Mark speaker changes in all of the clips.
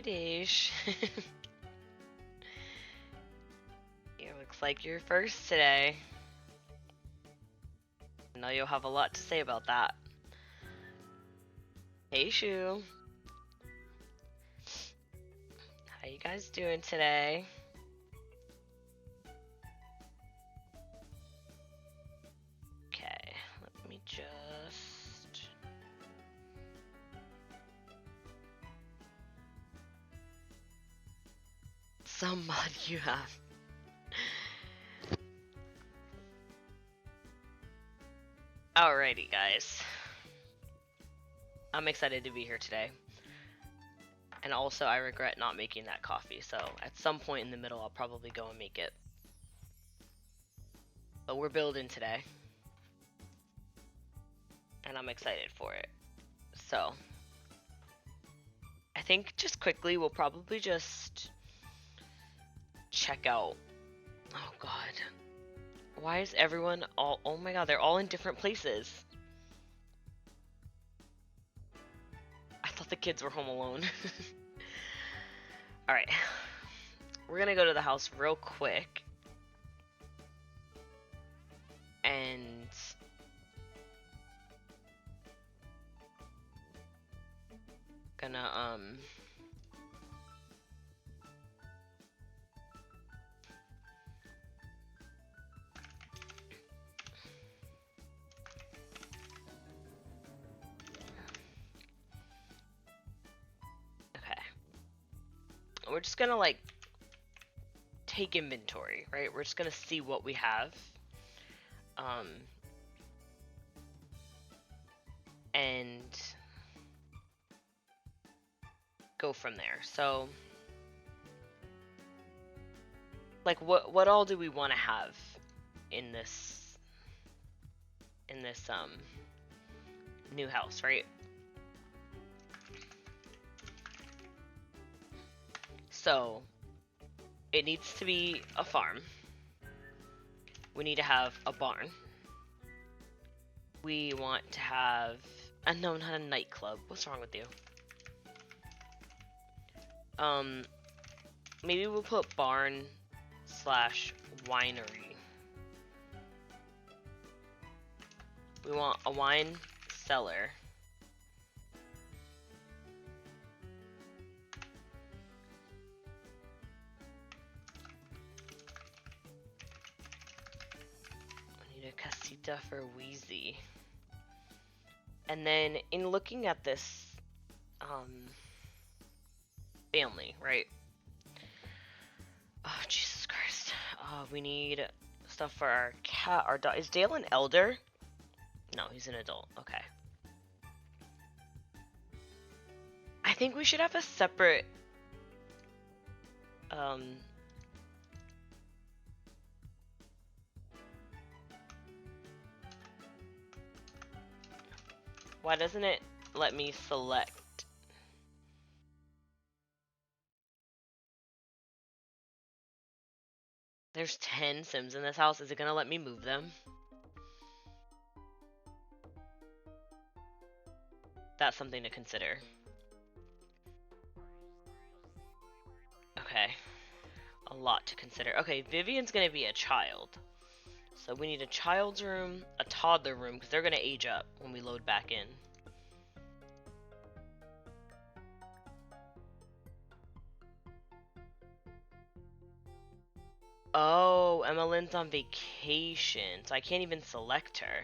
Speaker 1: Deish. It looks like you're first today. I know you'll have a lot to say about that. Hey, Shu. How you guys doing today? Okay, let me just... Some mod you have. Alrighty, guys. I'm excited to be here today. And also, I regret not making that coffee, so at some point in the middle, I'll probably go and make it. But we're building today. And I'm excited for it. So, I think just quickly, we'll probably just check out... Oh, God. Why is everyone all... Oh my god, they're all in different places. I thought the kids were home alone. Alright. We're gonna go to the house real quick. And... Gonna, we're just gonna like take inventory, right? We're just gonna see what we have, and go from there. So, like, what all do we want to have in this new house, right? So, it needs to be a farm. We need to have a barn. We want to have... no, not a nightclub. What's wrong with you? Maybe we'll put barn / winery. We want a wine cellar. Casita for Wheezy. And then in looking at this family, right? Oh, Jesus Christ. We need stuff for our cat, our dog. Is Dale an elder? No, he's an adult. Okay. I think we should have a separate why doesn't it let me select? There's 10 Sims in this house. Is it gonna let me move them? That's something to consider. Okay. A lot to consider. Okay, Vivian's gonna be a child. So we need a child's room, a toddler room, because they're gonna age up when we load back in. Oh, Emmeline's on vacation, so I can't even select her.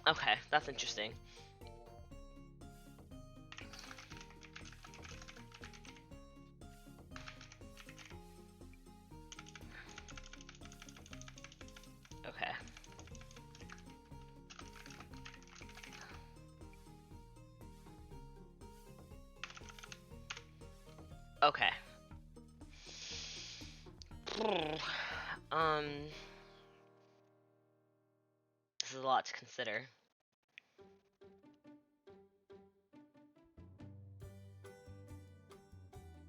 Speaker 1: Okay, that's interesting. Okay. Okay. This is a lot to consider.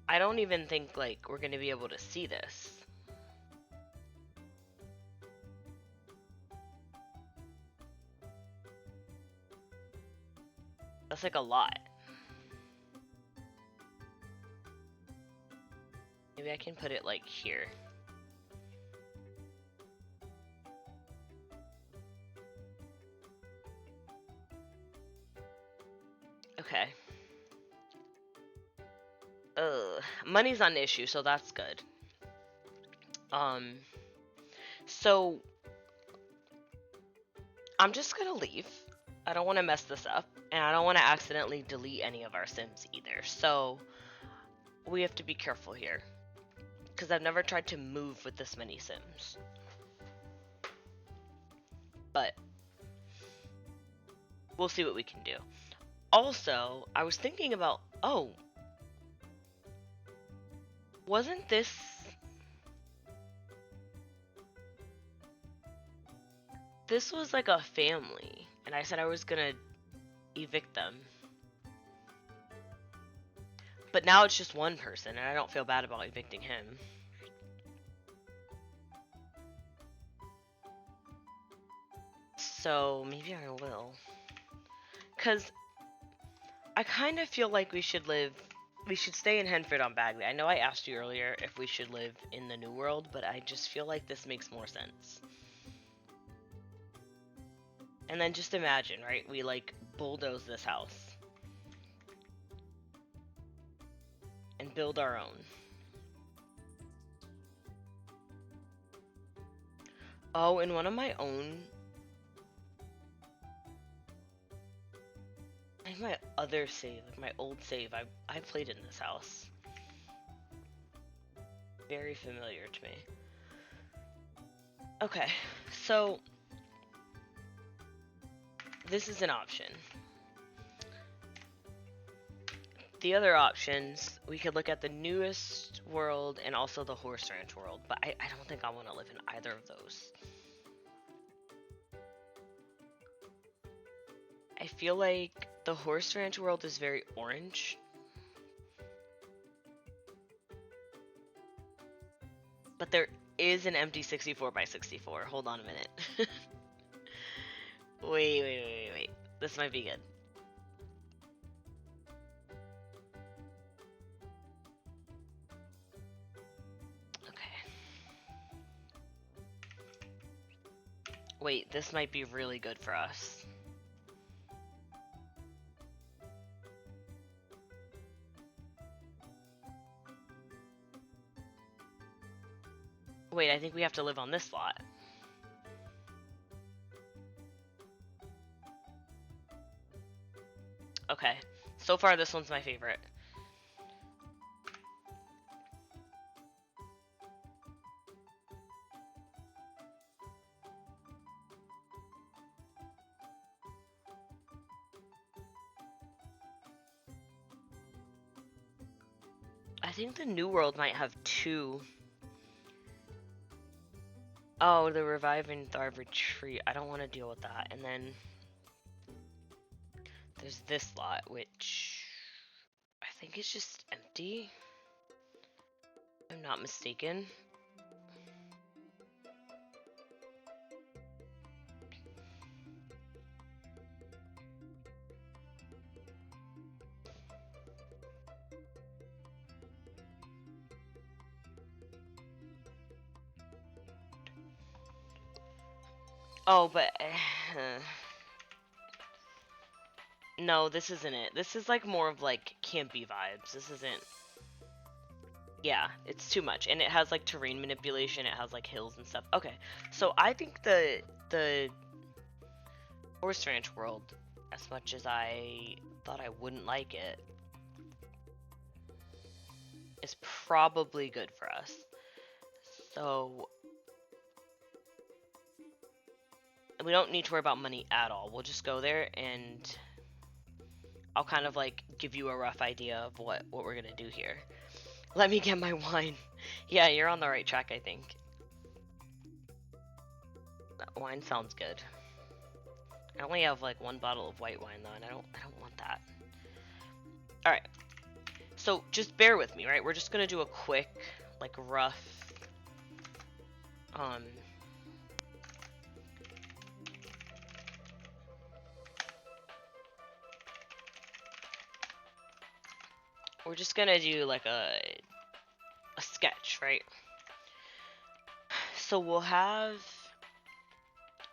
Speaker 1: I don't even think, like, we're gonna be able to see this. That's like a lot. Maybe I can put it like here. Okay. Money's not an issue, so that's good. So I'm just gonna leave. I don't want to mess this up, and I don't want to accidentally delete any of our Sims either. So we have to be careful here, because I've never tried to move with this many Sims. But we'll see what we can do. Also, I was thinking about, oh, wasn't this... This was like a family, and I said I was gonna evict them. But now it's just one person, and I don't feel bad about evicting him. So maybe I will. Because I kind of feel like we should stay in Henford on Bagley. I know I asked you earlier if we should live in the New World, but I just feel like this makes more sense. And then just imagine, right? We like bulldoze this house. And build our own. Oh, in one of my own... I think my other save, like my old save, I played in this house. Very familiar to me. Okay, so... This is an option. The other options, we could look at the newest world and also the horse ranch world, but I don't think I want to live in either of those. I feel like the horse ranch world is very orange. But there is an empty 64x64. Hold on a minute. Wait. This might be good. Okay. Wait, this might be really good for us. Wait, I think we have to live on this lot. Okay, so far this one's my favorite. I think the new world might have two. Oh, the revive and thrive retreat. I don't want to deal with that. And then there's this lot, which I think is just empty. If I'm not mistaken. Oh, but no, this isn't it. This is like more of like campy vibes. This isn't. Yeah, it's too much, and it has like terrain manipulation. It has like hills and stuff. Okay, so I think the horse ranch world, as much as I thought I wouldn't like it, is probably good for us. So we don't need to worry about money at all. We'll just go there, and I'll kind of like give you a rough idea of what we're gonna do here. Let me get my wine. Yeah, you're on the right track, I think. That wine sounds good. I only have like one bottle of white wine though, and I don't want that. All right. So just bear with me, right? We're just gonna do a quick, like rough, we're just gonna do like a sketch, right? So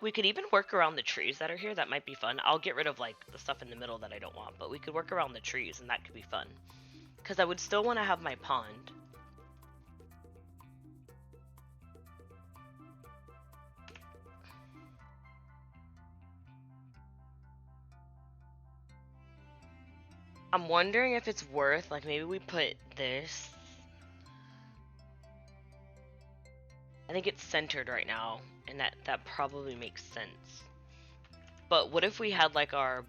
Speaker 1: we could even work around the trees that are here. That might be fun. I'll get rid of like the stuff in the middle that I don't want, but we could work around the trees and that could be fun. Because I would still want to have my pond. I'm wondering if it's worth, like, maybe we put this. I think it's centered right now, and that probably makes sense. But what if we had like our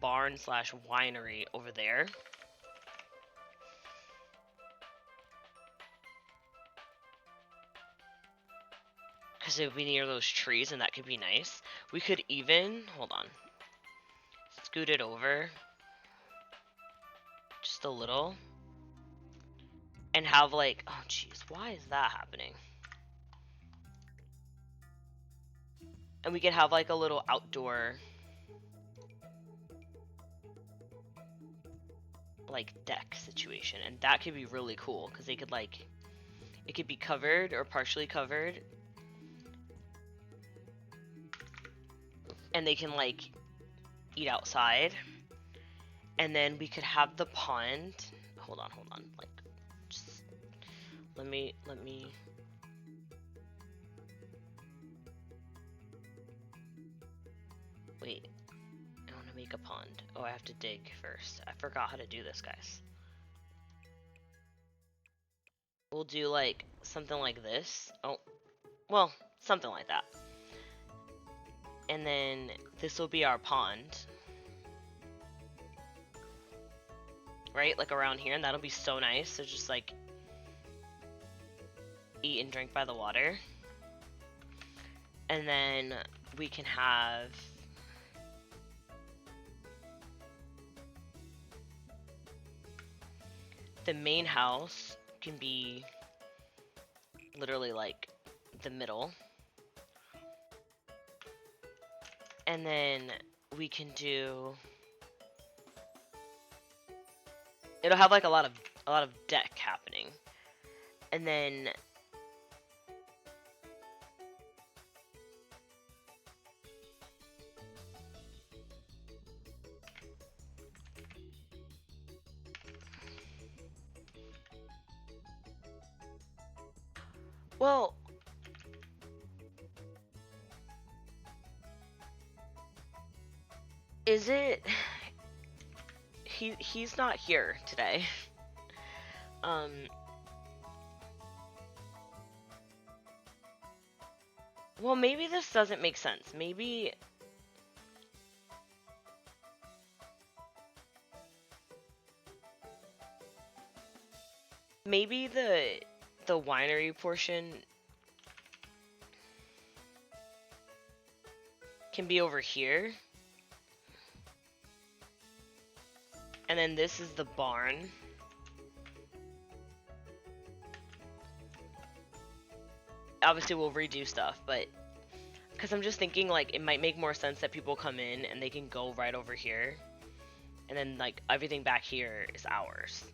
Speaker 1: barn slash winery over there? Because it would be near those trees, and that could be nice. We could even, hold on, scoot it over just a little. And have like, oh jeez, why is that happening? And we could have like a little outdoor like deck situation, and that could be really cool because they could like, it could be covered or partially covered, and they can like eat outside. And then we could have the pond. Hold on, like, just let me wait. I want to make a pond. Oh, I have to dig first. I forgot how to do this, guys. We'll do like something like this. Oh, well, something like that. And then this will be our pond. Right? Like around here, and that'll be so nice. So just like eat and drink by the water. And then we can have the main house can be literally like the middle. And then we can do, it'll have like a lot of deck happening. And then well, is it, he's not here today. Well, maybe this doesn't make sense. Maybe the winery portion can be over here. And then this is the barn. Obviously we'll redo stuff, but because I'm just thinking like it might make more sense that people come in and they can go right over here, and then like everything back here is ours.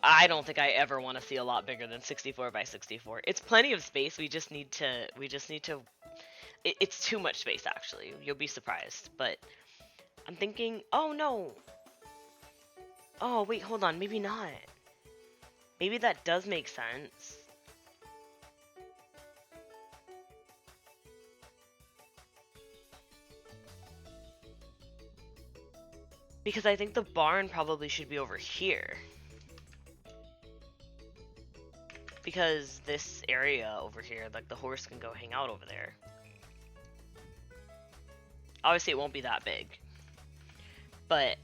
Speaker 1: I don't think I ever want to see a lot bigger than 64 by 64. It's plenty of space. We just need to it's too much space actually. You'll be surprised. But I'm thinking, oh no. Oh wait, hold on, maybe not. Maybe that does make sense. Because I think the barn probably should be over here. Because this area over here, like the horse can go hang out over there. Obviously it won't be that big. But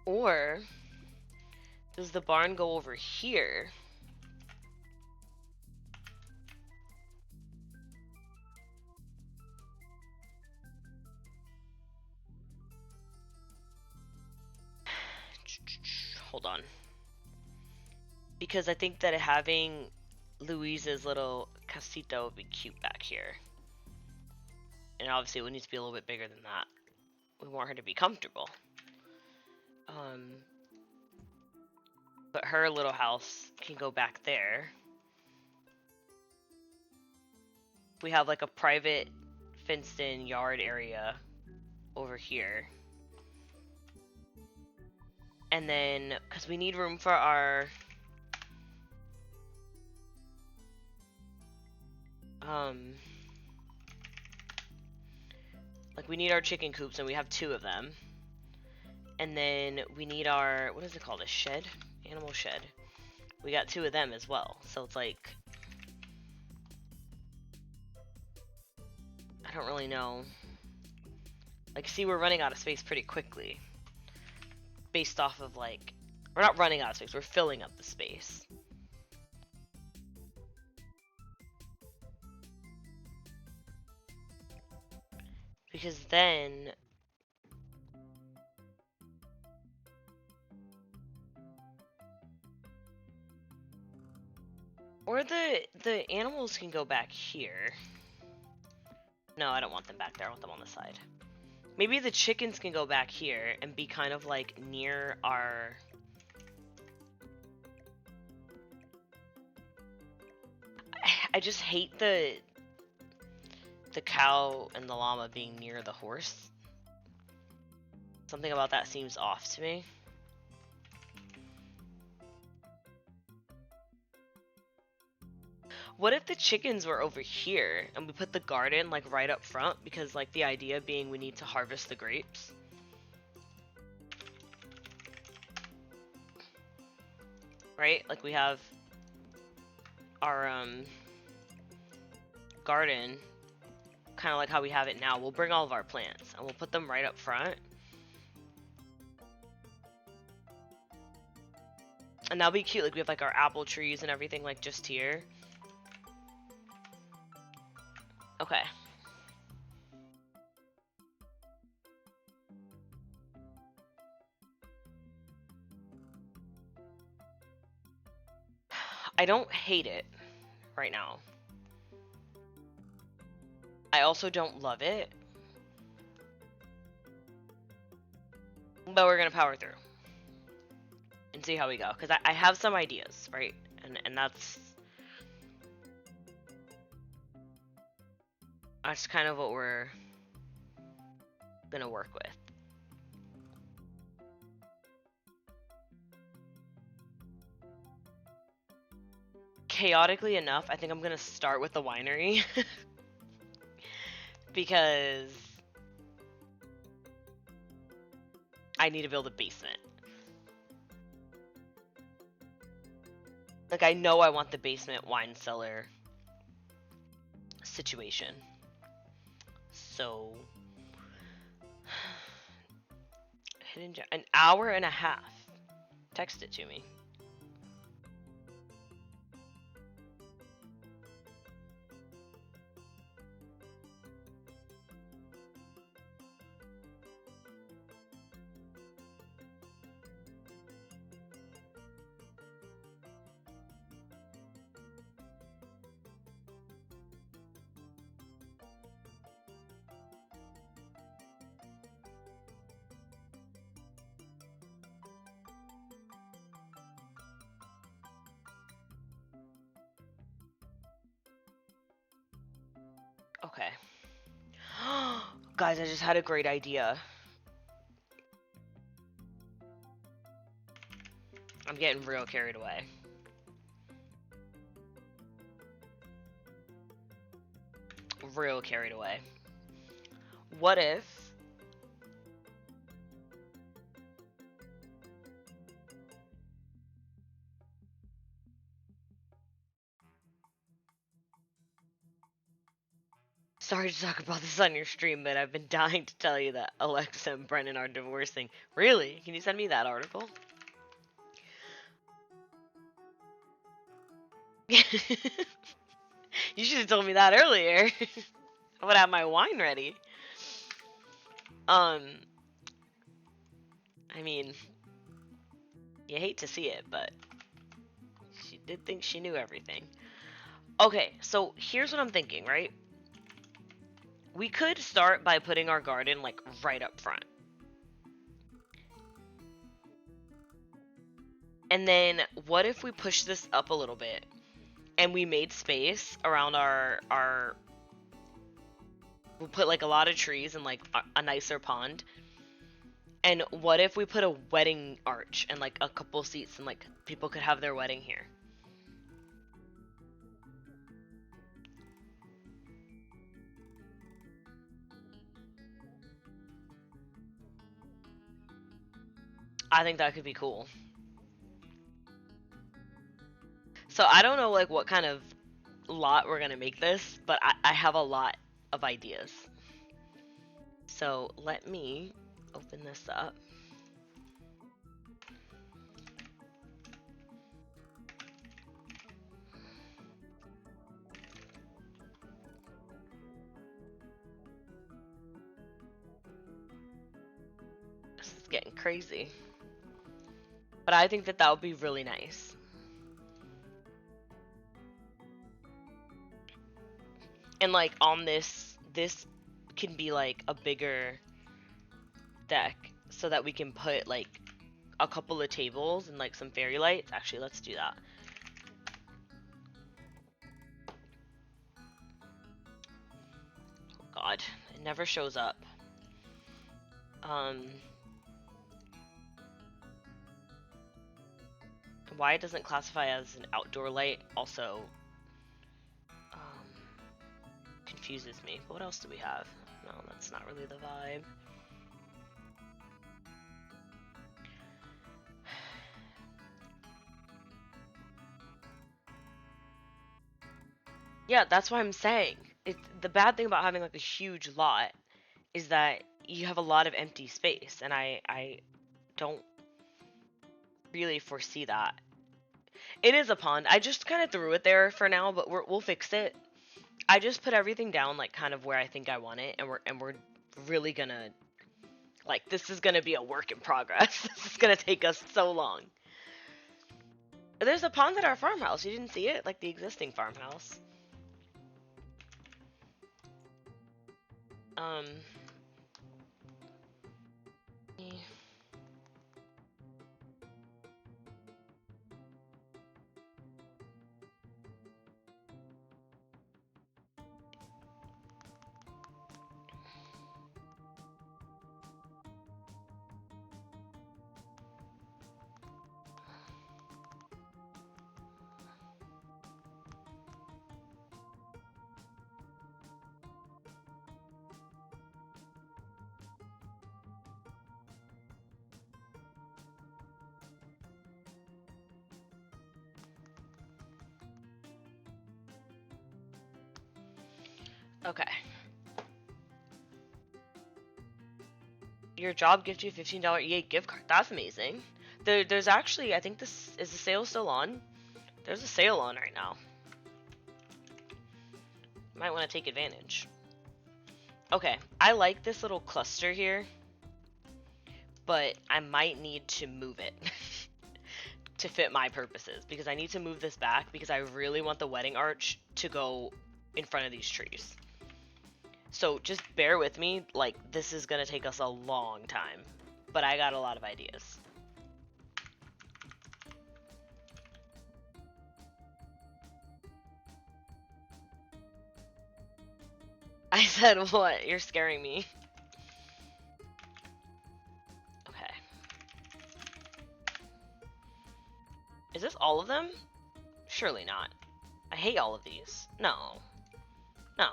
Speaker 1: or does the barn go over here? hold on. Because I think that having Louise's little casita would be cute back here. And obviously it would need to be a little bit bigger than that. We want her to be comfortable. But her little house can go back there. We have like a private fenced in yard area over here. And then, because we need room for our like we need our chicken coops, and we have 2 of them. And then we need our, what is it called, a shed? Animal shed. We got 2 of them as well. So it's like, I don't really know. Like, see, we're running out of space pretty quickly. Based off of, like, we're not running out of space, we're filling up the space. Because then or the animals can go back here. No, I don't want them back there. I want them on the side. Maybe the chickens can go back here and be kind of like near our... I just hate the cow and the llama being near the horse. Something about that seems off to me. What if the chickens were over here and we put the garden like right up front, because like the idea being we need to harvest the grapes? Right? Like we have our garden kind of like how we have it now. We'll bring all of our plants and we'll put them right up front. And that'll be cute. Like we have like our apple trees and everything like just here. Okay. I don't hate it right now. I also don't love it. But we're gonna power through. And see how we go. Because I have some ideas, right? And that's kind of what we're gonna work with. Chaotically enough, I think I'm gonna start with the winery. Because I need to build a basement. Like, I know I want the basement wine cellar situation. So, hidden gem, an hour and a half. Text it to me. Okay. Guys, I just had a great idea. I'm getting real carried away. Real carried away. What if... Sorry to talk about this on your stream, but I've been dying to tell you that Alexa and Brennan are divorcing. Really? Can you send me that article? You should have told me that earlier. I would have my wine ready. I mean, You hate to see it, but she did think she knew everything. Okay, so here's what I'm thinking, right? We could start by putting our garden, like, right up front. And then what if we push this up a little bit and we made space around our we'll put like a lot of trees and like a nicer pond. And what if we put a wedding arch and like a couple seats and like people could have their wedding here? I think that could be cool. So I don't know like what kind of lot we're gonna make this, but I have a lot of ideas. So let me open this up. This is getting crazy. But I think that that would be really nice. And like on this can be like a bigger deck so that we can put like a couple of tables and like some fairy lights. Actually, let's do that. Oh God, it never shows up. Why it doesn't classify as an outdoor light also confuses me. But what else do we have? No, that's not really the vibe. Yeah, that's what I'm saying. The bad thing about having like a huge lot is that you have a lot of empty space, and I don't really foresee that. It is a pond. I just kind of threw it there for now, but we'll fix it. I just put everything down like kind of where I think I want it, and we're really gonna like this is gonna be a work in progress. This is gonna take us so long. There's a pond at our farmhouse. You didn't see it, like the existing farmhouse. Um. Okay. Your job gives you $15 EA gift card. That's amazing. There's actually, I think this is the sale still on. There's a sale on right now. Might want to take advantage. Okay, I like this little cluster here, but I might need to move it to fit my purposes because I need to move this back because I really want the wedding arch to go in front of these trees. So just bear with me, like this is gonna take us a long time, but I got a lot of ideas. I said what? You're scaring me. Okay. Is this all of them? Surely not. I hate all of these. No. No.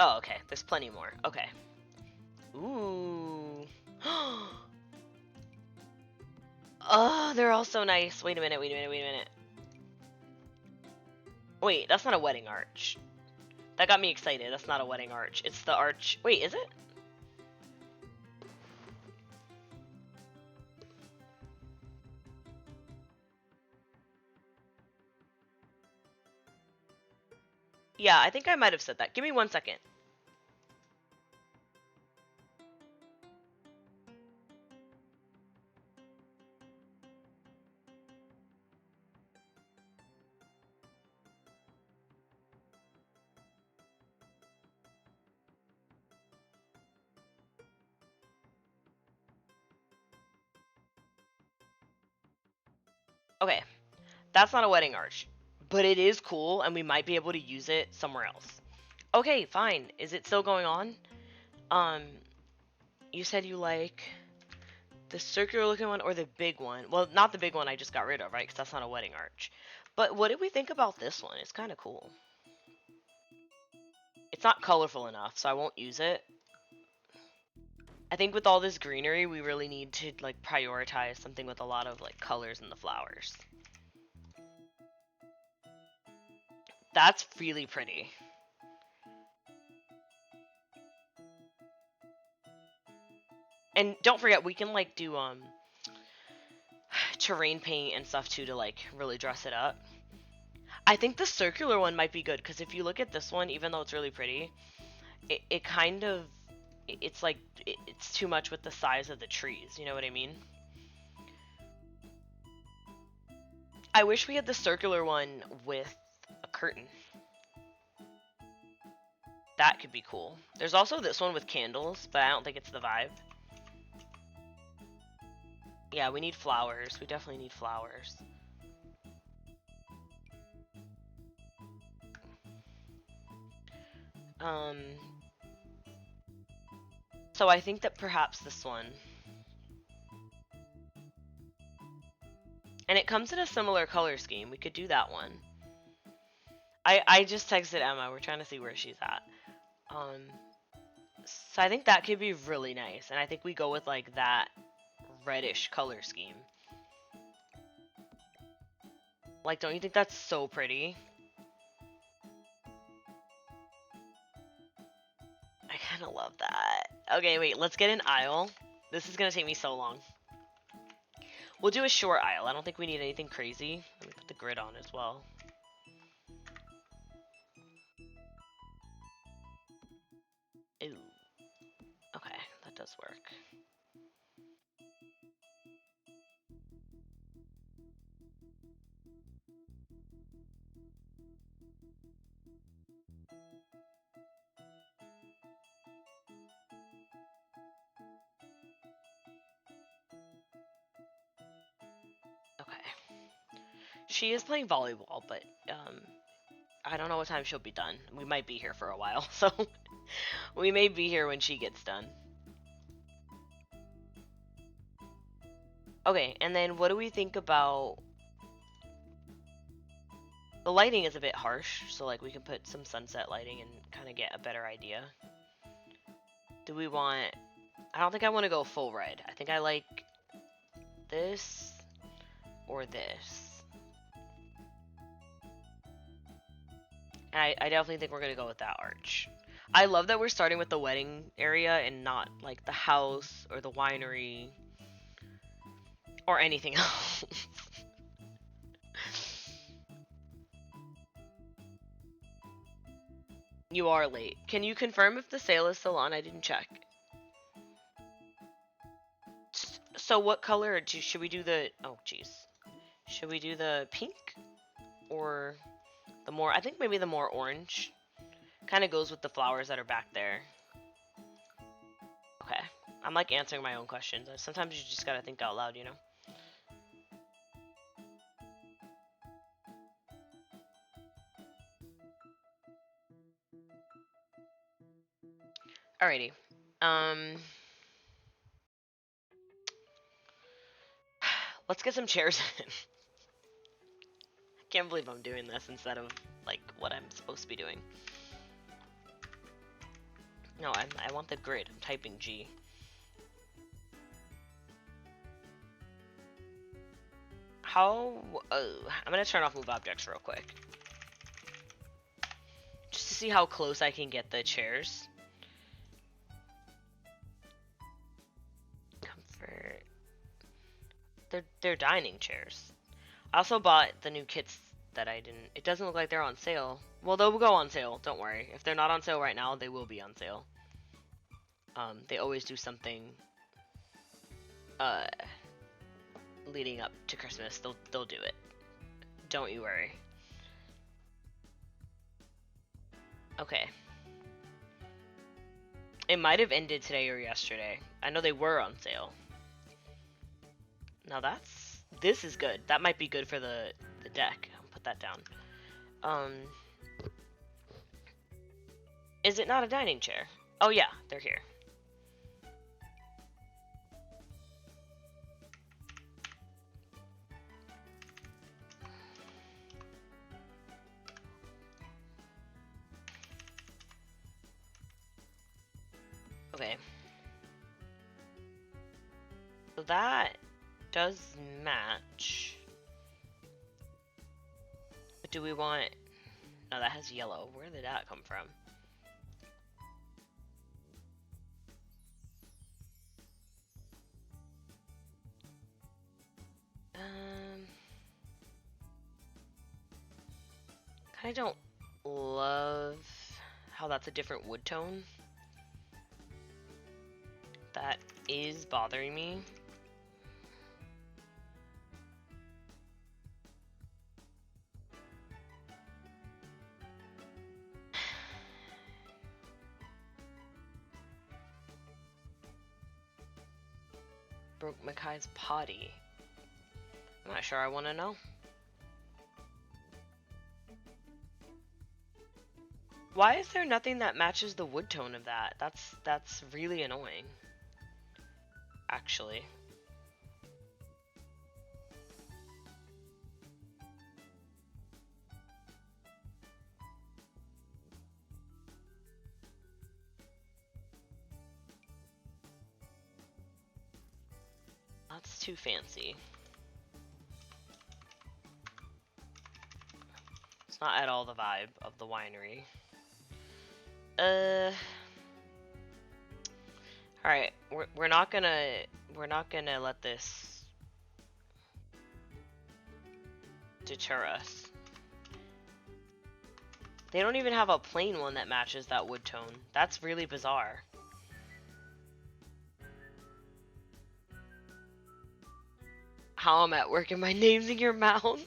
Speaker 1: Oh, okay. There's plenty more. Okay. Ooh. Oh, they're all so nice. Wait a minute, wait a minute, wait a minute. Wait, that's not a wedding arch. That got me excited. That's not a wedding arch. It's the arch. Wait, is it? Yeah, I think I might have said that. Give me 1 second. Okay, that's not a wedding arch, but it is cool, and we might be able to use it somewhere else. Okay, fine. Is it still going on? Um, you said you like the circular looking one or the big one? Well, not the big one I just got rid of, right? Because that's not a wedding arch. But what did we think about this one? It's kind of cool. It's not colorful enough, so I won't use it. I think with all this greenery, we really need to like prioritize something with a lot of like colors in the flowers. That's really pretty. And don't forget, we can like do terrain paint and stuff too to like really dress it up. I think the circular one might be good because if you look at this one, even though it's really pretty, it kind of it's like it's too much with the size of the trees. You know what I mean? I wish we had the circular one with a curtain. That could be cool. There's also this one with candles, but I don't think it's the vibe. Yeah, we need flowers. We definitely need flowers. Um, so I think that perhaps this one. And it comes in a similar color scheme. We could do that one. I just texted Emma. We're trying to see where she's at. So I think that could be really nice. And I think we go with like that reddish color scheme. Like, don't you think that's so pretty? I kind of love that. Okay, wait, let's get an aisle. This is going to take me so long. We'll do a short aisle. I don't think we need anything crazy. Let me put the grid on as well. Ooh. Okay, that does work. Okay. She is playing volleyball, but I don't know what time she'll be done. We might be here for a while, so we may be here when she gets done. Okay, and then what do we think about... The lighting is a bit harsh, so like we can put some sunset lighting and kind of get a better idea. Do we want... I don't think I want to go full red. I think I like this or this. And I definitely think we're going to go with that arch. I love that we're starting with the wedding area and not like the house or the winery or anything else. You are late. Can you confirm if the sale is still on? I didn't check. So what color should we do the... Oh, jeez. Should we do the pink? Or the more... I think maybe the more orange. Kind of goes with the flowers that are back there. Okay. I'm like answering my own questions. Sometimes you just gotta think out loud, you know? Alrighty. Let's get some chairs in. I can't believe I'm doing this instead of like what I'm supposed to be doing. No, I want the grid. I'm typing G. How... I'm gonna turn off move objects real quick. Just to see how close I can get the chairs. Comfort. They're dining chairs. I also bought the new kits that I didn't... It doesn't look like they're on sale. Well, they'll go on sale. Don't worry. If they're not on sale right now, they will be on sale. They always do something leading up to Christmas. They'll do it. Don't you worry. Okay. It might have ended today or yesterday. I know they were on sale. Now this is good. That might be good for the deck. I'll put that down. Is it not a dining chair? Oh yeah, they're here. Okay. So that does match. But do we want... No, that has yellow. Where did that come from? I don't love how that's a different wood tone. That is bothering me. Broke Makai's potty. I'm not sure I want to know. Why is there nothing that matches the wood tone of that? That's really annoying. Actually. That's too fancy. It's not at all the vibe of the winery. Alright, we're not gonna let this deter us. They don't even have a plain one that matches that wood tone. That's really bizarre. How I'm at work and my name's in your mouth.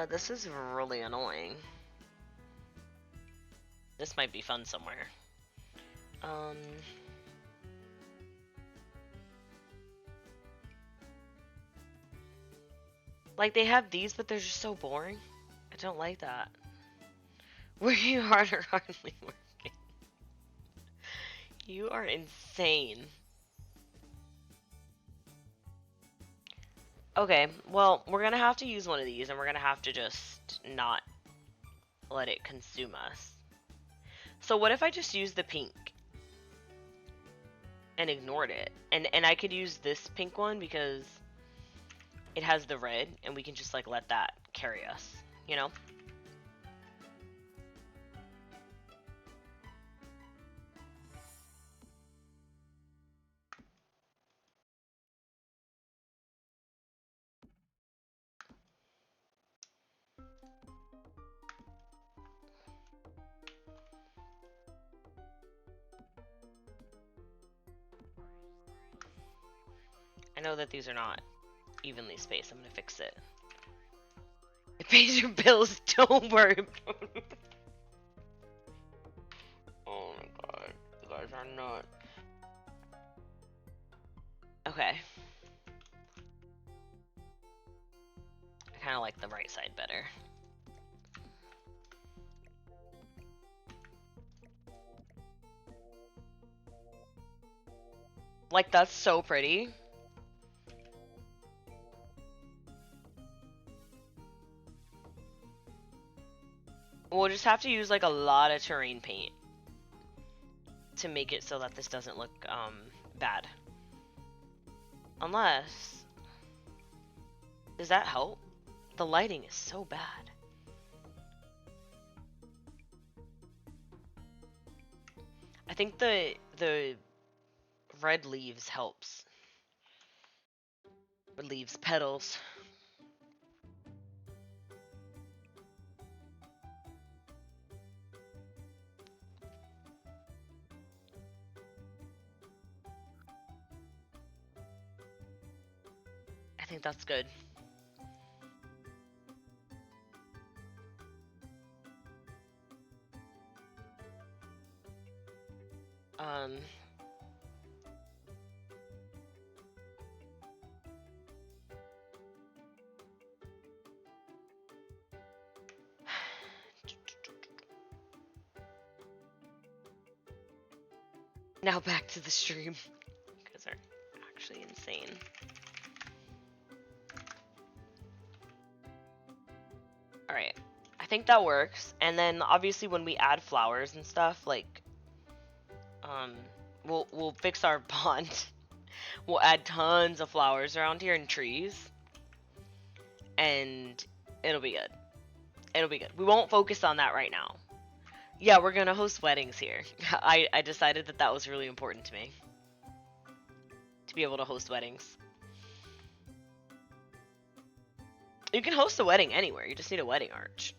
Speaker 1: This is really annoying. This might be fun somewhere. Like, they have these, but they're just so boring. I don't like that. Working harder, hardly working. You are insane. Okay, well, we're gonna have to use one of these, and we're gonna have to just not let it consume us. So what if I just use the pink and ignored it? And I could use this pink one because it has the red, and we can just, like, let that carry us, you know? I know that these are not evenly spaced. I'm gonna fix it. It pays your bills, don't worry about it. Oh my god, you guys are nuts. Okay. I kinda like the right side better. Like, that's so pretty. We'll just have to use, like, a lot of terrain paint to make it so that this doesn't look bad. Unless... Does that help? The lighting is so bad. I think the red leaves helps. Red leaves, petals. I think that's good. Um, now back to the stream. You guys are actually insane. Alright, I think that works. And then obviously when we add flowers and stuff, like, we'll fix our pond. We'll add tons of flowers around here and trees. And it'll be good. It'll be good. We won't focus on that right now. Yeah, we're gonna host weddings here. I decided that was really important to me. To be able to host weddings. You can host a wedding anywhere, you just need a wedding arch.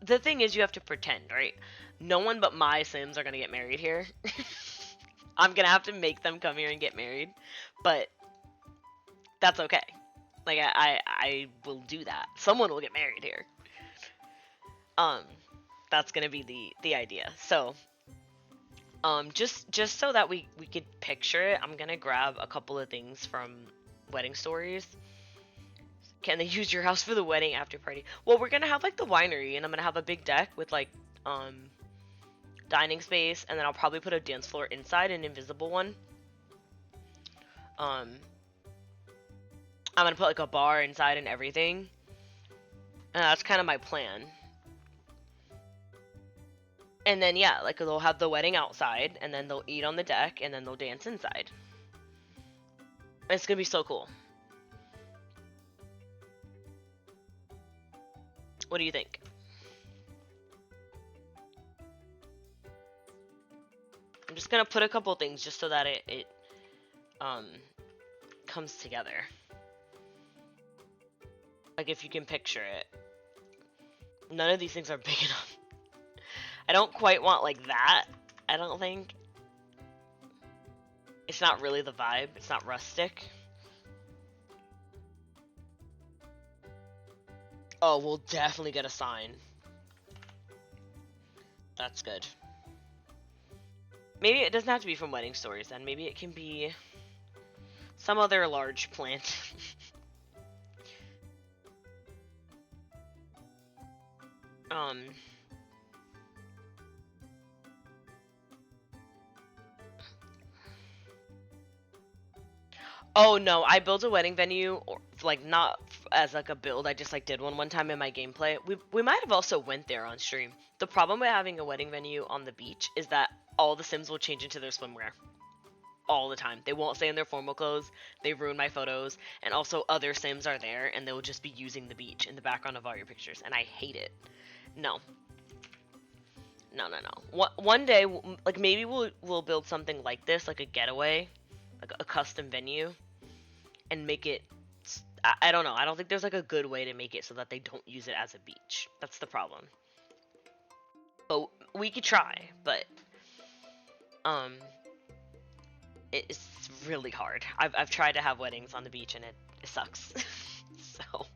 Speaker 1: The thing is, you have to pretend, right? No one but my Sims are gonna get married here. I'm gonna have to make them come here and get married, but that's okay. Like, I will do that. Someone will get married here. That's gonna be the idea. So, just so that we could picture it, I'm gonna grab a couple of things from Wedding Stories. Can they use your house for the wedding after party? Well, we're gonna have like the winery, and I'm gonna have a big deck with like dining space, and then I'll probably put a dance floor inside, an invisible one. I'm gonna put like a bar inside and everything. And that's kind of my plan. And then yeah, like they'll have the wedding outside, and then they'll eat on the deck, and then they'll dance inside. It's gonna be so cool. What do you think? I'm just gonna put a couple things just so that it comes together. Like, if you can picture it. None of these things are big enough. I don't quite want like that, I don't think. It's not really the vibe. It's not rustic. Oh, we'll definitely get a sign. That's good. Maybe it doesn't have to be from Wedding Stories then. Maybe it can be some other large plant. Oh no, I built a wedding venue, or like not as like a build. I just like did one time in my gameplay. We might have also went there on stream. The problem with having a wedding venue on the beach is that all the Sims will change into their swimwear all the time. They won't stay in their formal clothes. They ruin my photos, and also other Sims are there and they'll just be using the beach in the background of all your pictures, and I hate it. No. One day, like maybe we'll build something like this, like a getaway, like a custom venue, and make it. I don't know. I don't think there's like a good way to make it so that they don't use it as a beach. That's the problem. But we could try, but it's really hard. I've tried to have weddings on the beach and it sucks. So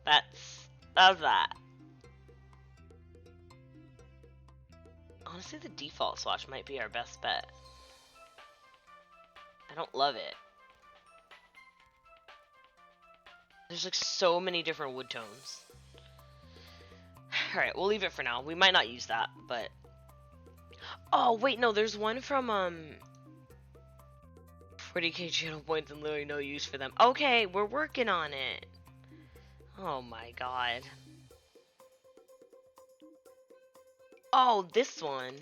Speaker 1: that's that. Honestly, the default swatch might be our best bet. I don't love it. There's like so many different wood tones. Alright, we'll leave it for now. We might not use that, but... Oh, wait, no, there's one from, 40k channel points and literally no use for them. Okay, we're working on it. Oh my god. Oh, this one.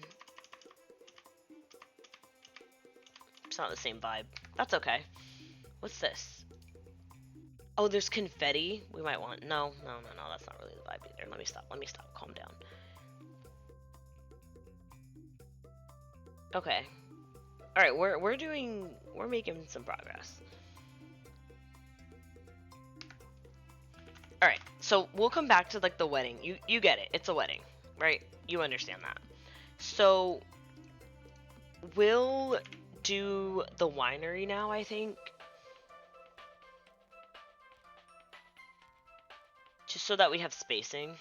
Speaker 1: It's not the same vibe. That's okay. What's this? Oh, there's confetti. We might want... No, that's not really the vibe either. Let me stop. Calm down. Okay. Alright, we're making some progress. Alright, so we'll come back to, like, the wedding. You get it. It's a wedding, right? You understand that. So, we'll do the winery now, I think. Just so that we have spacing.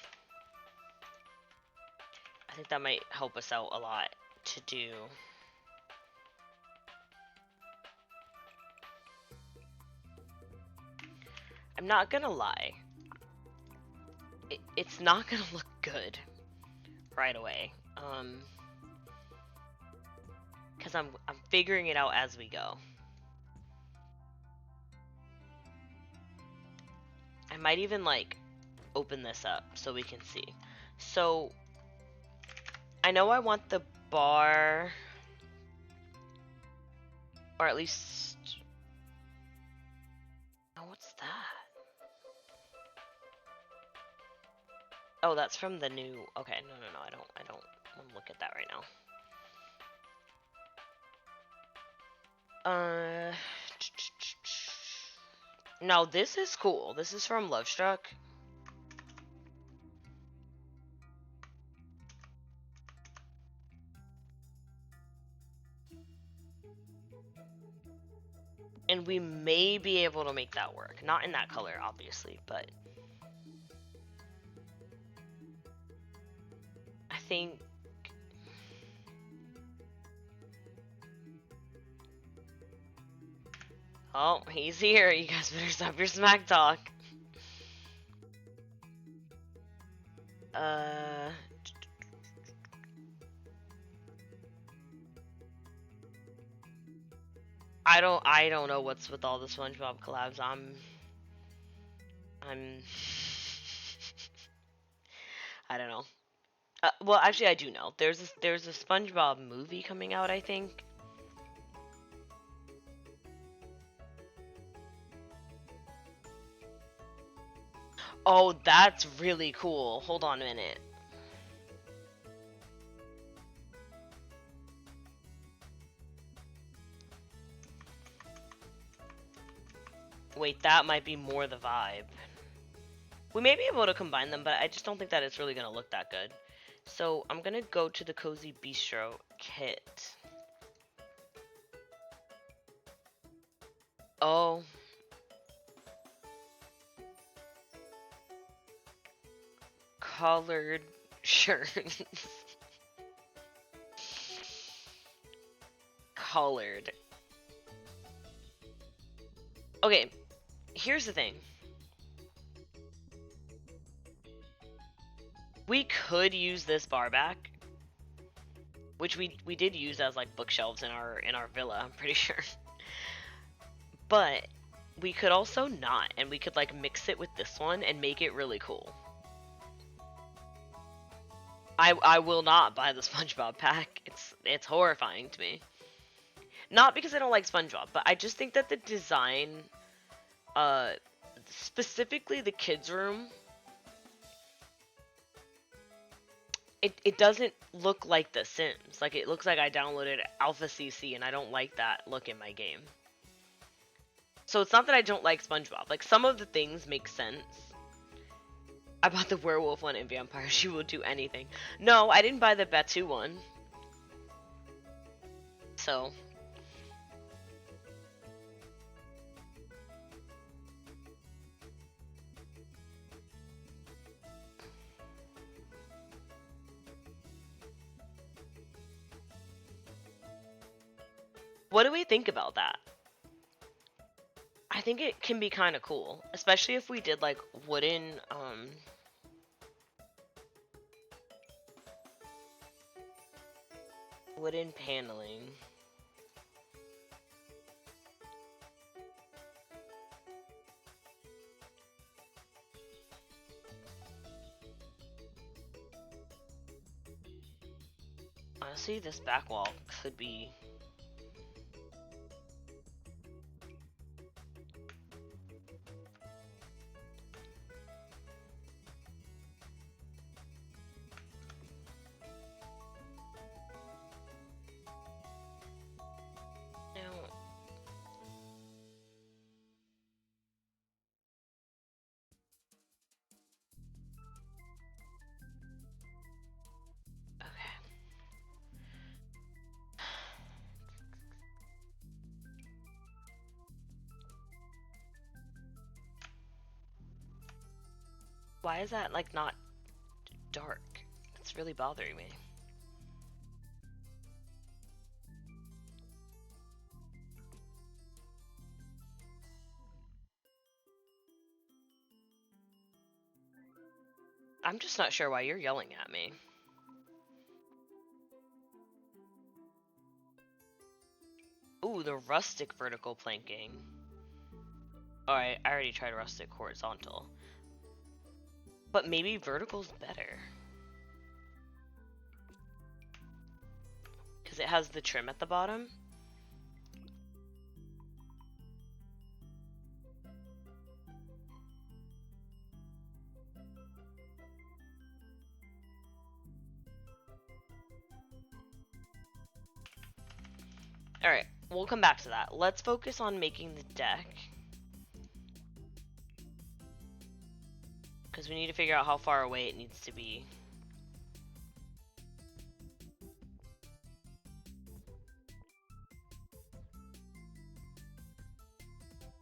Speaker 1: I think that might help us out a lot, to do. I'm not gonna lie. It's not gonna look good right away. Because I'm figuring it out as we go. I might even like open this up so we can see. So I know I want the bar, or at least, oh, what's that? Oh, that's from the new. Okay, no, I don't want to look at that right now. No, this is cool. This is from Lovestruck. And we may be able to make that work. Not in that color, obviously, but I think oh, he's here. You guys better stop your smack talk. I don't know what's with all the SpongeBob collabs. I don't know. Well, actually, I do know. There's a SpongeBob movie coming out, I think. Oh, that's really cool. Hold on a minute. Wait, that might be more the vibe. We may be able to combine them, but I just don't think that it's really going to look that good. So I'm going to go to the Cozy Bistro kit. Oh. Colored shirts. Colored. Okay, here's the thing. We could use this bar back, which we did use as like bookshelves in our villa, I'm pretty sure. But we could also not, and we could like mix it with this one and make it really cool. I will not buy the SpongeBob pack. It's horrifying to me. Not because I don't like SpongeBob, but I just think that the design, specifically the kids' room, it doesn't look like The Sims. Like, it looks like I downloaded Alpha CC, and I don't like that look in my game. So it's not that I don't like SpongeBob. Like, some of the things make sense. I bought the werewolf one and vampire. She will do anything. No, I didn't buy the Batu one. So. What do we think about that? I think it can be kind of cool. Especially if we did, like, wooden paneling. Honestly, this back wall could be... Why is that, like, not dark? It's really bothering me. I'm just not sure why you're yelling at me. Ooh, the rustic vertical planking. Alright, I already tried rustic horizontal. But maybe vertical's better. Because it has the trim at the bottom. Alright, we'll come back to that. Let's focus on making the deck. Because we need to figure out how far away it needs to be.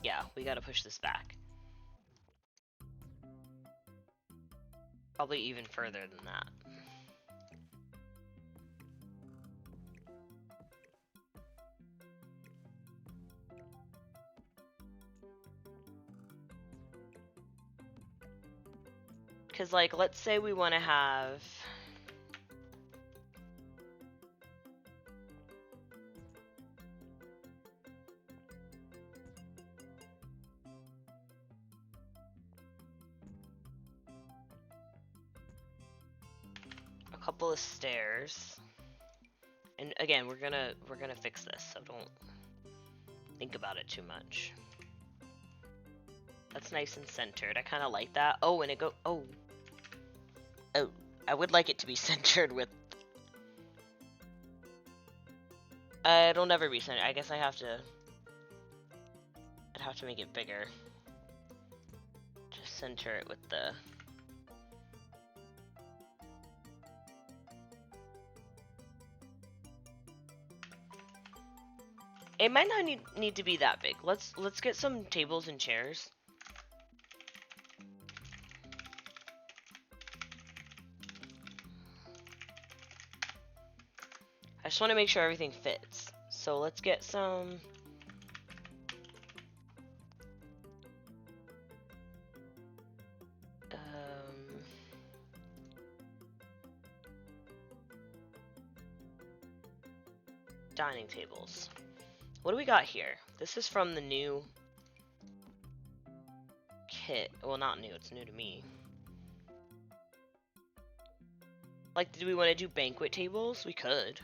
Speaker 1: Yeah, we gotta push this back. Probably even further than that. Because, like, let's say we want to have... a couple of stairs. And again, we're gonna fix this, so don't think about it too much. That's nice and centered. I kind of like that. Oh, and it go... Oh. Oh. I would like it to be centered with... it'll never be centered. I guess I'd have to make it bigger. Just center it with the... It might not need to be that big. Let's get some tables and chairs. I just want to make sure everything fits. So let's get some... dining tables. What do we got here? This is from the new kit. Well, not new, it's new to me. Like, do we want to do banquet tables? We could.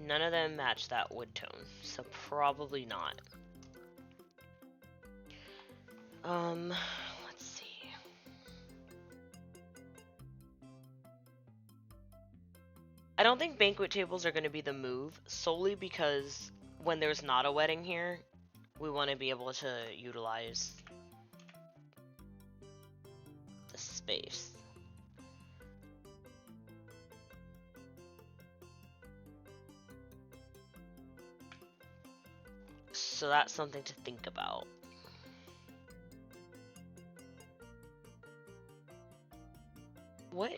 Speaker 1: None of them match that wood tone, so probably not. Let's see. I don't think banquet tables are going to be the move, solely because when there's not a wedding here, we want to be able to utilize the space. So that's something to think about. What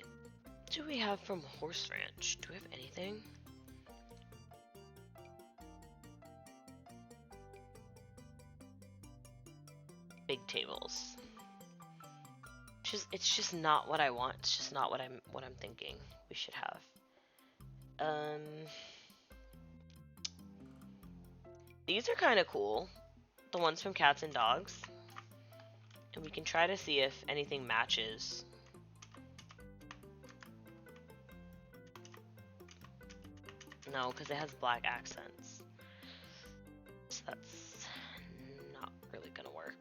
Speaker 1: do we have from Horse Ranch? Do we have anything? Big tables. It's just not what I want. It's just not what I'm thinking we should have. These are kind of cool. The ones from Cats and Dogs. And we can try to see if anything matches. No, because it has black accents. So that's not really gonna work.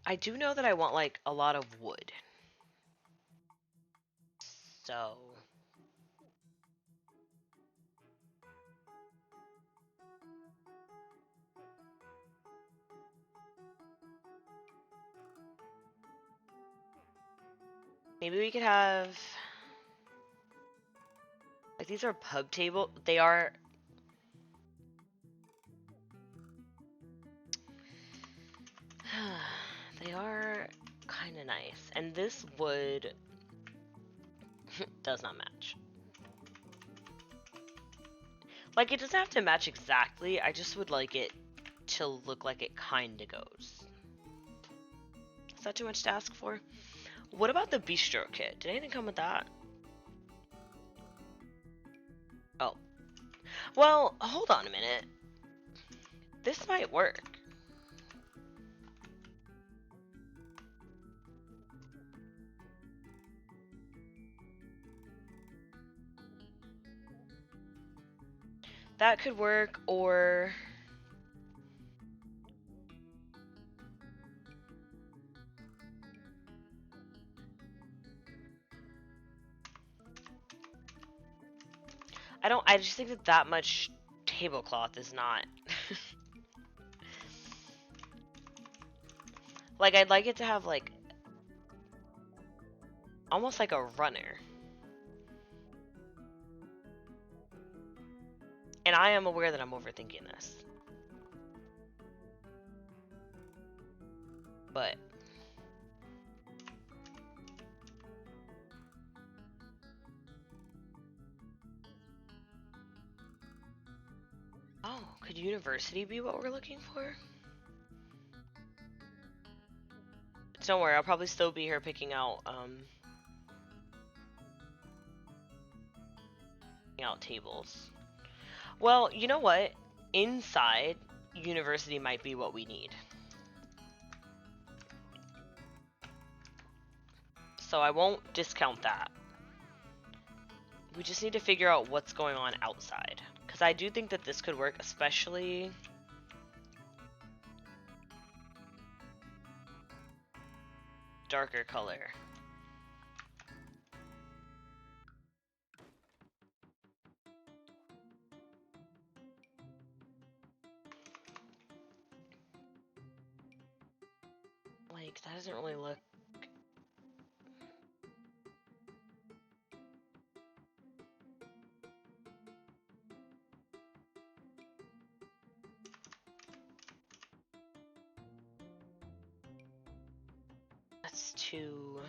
Speaker 1: I do know that I want, like, a lot of wood. So... maybe we could have... like, these are pub table. They are... they are kind of nice. And this wood does not match. Like, it doesn't have to match exactly, I just would like it to look like it kinda goes. Is that too much to ask for? What about the bistro kit? Did anything come with that? Oh. Well, hold on a minute. This might work. That could work, or... I just think that that much tablecloth is not... Like, I'd like it to have, like... almost like a runner. And I am aware that I'm overthinking this. But... Oh, could university be what we're looking for? Don't worry, I'll probably still be here picking out tables. Well, you know what? Inside, university might be what we need. So I won't discount that. We just need to figure out what's going on outside. Because I do think that this could work, especially... darker color. Like, that doesn't really look... That's too...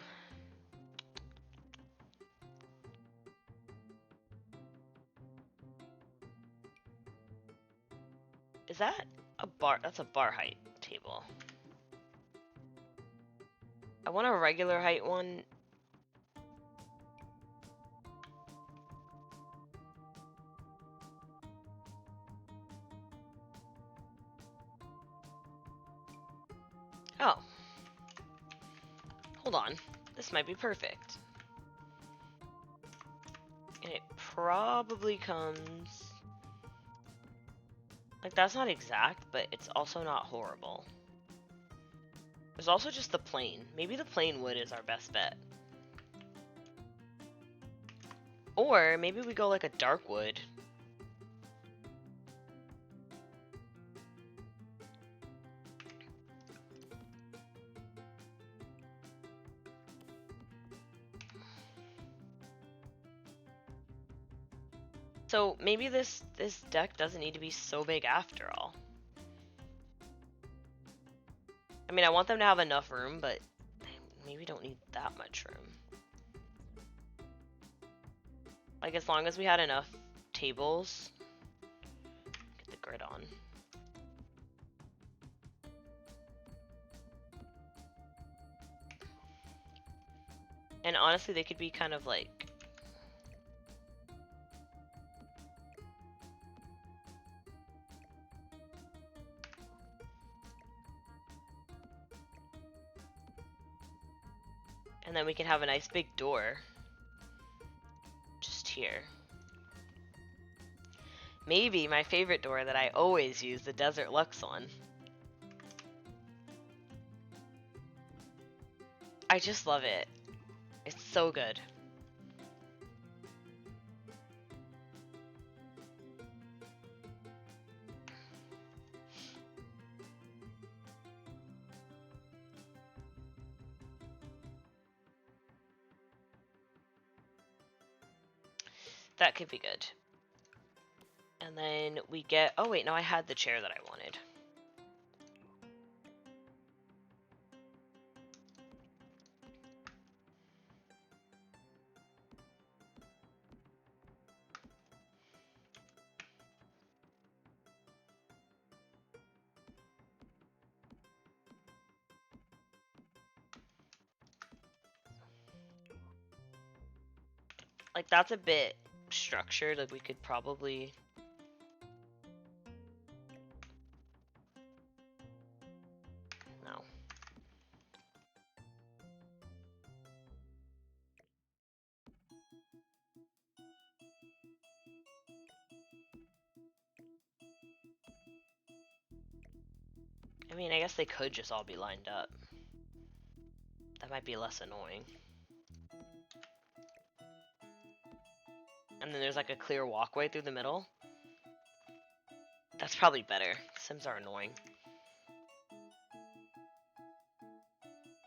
Speaker 1: Is that a bar? That's a bar height table. I want a regular height one. Oh. Hold on. This might be perfect. And it probably comes... Like, that's not exact, but it's also not horrible. There's also just the plain. Maybe the plain wood is our best bet. Or maybe we go like a dark wood. So maybe this deck doesn't need to be so big after all. I mean, I want them to have enough room, but they maybe don't need that much room. Like, as long as we had enough tables. Get the grid on. And honestly, they could be kind of like... And then we can have a nice big door. Just here. Maybe my favorite door that I always use, the Desert Lux one. I just love it. It's so good. That could be good. And then we get... Oh wait, no, I had the chair that I wanted. Like, that's a bit structured. Like, we could probably... No. I mean, I guess they could just all be lined up. That might be less annoying. And then there's like a clear walkway through the middle. That's probably better. Sims are annoying.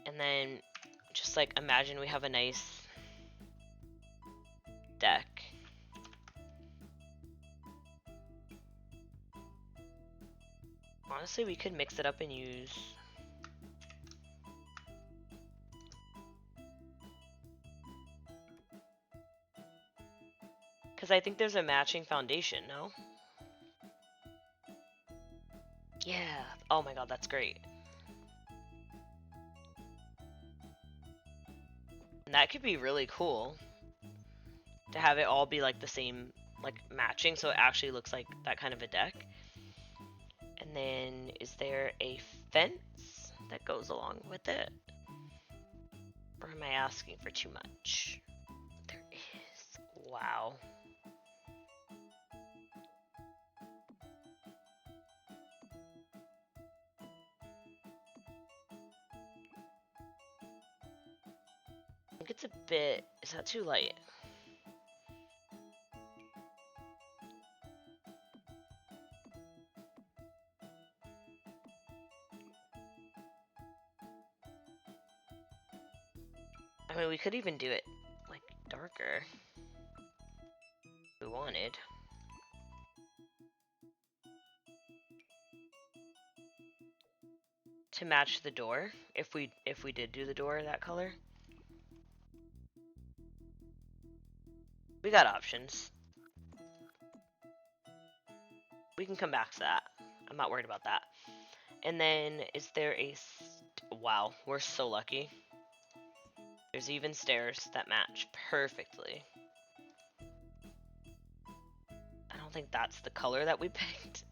Speaker 1: And then just like imagine we have a nice deck. Honestly, we could mix it up and use... Because I think there's a matching foundation, no? Yeah. Oh my god, that's great. And that could be really cool. To have it all be like the same, like matching, so it actually looks like that kind of a deck. And then, is there a fence that goes along with it? Or am I asking for too much? There is. Wow. I think it's a bit... Is that too light? I mean, we could even do it, like, darker. If we wanted. To match the door, if we did do the door that color. We got options. We can come back to that. I'm not worried about that. And then, is there a... Wow, we're so lucky. There's even stairs that match perfectly. I don't think that's the color that we picked.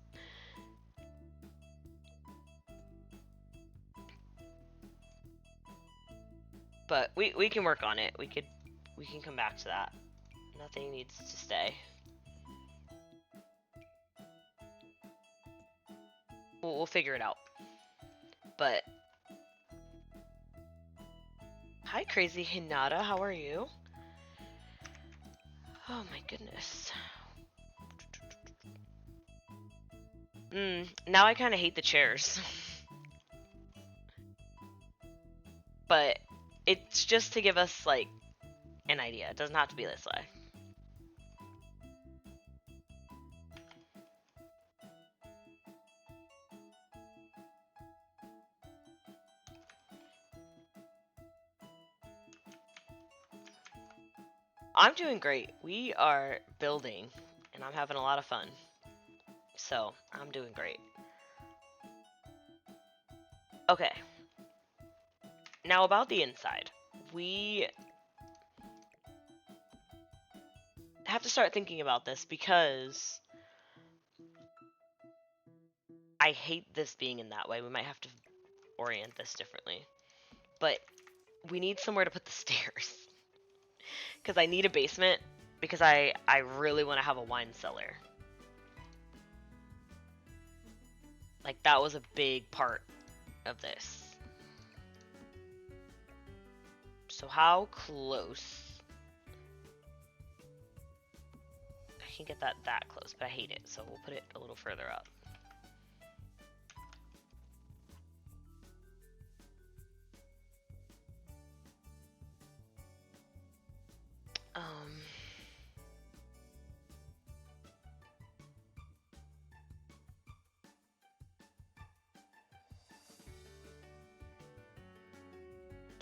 Speaker 1: But we can work on it. We can come back to that. Nothing needs to stay. We'll figure it out. But hi, Crazy Hinata. How are you? Oh my goodness. Now I kind of hate the chairs. But it's just to give us, like, an idea. It doesn't have to be this way. I'm doing great. We are building, and I'm having a lot of fun. So, I'm doing great. Okay. Now about the inside. We have to start thinking about this because I hate this being in that way. We might have to orient this differently. But we need somewhere to put the stairs. Because I need a basement because I really want to have a wine cellar. Like, that was a big part of this. So how close? I can get that close, but I hate it, so we'll put it a little further up.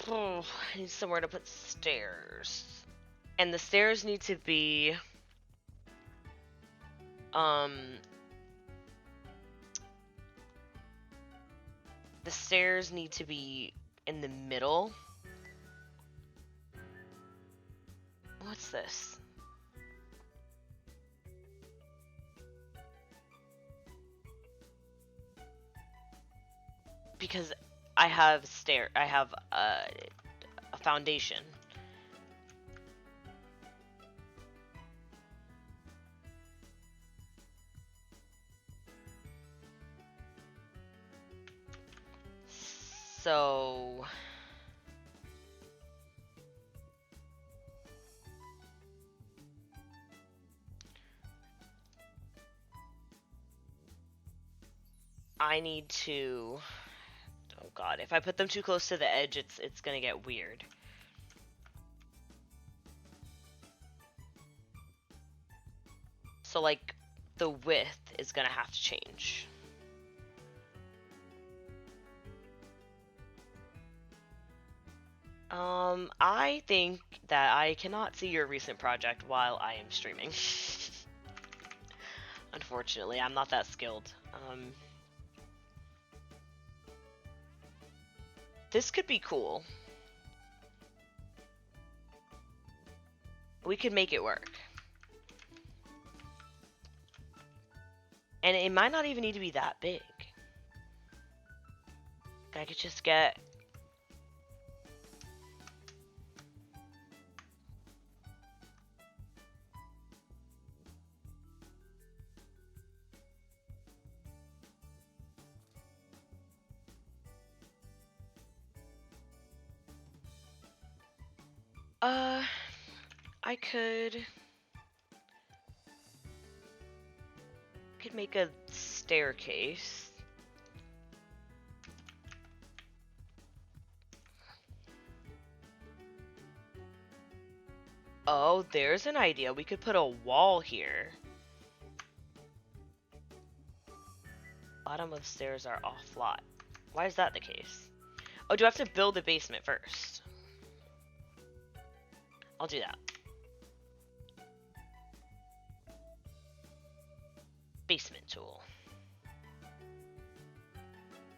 Speaker 1: Oh, I need somewhere to put stairs. And the stairs need to be... The stairs need to be in the middle. What's this? because I have a foundation. So I need to, oh god, if I put them too close to the edge, it's gonna get weird. So like the width is gonna have to change. I think that I cannot see your recent project while I am streaming. Unfortunately, I'm not that skilled. This could be cool. We could make it work. And it might not even need to be that big. I could just get... I could make a staircase. Oh, there's an idea. We could put a wall here. Bottom of stairs are off lot. Why is that the case? Oh, do I have to build the basement first? I'll do that. Basement tool.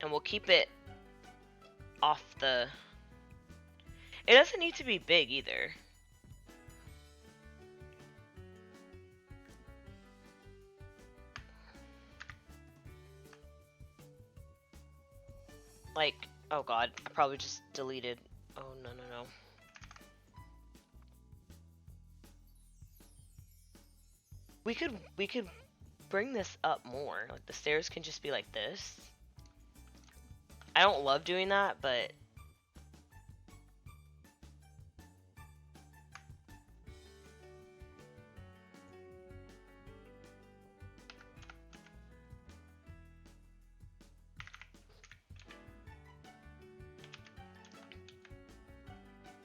Speaker 1: And we'll keep it off the... It doesn't need to be big either. Like, oh god, I probably just deleted. Oh, no. We could bring this up more. Like, the stairs can just be like this. I don't love doing that, but...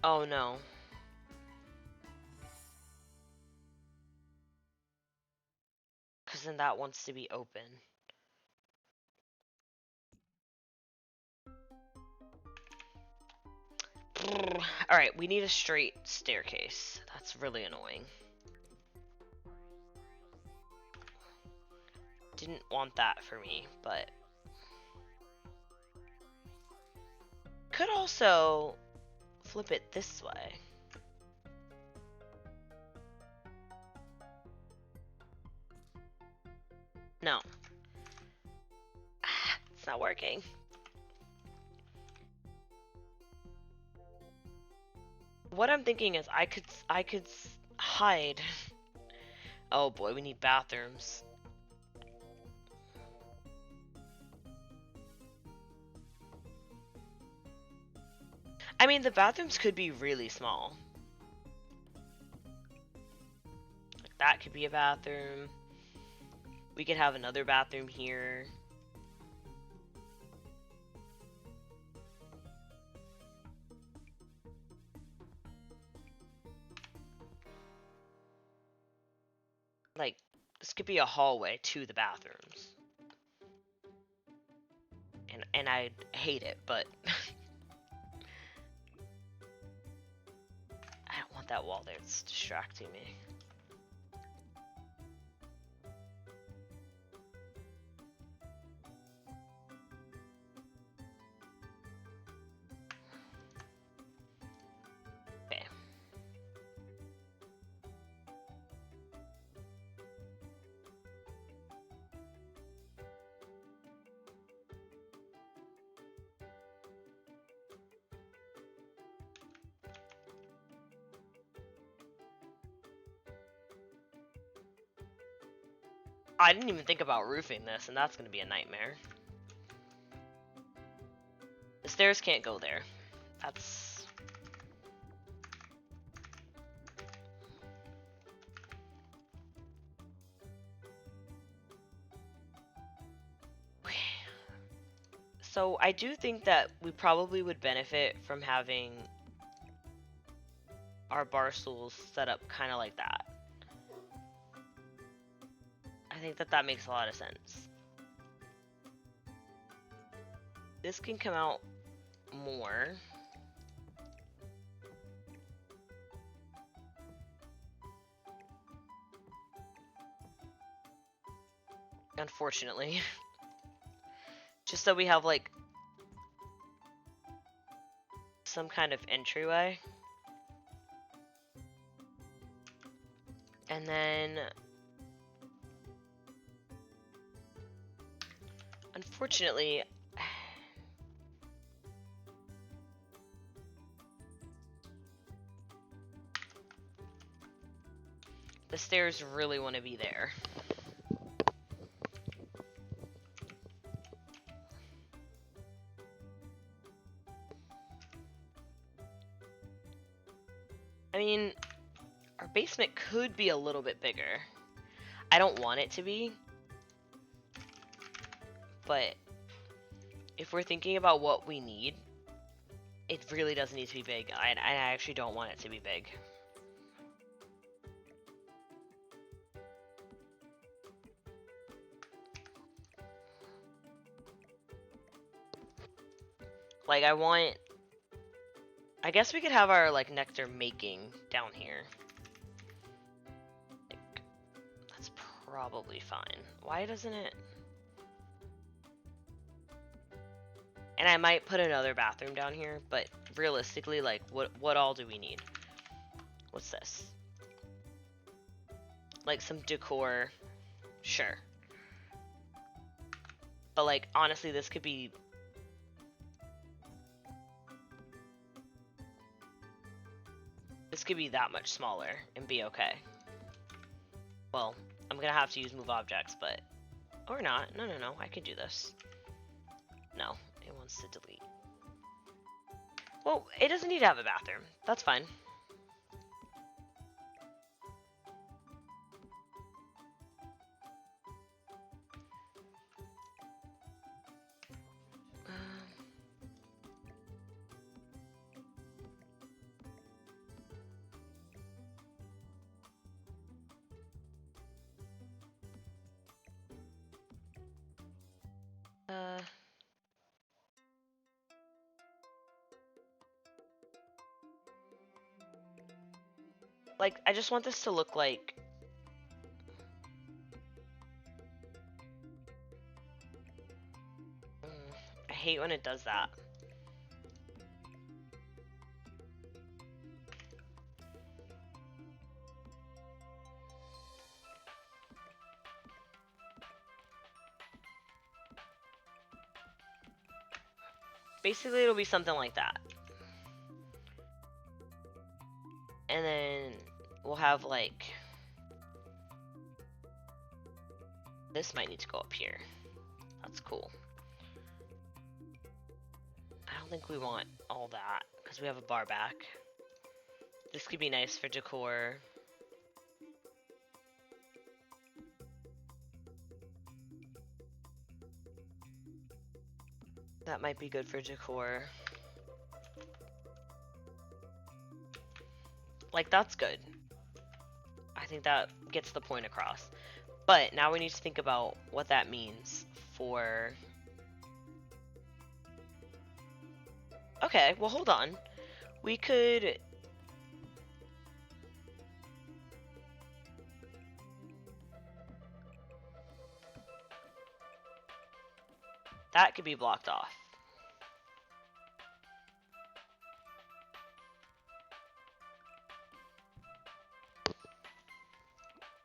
Speaker 1: Oh, no. Because then that wants to be open. Alright, we need a straight staircase. That's really annoying. Didn't want that for me, but... Could also flip it this way. No. It's not working. What I'm thinking is I could hide. Oh boy, we need bathrooms. I mean, the bathrooms could be really small. Like that could be a bathroom. We could have another bathroom here. Like, this could be a hallway to the bathrooms. And I hate it, but... I don't want that wall there, it's distracting me. Okay. I didn't even think about roofing this, and that's gonna be a nightmare. The stairs can't go there. That's... So I do think that we probably would benefit from having our bar stools set up kind of like that. I think that that makes a lot of sense. This can come out more. Unfortunately. Just so we have like some kind of entryway. And then unfortunately the stairs really want to be there. I mean, our basement could be a little bit bigger. I don't want it to be, but if we're thinking about what we need, it really doesn't need to be big. I actually don't want it to be big. Like, I guess we could have our, like, nectar making down here. Like, that's probably fine. Why doesn't it? And I might put another bathroom down here, but realistically, like, what all do we need? What's this? Like, some decor. Sure. But, like, honestly, this could be... This could be that much smaller and be okay. Well, I'm gonna have to use move objects, but... Or not. No, I can do this. No, it wants to delete. Well, it doesn't need to have a bathroom. That's fine. Like, I just want this to look like... I hate when it does that. Basically, it'll be something like that. And then we'll have, like... This might need to go up here. That's cool. I don't think we want all that, because we have a bar back. This could be nice for decor. That might be good for decor. Like, that's good. I think that gets the point across. But now we need to think about what that means for... Okay, well, hold on. We could... That could be blocked off.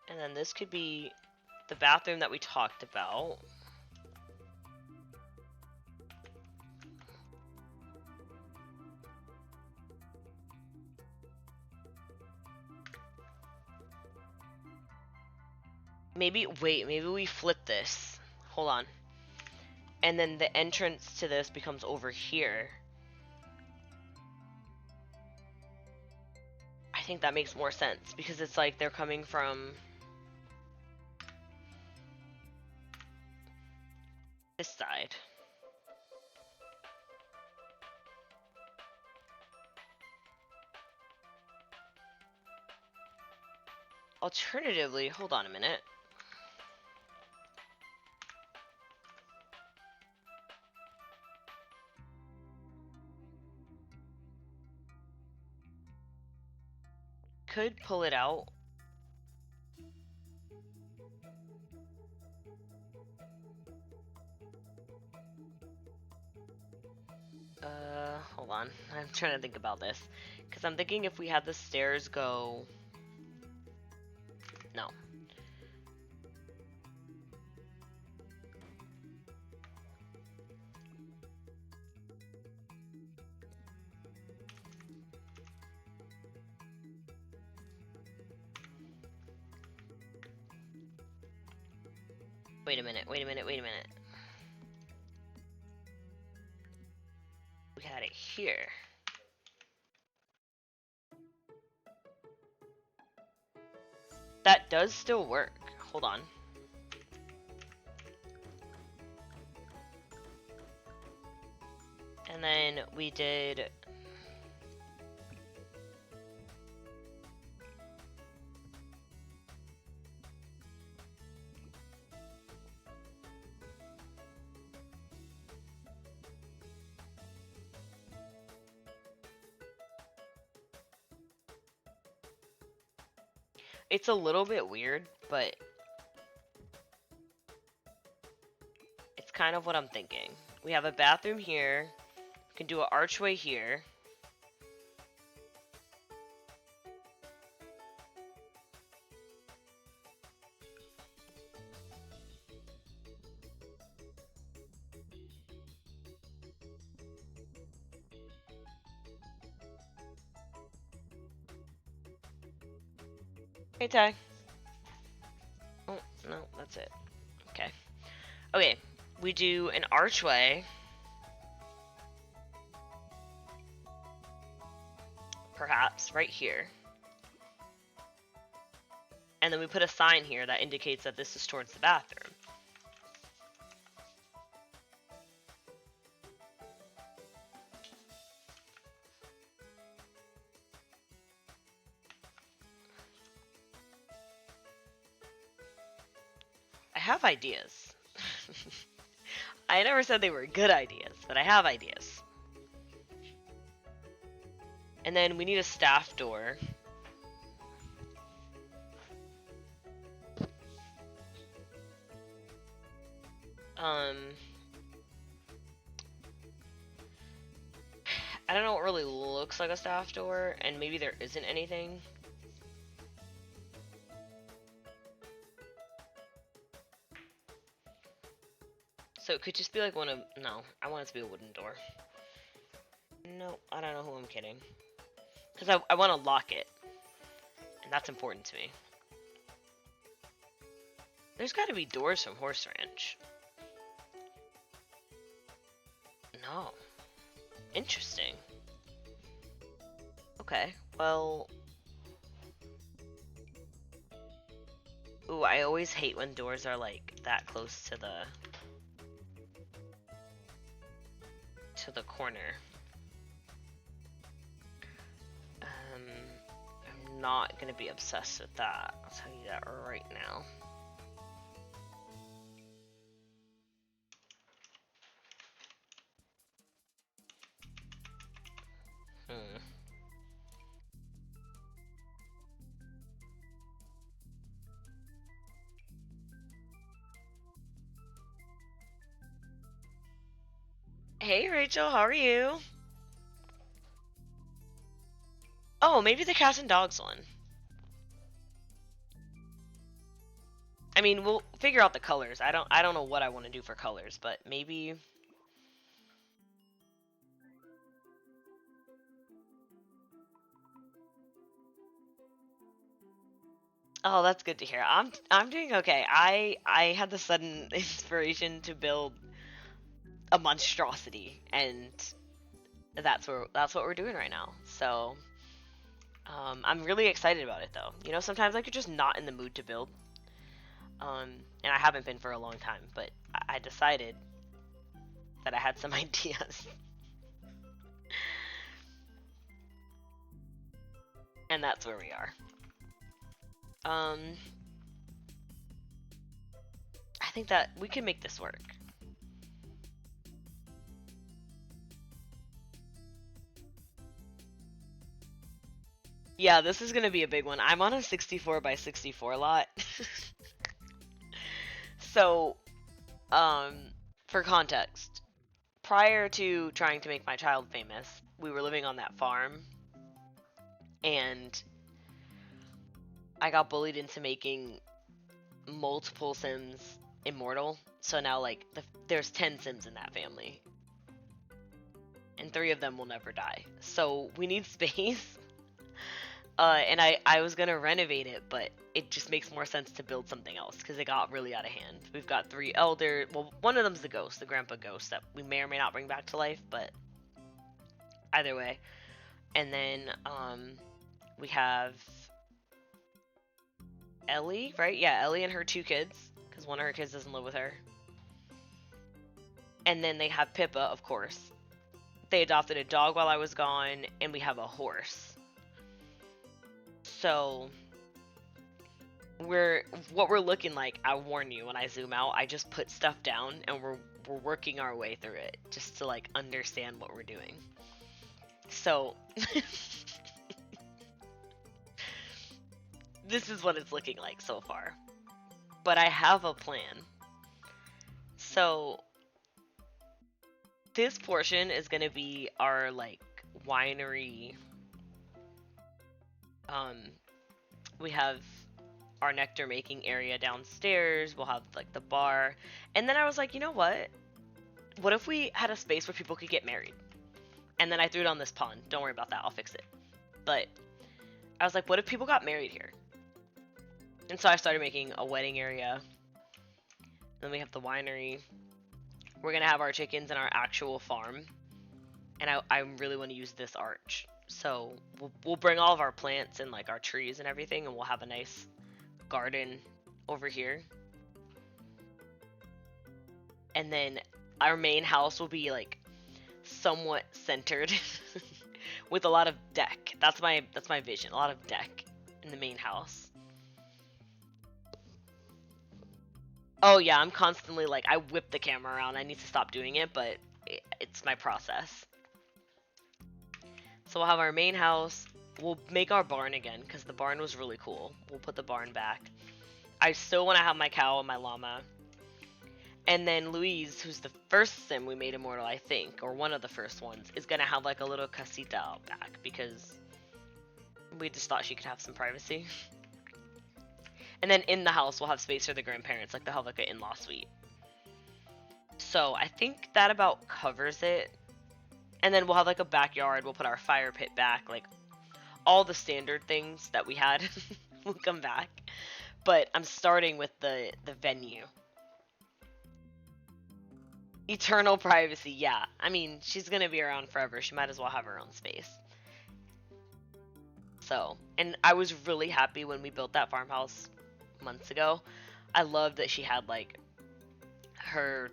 Speaker 1: And then this could be the bathroom that we talked about. wait, maybe we flip this. Hold on. And then the entrance to this becomes over here. I think that makes more sense because it's like they're coming from this side. Alternatively, hold on a minute. Could pull it out. Hold on. I'm trying to think about this. Because I'm thinking if we had the stairs go... No. Wait a minute. We had it here. That does still work. Hold on. And then we did... It's a little bit weird, but it's kind of what I'm thinking. We have a bathroom here. We can do an archway here. Hey, Ty. Oh, no, that's it. Okay. Okay, we do an archway. Perhaps right here. And then we put a sign here that indicates that this is towards the bathroom. I have ideas. I never said they were good ideas, but I have ideas. And then we need a staff door. I don't know what really looks like a staff door, and maybe there isn't anything. So it could just be like one of... No, I want it to be a wooden door. No, I don't know who I'm kidding. Because I want to lock it. And that's important to me. There's got to be doors from Horse Ranch. No. Interesting. Okay, well... Ooh, I always hate when doors are like that close to the corner. I'm not gonna be obsessed with that. I'll tell you that right now. Hey Rachel, how are you? Oh, maybe the cats and dogs one. I mean, we'll figure out the colors. I don't know what I want to do for colors, but maybe... Oh, that's good to hear. I'm doing okay. I had the sudden inspiration to build a monstrosity, and that's what we're doing right now. So, I'm really excited about it though. You know, sometimes like you're just not in the mood to build. And I haven't been for a long time, but I decided that I had some ideas, and that's where we are. Um, I think that we can make this work. Yeah, this is gonna be a big one. I'm on a 64 by 64 lot. So, um, for context, prior to trying to make my child famous, we were living on that farm, and I got bullied into making multiple Sims immortal. So now, like, there's 10 Sims in that family, and 3 of them will never die. So we need space. And I was gonna renovate it, but it just makes more sense to build something else because it got really out of hand. We've got 3 elder. Well, one of them's the ghost, the grandpa ghost that we may or may not bring back to life, but either way. And then we have Ellie, right? Yeah, Ellie and her 2 kids because one of her kids doesn't live with her. And then they have Pippa, of course. They adopted a dog while I was gone, and we have a horse. So what we're looking like, I warn you when I zoom out, I just put stuff down and we're working our way through it just to like understand what we're doing. So this is what it's looking like so far. But I have a plan. So this portion is going to be our like winery. um we have our nectar making area downstairs. We'll have like the bar. And then I was like, you know what if we had a space where people could get married? And then I threw it on this pond. Don't worry about that, I'll fix it. But I was like, what if people got married here? And so I started making a wedding area. Then we have the winery. We're gonna have our chickens in our actual farm. And I really want to use this arch. So we'll bring all of our plants and like our trees and everything, and we'll have a nice garden over here. And then our main house will be like somewhat centered with a lot of deck. That's my vision. A lot of deck in the main house. Oh yeah, I'm constantly like I whip the camera around. I need to stop doing it, but it's my process. So we'll have our main house. We'll make our barn again because the barn was really cool. We'll put the barn back. I still want to have my cow and my llama. And then Louise, who's the first sim we made immortal, I think, or one of the first ones, is gonna have like a little casita out back because we just thought she could have some privacy. And then in the house, we'll have space for the grandparents, like they'll have like an in-law suite. So I think that about covers it. And then we'll have like a backyard. We'll put our fire pit back, like all the standard things that we had will come back. But I'm starting with the venue. Eternal privacy, yeah. I mean, she's gonna be around forever. She might as well have her own space. So, and I was really happy when we built that farmhouse months ago. I love that she had like her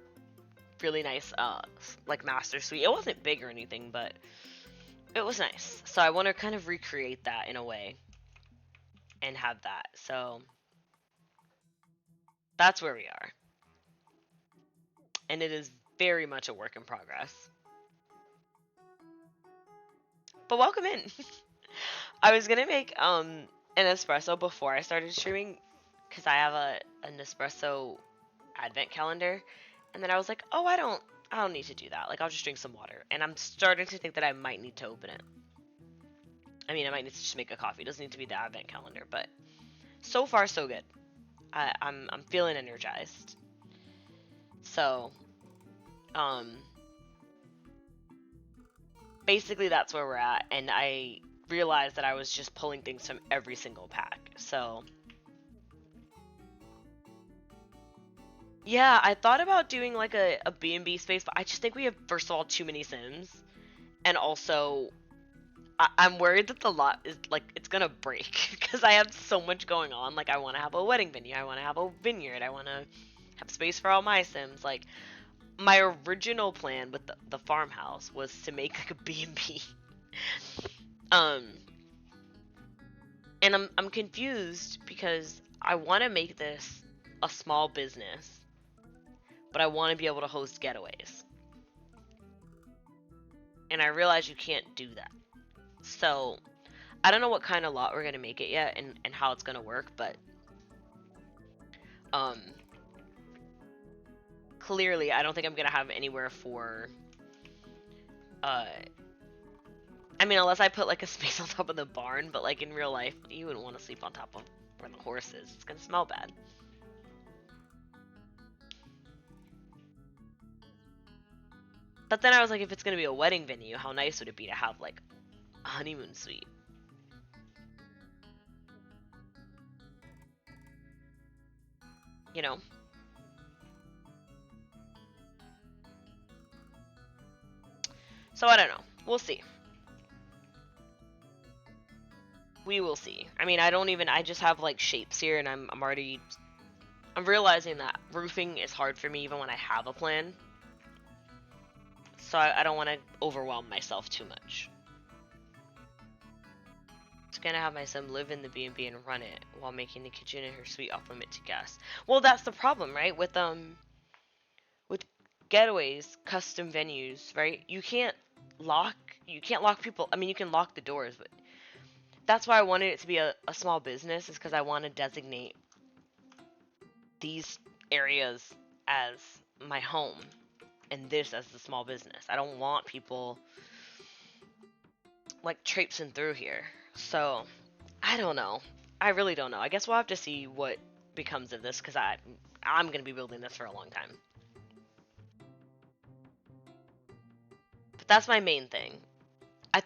Speaker 1: really nice like master suite. It wasn't big or anything, but it was nice. So I want to kind of recreate that in a way and have that. So that's where we are. And it is very much a work in progress. But welcome in. I was gonna make an espresso before I started streaming because I have an espresso advent calendar, and then I was like, oh, I don't need to do that. Like I'll just drink some water, and I'm starting to think that I might need to open it. I mean, I might need to just make a coffee. It doesn't need to be the advent calendar, but so far so good. I'm feeling energized. So, um, basically that's where we're at, and I realized that I was just pulling things from every single pack. So Yeah, I thought about doing like a B&B space, but I just think we have, first of all, too many Sims. And also, I'm worried that the lot is like, it's gonna break because I have so much going on. Like, I want to have a wedding venue, I want to have a vineyard, I want to have space for all my Sims. Like, my original plan with the farmhouse was to make like a B&B. Um, and I'm confused because I want to make this a small business, but I want to be able to host getaways. And I realize you can't do that. So, I don't know what kind of lot we're going to make it yet and how it's going to work, but um clearly I don't think I'm going to have anywhere for uh I mean, unless I put like a space on top of the barn, but like in real life, you wouldn't want to sleep on top of where the horse is. It's going to smell bad. But then I was like, if it's going to be a wedding venue, how nice would it be to have like a honeymoon suite? You know? So I don't know. We'll see. We will see. I mean, I just have like shapes here and I'm already I'm realizing that roofing is hard for me even when I have a plan. So I don't want to overwhelm myself too much. It's gonna have my son live in the B&B and run it while making the kitchen and her suite off limit to guests. Well, that's the problem, right? With getaways, custom venues, right? You can't lock people. I mean, you can lock the doors, but that's why I wanted it to be a small business, is because I want to designate these areas as my home and this as the small business. I don't want people like traipsing through here. So, I don't know. I really don't know. I guess we'll have to see what becomes of this, because I'm gonna be building this for a long time. But that's my main thing.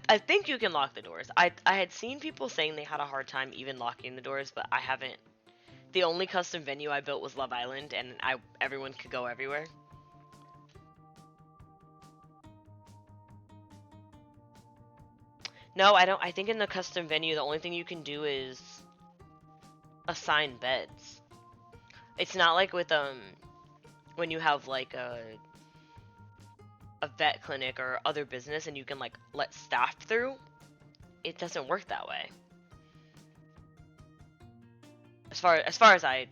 Speaker 1: I think you can lock the doors. I had seen people saying they had a hard time even locking the doors, but I haven't. The only custom venue I built was Love Island, and everyone could go everywhere. No, I don't. I think in the custom venue, the only thing you can do is assign beds. It's not like with when you have like a vet clinic or other business and you can like let staff through. It doesn't work that way. As far as I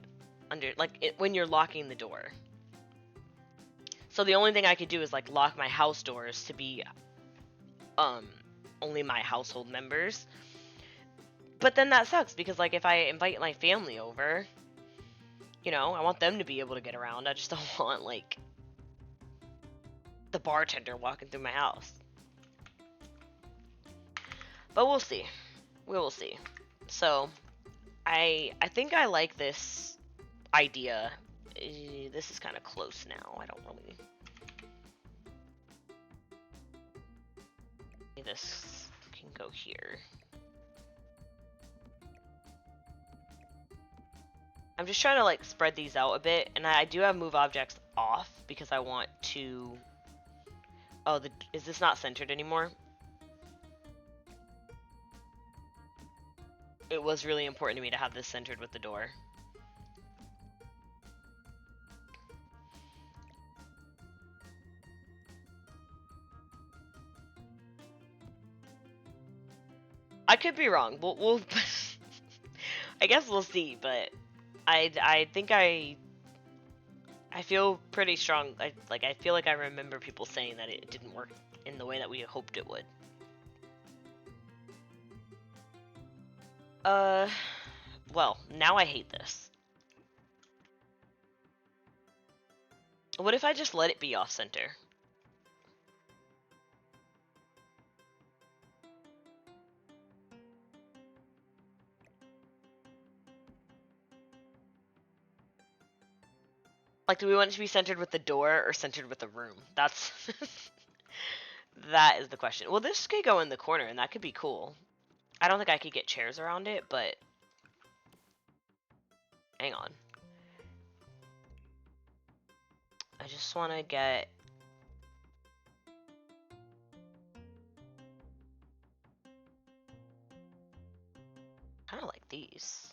Speaker 1: under like when you're locking the door. So the only thing I could do is like lock my house doors to be um only my household members. But then that sucks because like if I invite my family over, I want them to be able to get around. I just don't want like the bartender walking through my house. But we'll see. We will see. So, I think I like this idea. This is kind of close now. I don't really. This can go here. I'm just trying to like spread these out a bit, and I do have move objects off because I want to. Oh, is this not centered anymore? It was really important to me to have this centered with the door. I could be wrong. We'll I guess we'll see, but I think I feel pretty strong. I feel like I remember people saying that it didn't work in the way that we hoped it would. Well, now I hate this. What if I just let it be off center? Like, do we want it to be centered with the door or centered with the room? That's that is the question. Well, this could go in the corner, and that could be cool. I don't think I could get chairs around it, but hang on. I just want to get... kind of like these.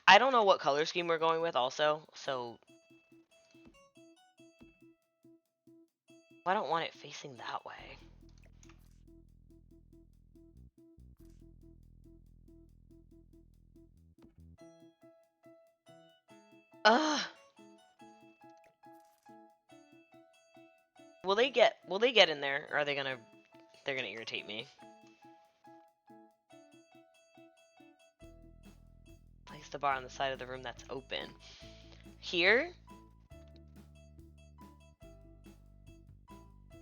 Speaker 1: I don't know what color scheme we're going with also, so... I don't want it facing that way. Ugh! Will they get in there, or are they gonna... they're gonna irritate me? Place the bar on the side of the room that's open. Here?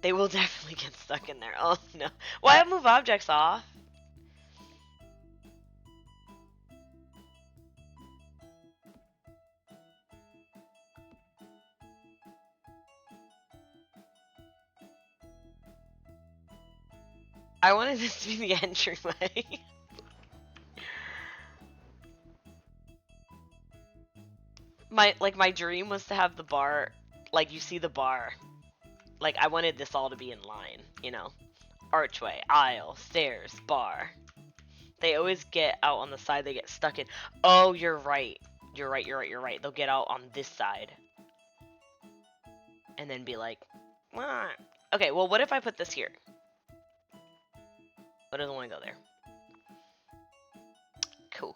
Speaker 1: They will definitely get stuck in there. Oh no. Why move objects off? I wanted this to be the entryway. my dream was to have the bar, like you see the bar. Like I wanted this all to be in line, you know. Archway, aisle, stairs, bar. They always get out on the side they get stuck in. Oh, you're right. You're right. They'll get out on this side. And then be like, "Wah." Okay, well what if I put this here? What doesn't want to go there? Cool.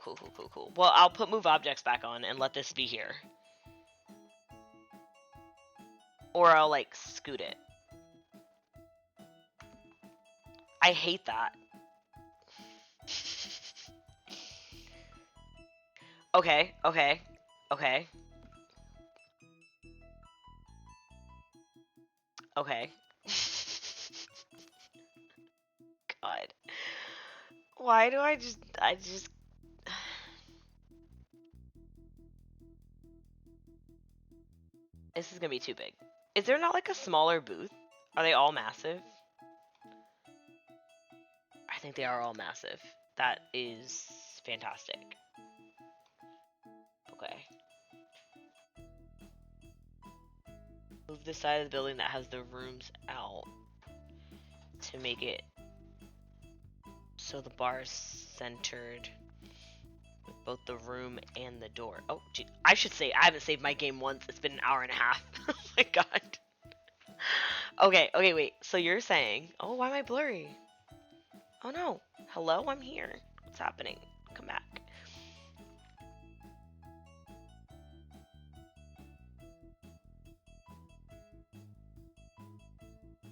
Speaker 1: Well, I'll put move objects back on and let this be here. Or I'll like scoot it. I hate that. Okay. God. Why do I just... This is gonna be too big. Is there not like a smaller booth? Are they all massive? I think they are all massive. That is fantastic. Okay. Move the side of the building that has the rooms out to make it so the bar is centered with both the room and the door. Oh, gee, I should say I haven't saved my game once. It's been an hour and a half. Oh my god. Okay, wait. So you're saying... Oh, why am I blurry? Oh no. Hello, I'm here. What's happening? Come back.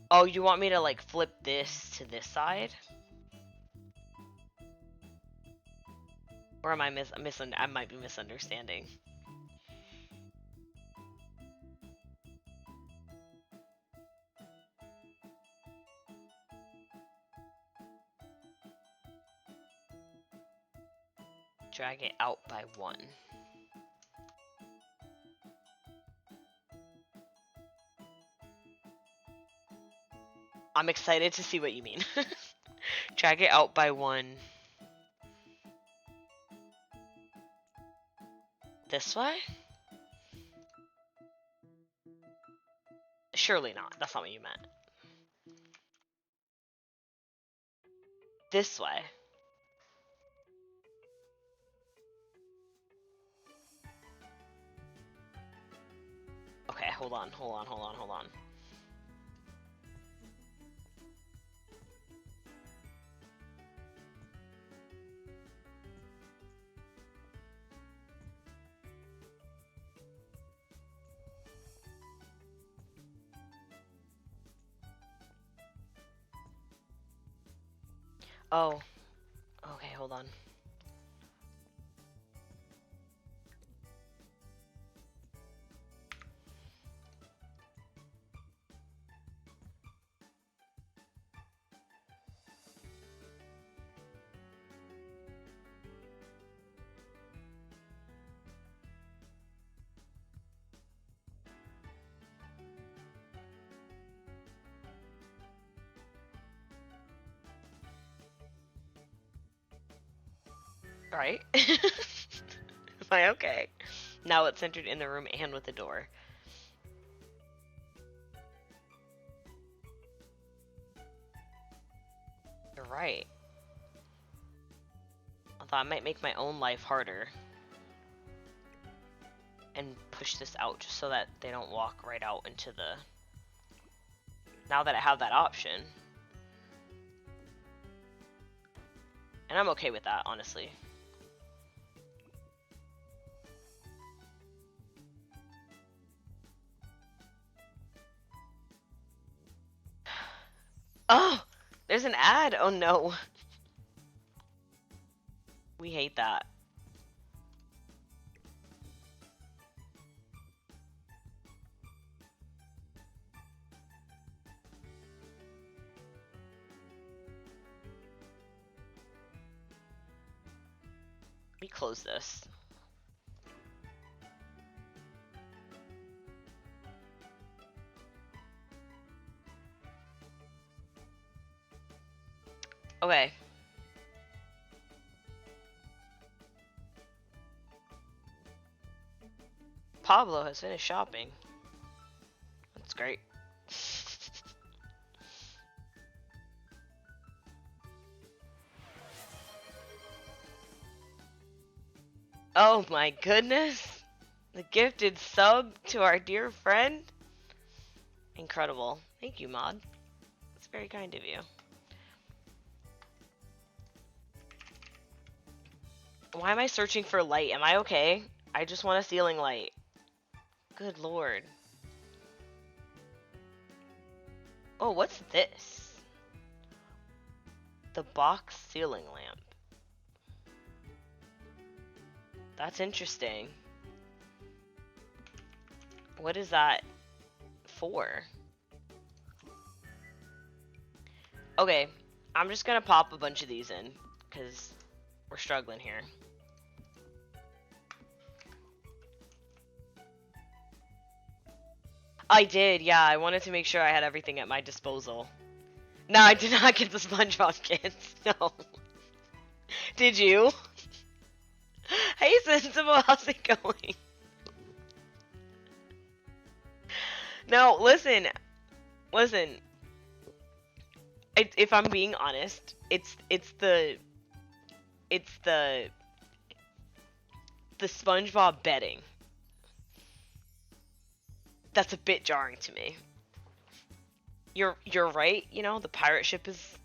Speaker 1: Oh, you want me to like flip this to this side? Or am I I might be misunderstanding. Drag it out by 1. I'm excited to see what you mean. Drag it out by 1. This way? Surely not. That's not what you meant. This way. Okay, hold on. Oh. Okay, hold on. Right? Am I okay? Now it's centered in the room and with the door. You're right. Although I might make my own life harder. And push this out just so that they don't walk right out into the... Now that I have that option. And I'm okay with that, honestly. Oh! There's an ad! Oh no. We hate that. Let me close this. Okay. Pablo has finished shopping. That's great. Oh my goodness. The gifted sub to our dear friend. Incredible. Thank you, Mod. It's very kind of you. Why am I searching for light? Am I okay? I just want a ceiling light. Good lord. Oh, what's this? The box ceiling lamp. That's interesting. What is that for? Okay, I'm just gonna pop a bunch of these in, because we're struggling here. I did, yeah. I wanted to make sure I had everything at my disposal. No, I did not get the SpongeBob kits. No. Did you? Hey, Sensible, how's it going? No, listen. Listen. If I'm being honest, it's the SpongeBob betting. That's a bit jarring to me. You're right, you know, the pirate ship is...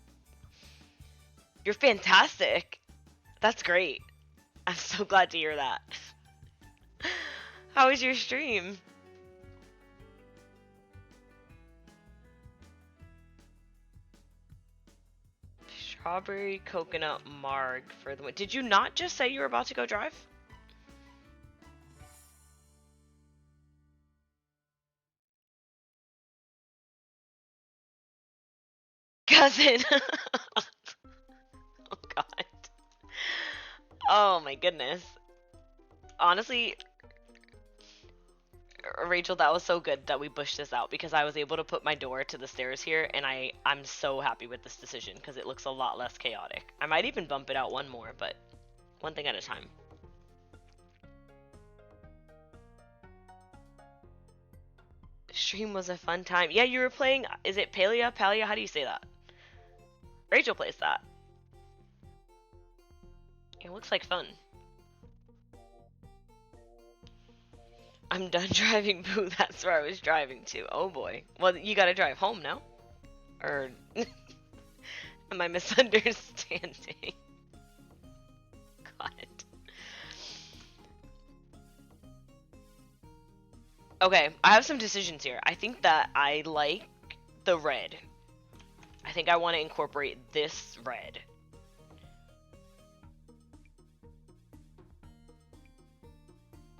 Speaker 1: You're fantastic. That's great. I'm so glad to hear that. How was your stream? Strawberry coconut marg for the win. Did you not just say you were about to go drive? Cousin. Oh god. Oh my goodness. Honestly, Rachel, that was so good that we bushed this out because I was able to put my door to the stairs here, and I'm so happy with this decision because it looks a lot less chaotic. I might even bump it out one more, but one thing at a time. Stream was a fun time. Yeah, you were playing, is it Palia? Palia? How do you say that? Rachel plays that. It looks like fun. I'm done driving, Boo. That's where I was driving to. Oh boy. Well, you gotta drive home now. Or am I misunderstanding? God. Okay, I have some decisions here. I think that I like the red. I think I want to incorporate this red.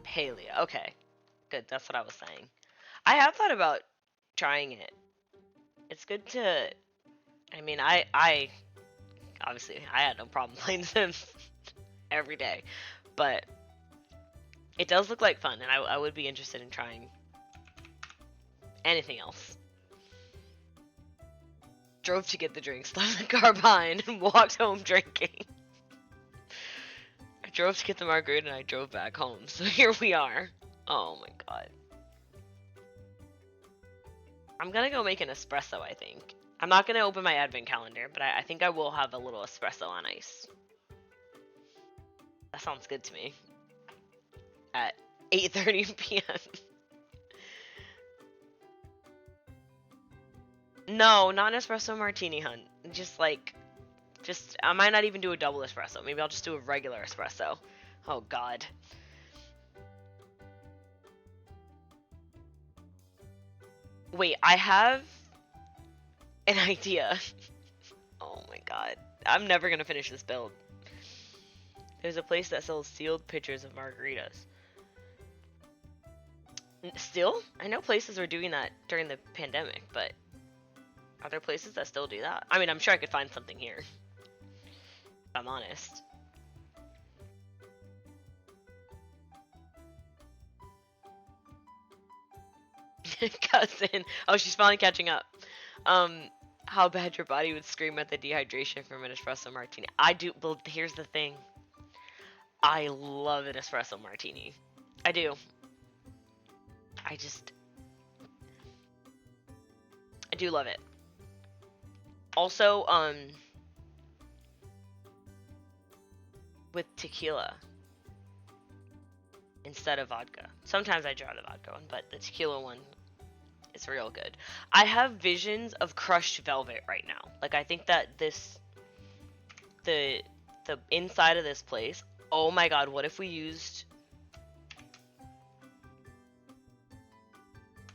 Speaker 1: Palea. Okay. Good, that's what I was saying. I have thought about trying it. It's good to... I mean, I obviously, I had no problem playing Sims every day. But it does look like fun, and I would be interested in trying anything else. Drove to get the drinks, left the car behind, and walked home drinking. drove to get the margarita and I drove back home. So here we are. Oh my god. I'm gonna go make an espresso, I think. I'm not gonna open my advent calendar, but I think I will have a little espresso on ice. That sounds good to me. At 8:30 p.m. No, not an espresso martini, hun. Just I might not even do a double espresso. Maybe I'll just do a regular espresso. Oh god. Wait, I have an idea. Oh my god. I'm never gonna finish this build. There's a place that sells sealed pitchers of margaritas. Still? I know places were doing that during the pandemic, but are there places that still do that? I mean, I'm sure I could find something here. If I'm honest. Cousin. Oh, she's finally catching up. How bad your body would scream at the dehydration from an espresso martini. I do, but here's the thing. I love an espresso martini. I do. I do love it. Also, with tequila instead of vodka. Sometimes I draw the vodka one, but the tequila one is real good. I have visions of crushed velvet right now. Like, I think that the inside of this place, oh my god, what if we used...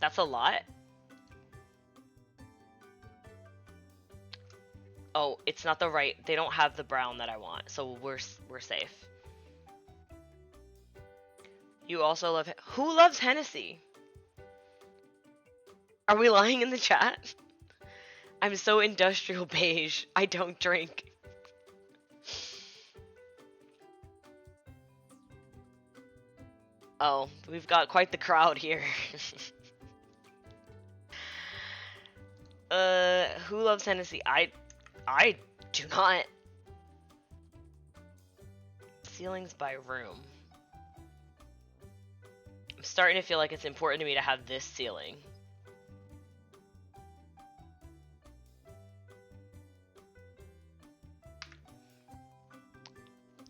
Speaker 1: That's a lot? Oh, it's not the right... They don't have the brown that I want, so we're safe. You also love... Who loves Hennessy? Are we lying in the chat? I'm so industrial beige. I don't drink. Oh, we've got quite the crowd here. Who loves Hennessy? I do not. Ceilings by room. I'm starting to feel like it's important to me to have this ceiling.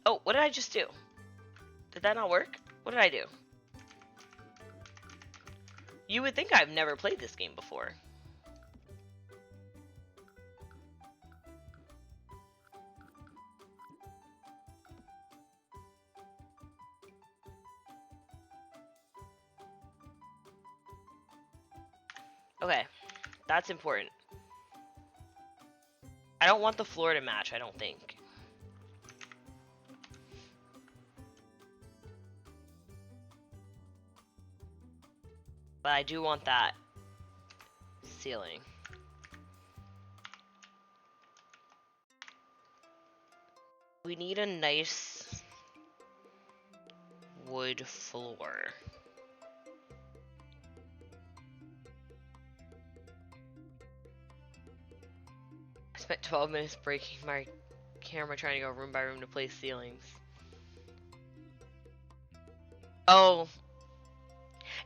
Speaker 1: Oh, what did I just do? Did that not work? What did I do? You would think I've never played this game before. Okay, that's important. I don't want the floor to match, I don't think. But I do want that ceiling. We need a nice wood floor. I spent 12 minutes breaking my camera trying to go room by room to place ceilings. Oh.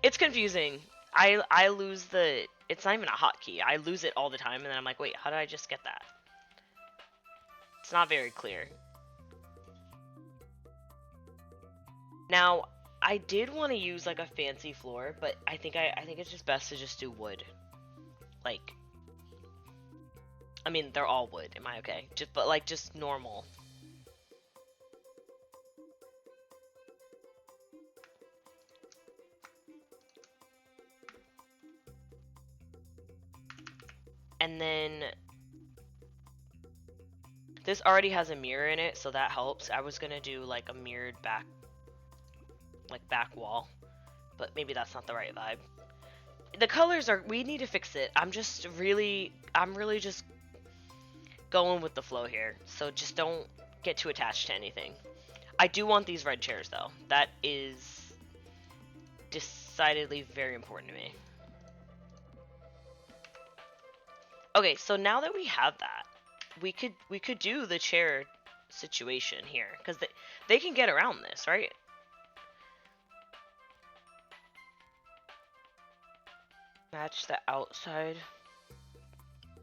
Speaker 1: It's confusing. I lose the... It's not even a hotkey. I lose it all the time, and then I'm like, wait, how did I just get that? It's not very clear. Now, I did want to use like a fancy floor, but I think it's just best to just do wood. Like, I mean, they're all wood. Am I okay? But like, just normal. And then this already has a mirror in it, so that helps. I was gonna do like a mirrored back wall, but maybe that's not the right vibe. The colors are, we need to fix it. I'm really just going with the flow here, so just don't get too attached to anything. I do want these red chairs though. That is decidedly very important to me. Okay, so now that we have that, we could do the chair situation here, because they can get around this, right? Match the outside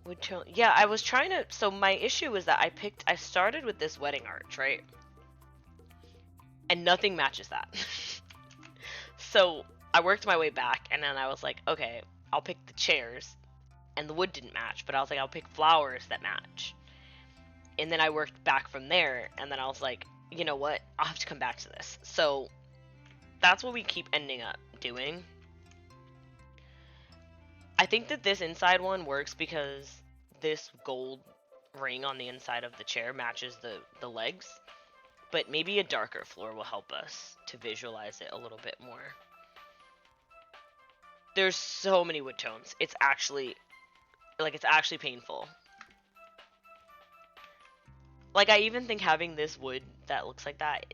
Speaker 1: wood tone. Yeah, I was trying to. So my issue was that I started with this wedding arch, right? And nothing matches that. So I worked my way back, and then I was like, okay, I'll pick the chairs, and the wood didn't match, but I was like, I'll pick flowers that match. And then I worked back from there, and then I was like, you know what? I'll have to come back to this. So that's what we keep ending up doing. I think that this inside one works because this gold ring on the inside of the chair matches the legs. But maybe a darker floor will help us to visualize it a little bit more. There's so many wood tones. It's actually painful. Like, I even think having this wood that looks like that,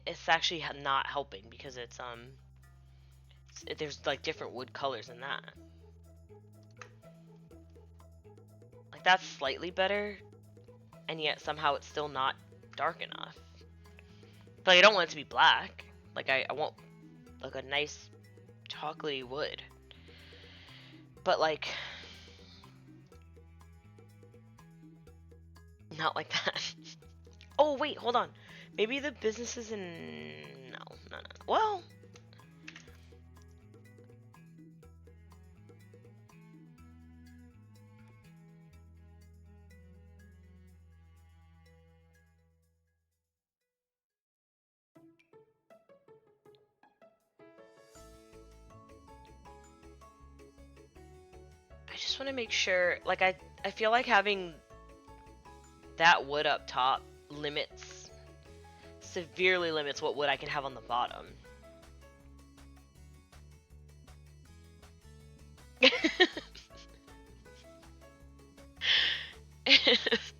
Speaker 1: it's actually not helping because there's like different wood colors in that. Like, that's slightly better, and yet somehow it's still not dark enough. But like, I don't want it to be black. Like, I want like a nice chocolatey wood. But like, not like that. Oh wait, hold on. Maybe the business is in... No. Well... I just want to make sure, like, I feel like having that wood up top severely limits what wood I can have on the bottom. It's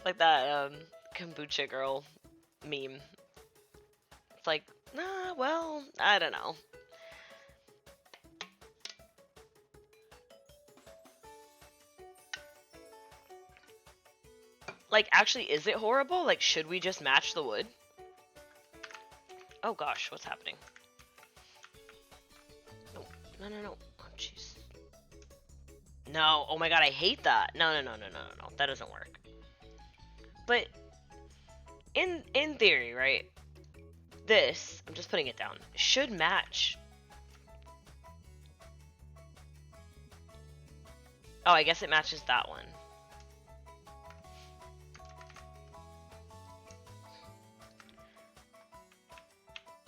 Speaker 1: like that kombucha girl meme. It's like, nah, well, I don't know. Like, actually, is it horrible? Like, should we just match the wood? Oh gosh, what's happening? No. Oh, jeez. No, oh my god, I hate that. No. That doesn't work. But, in theory, right? This, I'm just putting it down, should match. Oh, I guess it matches that one.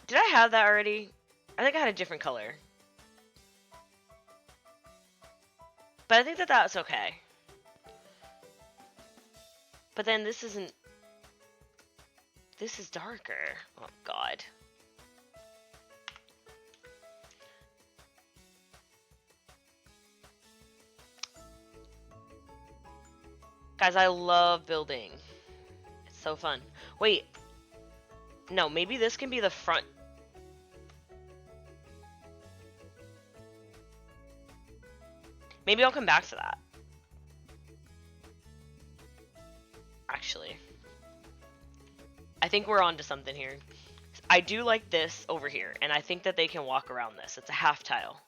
Speaker 1: Did I have that already? I think I had a different color. But I think that that's okay. But then this isn't... This is darker. Oh, God. Guys, I love building. It's so fun. Wait. No, maybe this can be the front. Maybe I'll come back to that. Actually. I think we're on to something here. I do like this over here, and I think that they can walk around this. It's a half tile.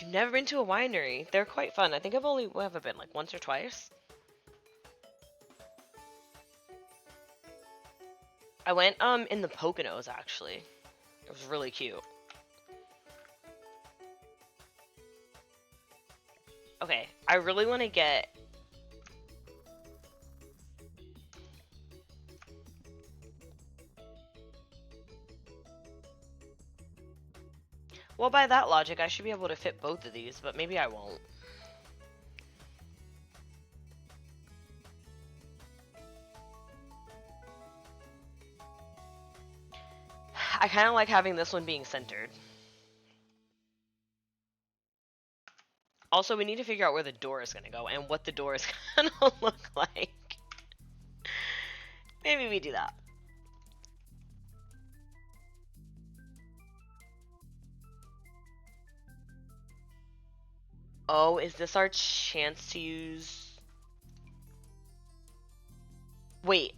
Speaker 1: You've never been to a winery. They're quite fun. I think I've only ever been like once or twice. I went in the Poconos actually. It was really cute. Okay, I really want to get... Well, by that logic, I should be able to fit both of these, but maybe I won't. I kind of like having this one being centered. Also, we need to figure out where the door is going to go and what the door is going to look like. Maybe we do that. Oh, is this our chance to use... Wait.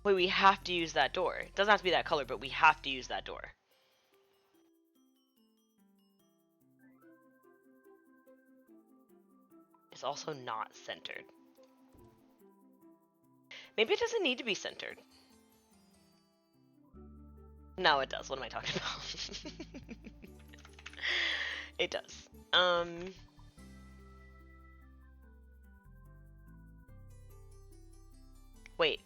Speaker 1: Wait, we have to use that door. It doesn't have to be that color, but we have to use that door. It's also not centered. Maybe it doesn't need to be centered. No, it does. What am I talking about? It does. Wait.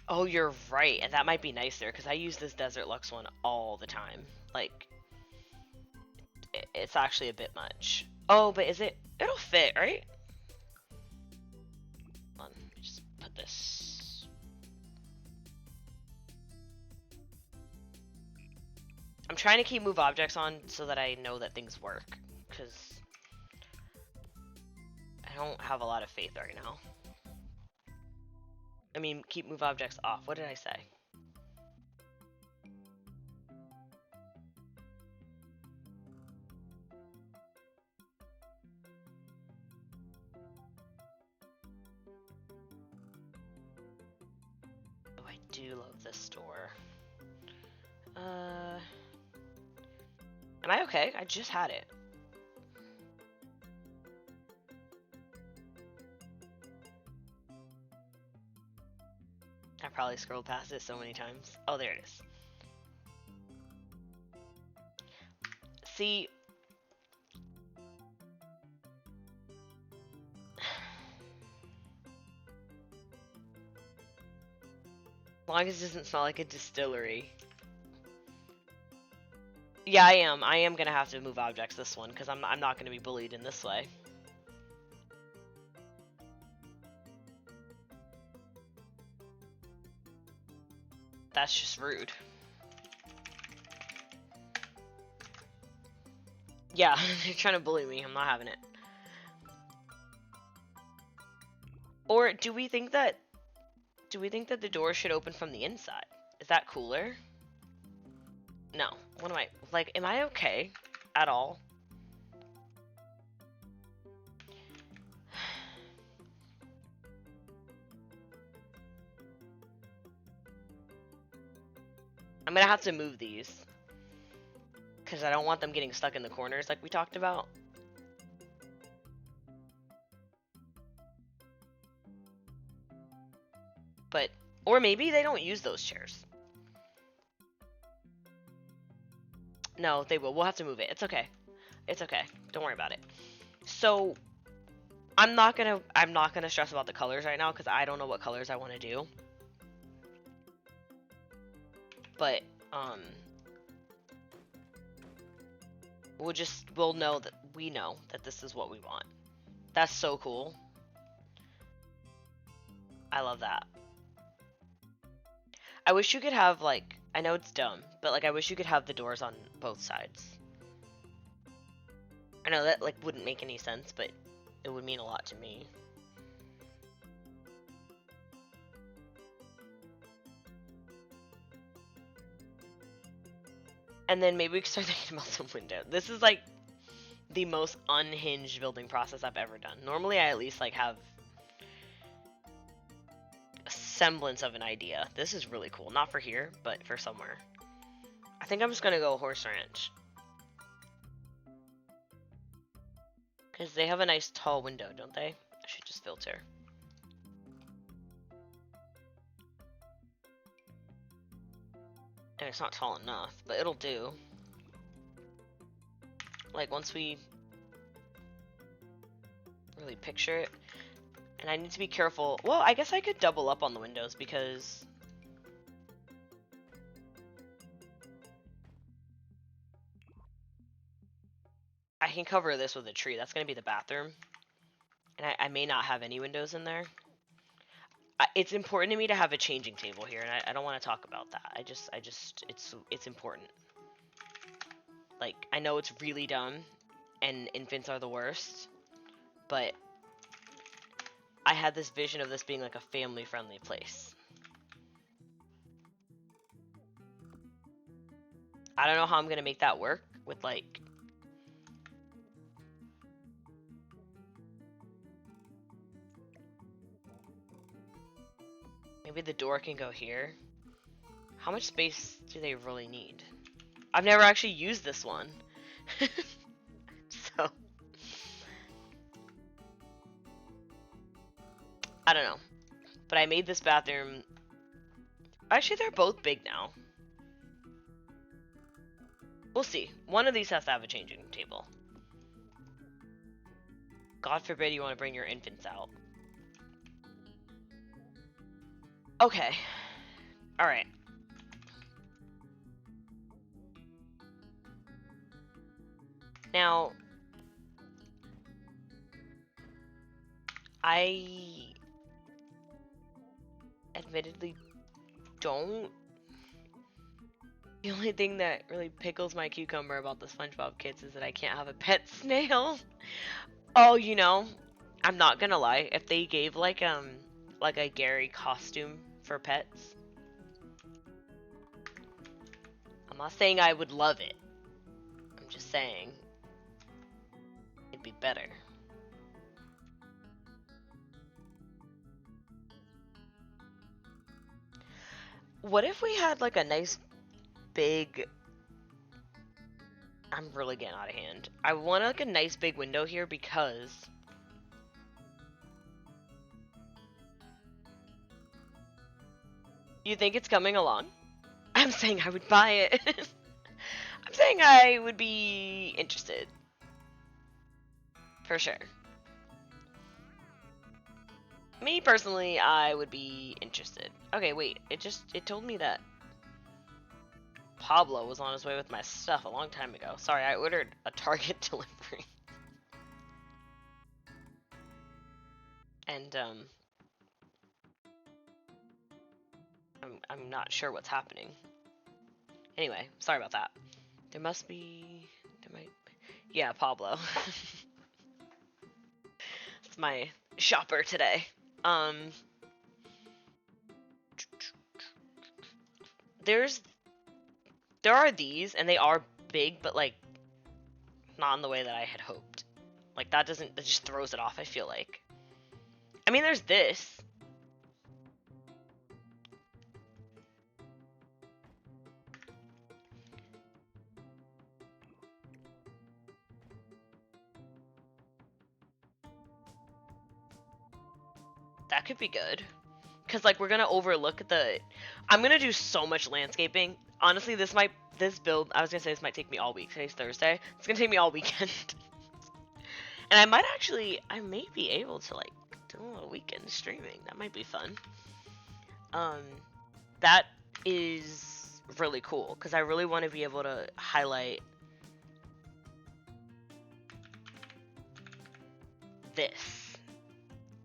Speaker 1: Oh, you're right. And that might be nicer, because I use this Desert Lux one all the time. Like, it's actually a bit much. Oh, but is it... It'll fit, right? Hold on, let me just put this... I'm trying to keep move objects on so that I know that things work, because I don't have a lot of faith right now. I mean, keep move objects off. What did I say? Oh, I do love this store. Am I okay? I just had it. I probably scrolled past it so many times. Oh, there it is. See, as long as it doesn't smell like a distillery. Yeah, I am. I am gonna have to move objects this one, because I'm not gonna be bullied in this way. That's just rude. Yeah, they're trying to bully me. I'm not having it. Or do we think that the door should open from the inside? Is that cooler? No. What am I like? Am I okay at all? I'm gonna have to move these because I don't want them getting stuck in the corners like we talked about. But, or maybe they don't use those chairs. No, they will. We'll have to move it. It's okay. It's okay. Don't worry about it. So, I'm not gonna stress about the colors right now because I don't know what colors I want to do. But, we'll know that we know that this is what we want. That's so cool. I love that. I wish you could have, like, I know it's dumb, but, like, I wish you could have the doors on both sides. I know that, like, wouldn't make any sense, but it would mean a lot to me. And then maybe we can start thinking about some window. This is, like, the most unhinged building process I've ever done. Normally, I at least, like, have a semblance of an idea. This is really cool. Not for here, but for somewhere. I think I'm just gonna go Horse Ranch. Because they have a nice tall window, don't they? I should just filter. And it's not tall enough, but it'll do. Like, once we really picture it. And I need to be careful. Well, I guess I could double up on the windows because I can cover this with a tree. That's going to be the bathroom. And I may not have any windows in there. It's important to me to have a changing table here, and I don't want to talk about that. It's important. Like, I know it's really dumb, and infants are the worst, but I had this vision of this being like a family-friendly place. I don't know how I'm gonna make that work with like. Maybe the door can go here. How much space do they really need? I've never actually used this one. So, I don't know. But I made this bathroom. Actually, they're both big now. We'll see. One of these has to have a changing table. God forbid you want to bring your infants out. Okay. Alright. Now, I admittedly don't. The only thing that really pickles my cucumber about the SpongeBob Kids is that I can't have a pet snail. Oh, you know, I'm not gonna lie. If they gave like a Gary costume for pets, I'm not saying I would love it. I'm just saying it'd be better. What if we had like a nice big. I'm really getting out of hand. I want like a nice big window here because you think it's coming along? I'm saying I would buy it. I'm saying I would be interested. For sure. Me personally, I would be interested. Okay, wait. It told me that Pablo was on his way with my stuff a long time ago. Sorry, I ordered a Target delivery. And I'm not sure what's happening. Anyway, sorry about that. There might yeah, Pablo. It's my shopper today. There are these and they are big, but like not in the way that I had hoped. Like that just throws it off, I feel like. I mean, there's this. That could be good. Cause like we're gonna overlook I'm gonna do so much landscaping. Honestly, this build, I was gonna say this might take me all week. Today's Thursday. It's gonna take me all weekend. And I may be able to like do a little weekend streaming. That might be fun. That is really cool because I really want to be able to highlight this.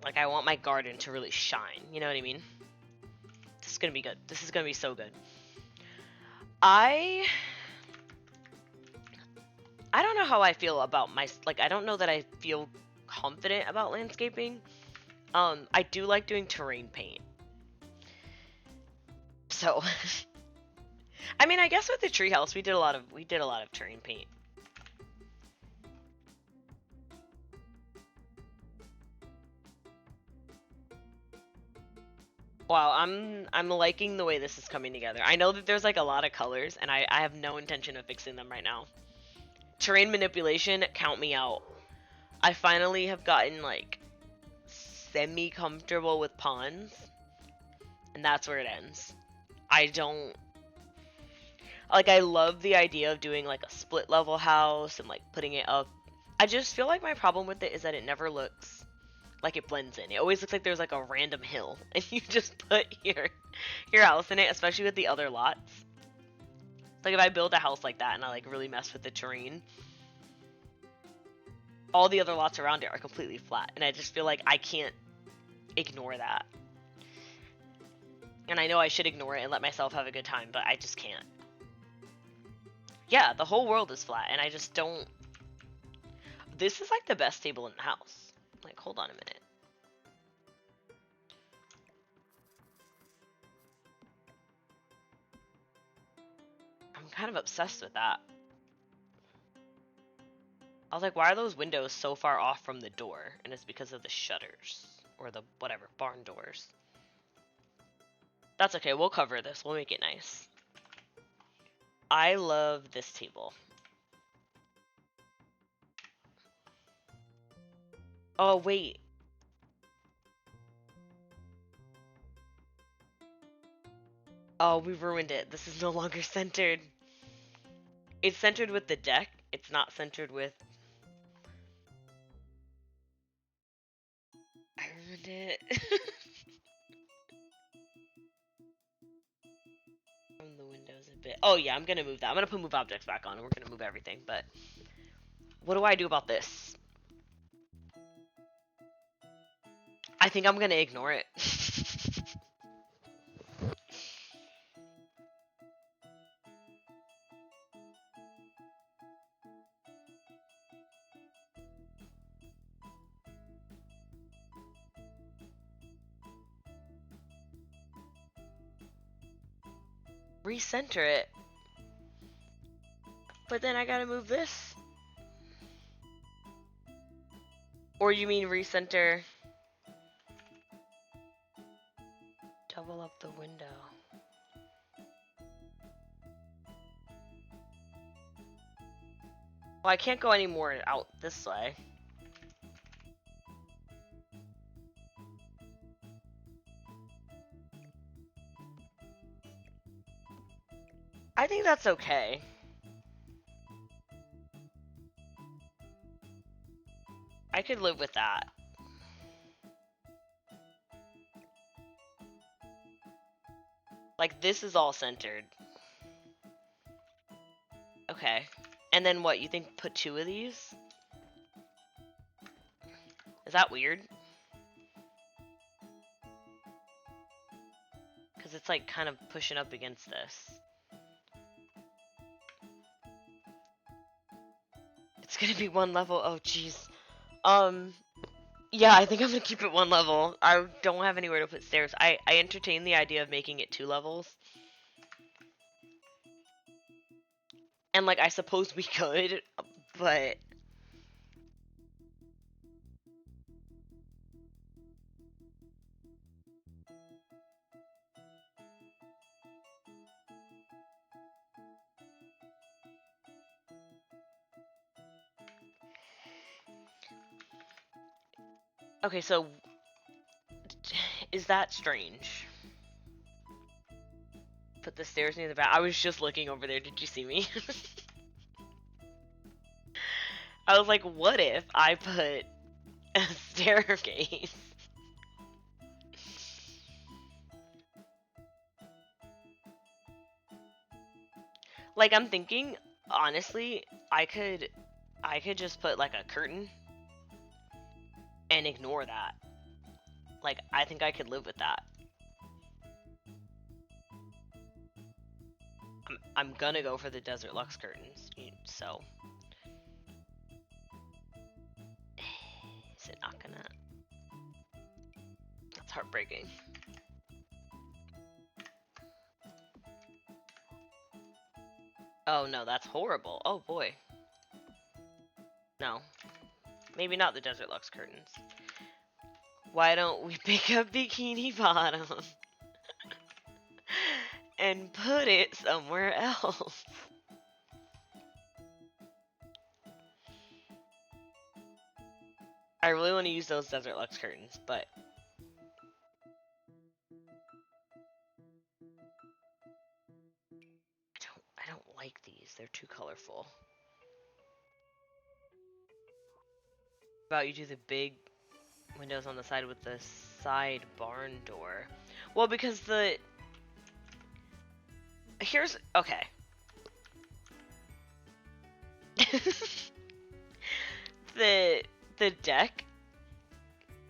Speaker 1: Like I want my garden to really shine. You know what I mean? This is gonna be good. This is gonna be so good. I don't know how I feel about I don't know that I feel confident about landscaping. I do like doing terrain paint. So, I mean, I guess with the treehouse, we did a lot of terrain paint. Wow, I'm liking the way this is coming together. I know that there's like a lot of colors, and I have no intention of fixing them right now. Terrain manipulation, count me out. I finally have gotten like semi-comfortable with ponds, and that's where it ends. I don't like I love the idea of doing like a split level house and like putting it up. I just feel like my problem with it is that it never looks like it blends in. It always looks like there's like a random hill and you just put your house in it, especially with the other lots. Like if I build a house like that and I like really mess with the terrain, all the other lots around it are completely flat, and I just feel like I can't ignore that. And I know I should ignore it and let myself have a good time, but I just can't. Yeah, the whole world is flat, and I just don't. This is like the best table in the house. Like, hold on a minute. I'm kind of obsessed with that. I was like, why are those windows so far off from the door? And it's because of the shutters. Or the, whatever, barn doors. That's okay, we'll cover this. We'll make it nice. I love this table. Oh, wait. Oh, we ruined it. This is no longer centered. It's centered with the deck. It's not centered with... I ruined it. From the windows a bit. Oh yeah, I'm gonna move that. I'm gonna put move objects back on and we're gonna move everything, but... What do I do about this? I think I'm gonna ignore it. Recenter it. But then I gotta move this. Or you mean recenter... Double up the window. Well, I can't go any more out this way. I think that's okay. I could live with that. Like, this is all centered. Okay. And then what, you think put 2 of these? Is that weird? Because it's like kind of pushing up against this. It's gonna be 1 level. Oh, jeez. Yeah, I think I'm gonna keep it 1 level. I don't have anywhere to put stairs. I entertain the idea of making it 2 levels. And like, I suppose we could, but... Okay, so... Is that strange? Put the stairs near the back. I was just looking over there. Did you see me? I was like, what if I put a staircase? Like, I'm thinking, honestly, I could just put like a curtain and ignore that. Like, I think I could live with that. I'm gonna go for the Desert Lux curtains, so. Is it not gonna? That's heartbreaking. Oh no, that's horrible. Oh boy. No. Maybe not the Desert Lux curtains. Why don't we pick up Bikini Bottom and put it somewhere else? I really want to use those Desert Lux curtains, but... I don't like these. They're too colorful. How about you do the big windows on the side with the side barn door? Well, because the... Here's... Okay. the deck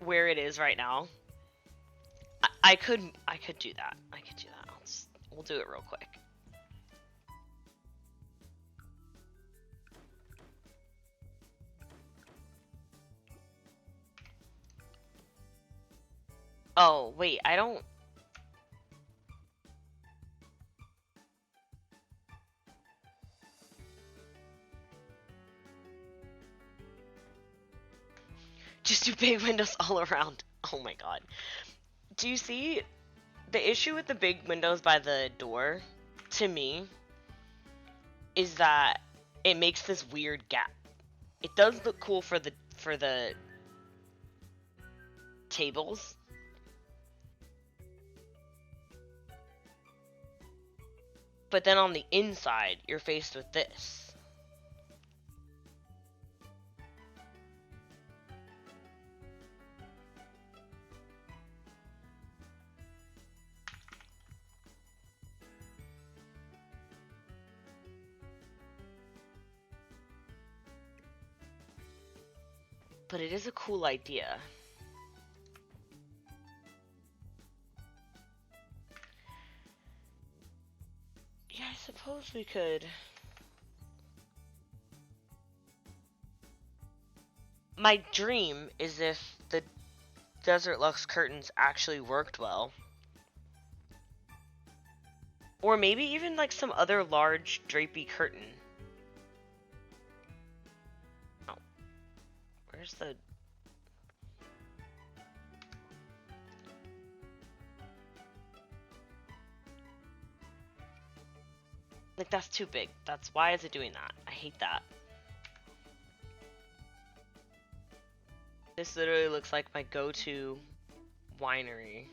Speaker 1: where it is right now, I could do that. I could do that. We'll do it real quick. Oh, wait, I don't... Just do big windows all around. Oh my god. Do you see the issue with the big windows by the door, to me, is that it makes this weird gap. It does look cool for the tables, but then on the inside, you're faced with this. But it is a cool idea. Yeah, I suppose we could. My dream is if the Desert Lux curtains actually worked well. Or maybe even like some other large drapey curtain. Oh. Where's the... Like, that's too big. Why is it doing that? I hate that. This literally looks like my go-to winery.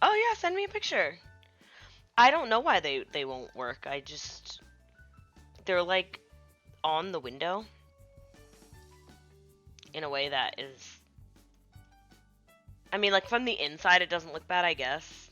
Speaker 1: Oh yeah, send me a picture. I don't know why they won't work. They're like on the window in a way that is... I mean, like from the inside it doesn't look bad, I guess.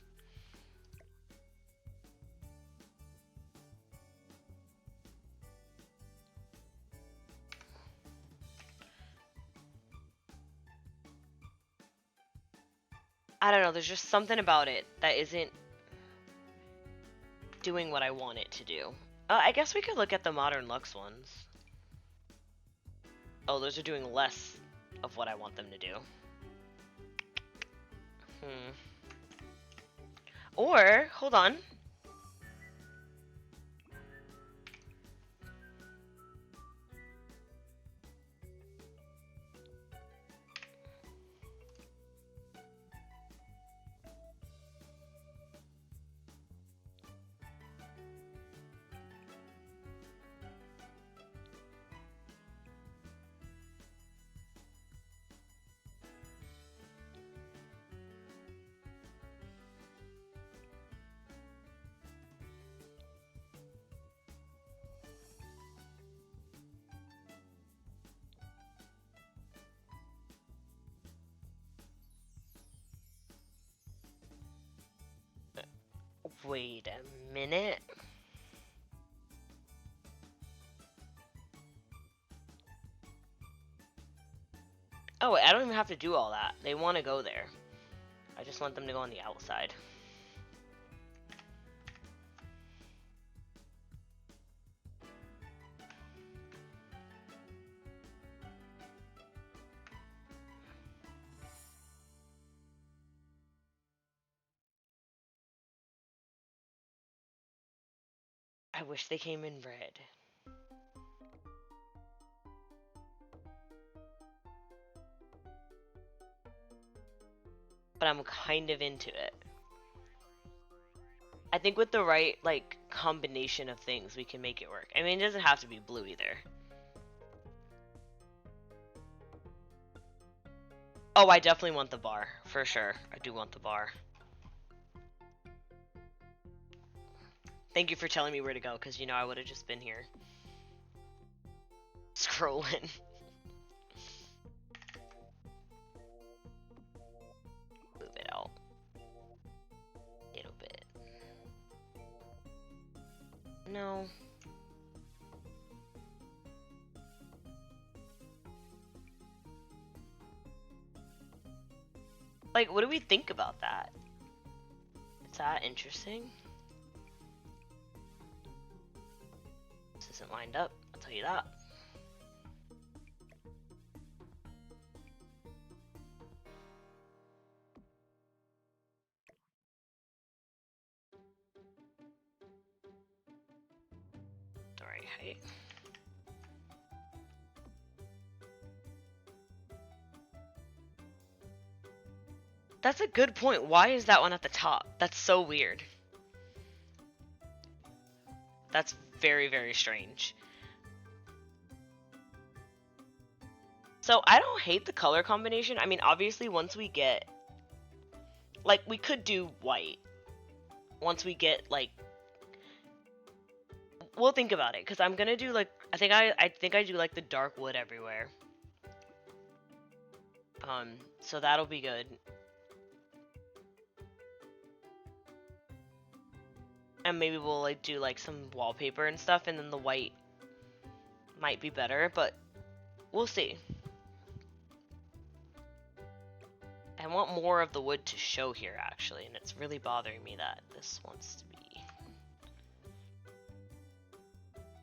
Speaker 1: I don't know, there's just something about it that isn't doing what I want it to do. I guess we could look at the Modern Luxe ones. Oh, those are doing less of what I want them to do. Or, hold on. Wait a minute. Oh, wait, I don't even have to do all that. They want to go there. I just want them to go on the outside. I wish they came in red. But I'm kind of into it. I think with the right, like, combination of things, we can make it work. I mean, it doesn't have to be blue either. Oh, I definitely want the bar, for sure. I do want the bar. Thank you for telling me where to go, because, you know, I would have just been here. Scrolling. Move it out. A little bit. No. Like, what do we think about that? Is that interesting? This isn't lined up, I'll tell you that. The right height. That's a good point. Why is that one at the top? That's so weird. That's very, very strange. So I don't hate the color combination. I mean, obviously once we get, like, we could do white. Once we get, like, we'll think about it, because I'm gonna do, like, I think I do, like, the dark wood everywhere. So that'll be good. And maybe we'll, like, do, like, some wallpaper and stuff, and then the white might be better, but we'll see. I want more of the wood to show here, actually, and it's really bothering me that this wants to be.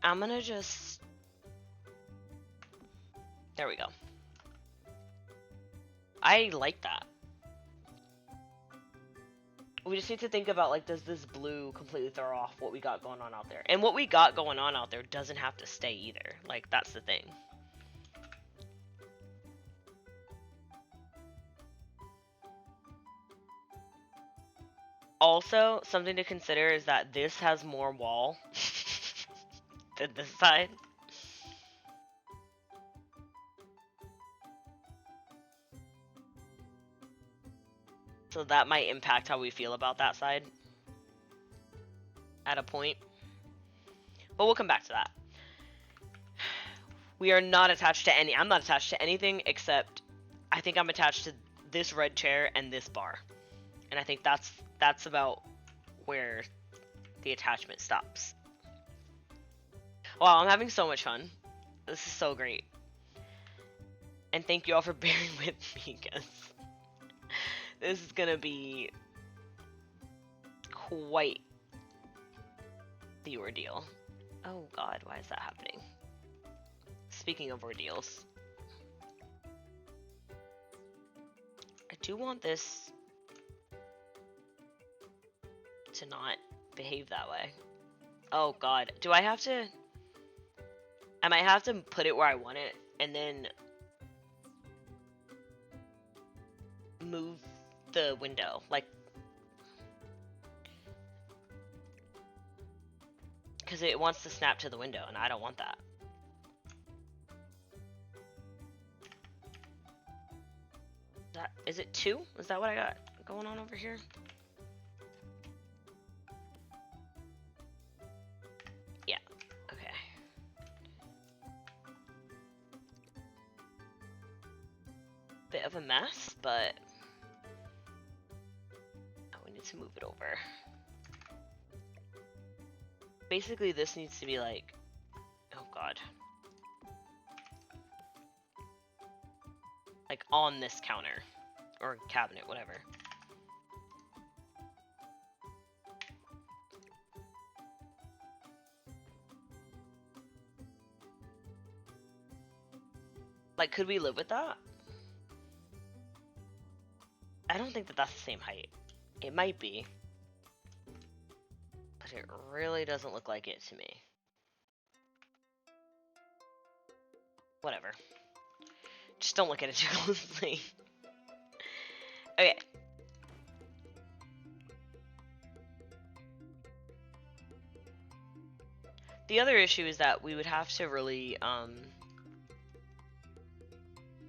Speaker 1: I'm gonna just... There we go. I like that. We just need to think about, like, does this blue completely throw off what we got going on out there? And what we got going on out there doesn't have to stay either. Like, that's the thing. Also, something to consider is that this has more wall than this side. So that might impact how we feel about that side at a point. But we'll come back to that. We are not attached to any... I'm not attached to anything except I think I'm attached to this red chair and this bar. And I think that's about where the attachment stops. Wow, I'm having so much fun. This is so great. And thank you all for bearing with me, because this is gonna be quite the ordeal. Oh god, why is that happening? Speaking of ordeals, I do want this to not behave that way. Oh god, do I have to... I might have to put it where I want it, and then move the window, like, because it wants to snap to the window, and I don't want that. Is it 2? Is that what I got going on over here? Yeah, okay. Bit of a mess, but we need to move it over. Basically, this needs to be like, oh god, like on this counter or cabinet, whatever. Like, could we live with that? I don't think that that's the same height. It might be, but it really doesn't look like it to me. Whatever. Just don't look at it too closely. Okay. The other issue is that we would have to really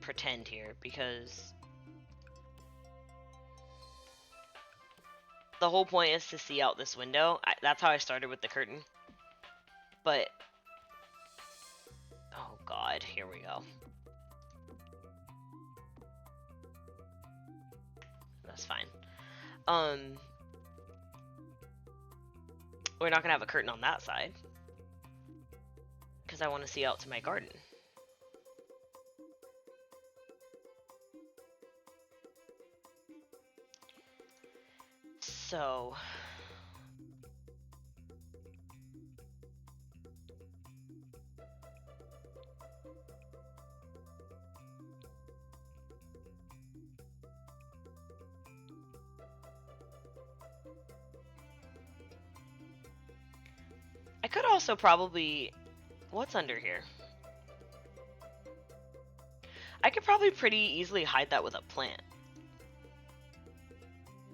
Speaker 1: pretend here, because the whole point is to see out this window. That's how I started with the curtain. But oh god, here we go. That's fine. We're not gonna have a curtain on that side, because I want to see out to my garden. So I could also probably... What's under here? I could probably pretty easily hide that with a plant.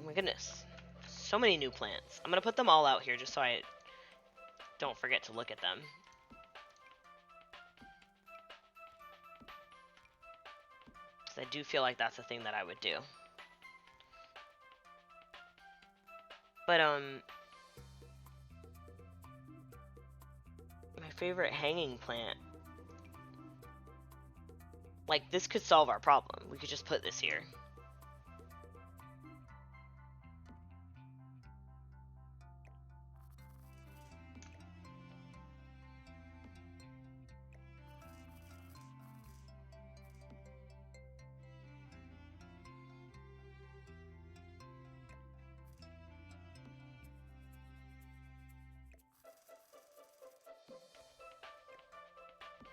Speaker 1: my goodness. So many new plants. I'm gonna put them all out here just so I don't forget to look at them. Because I do feel like that's a thing that I would do. But, my favorite hanging plant. Like, this could solve our problem. We could just put this here.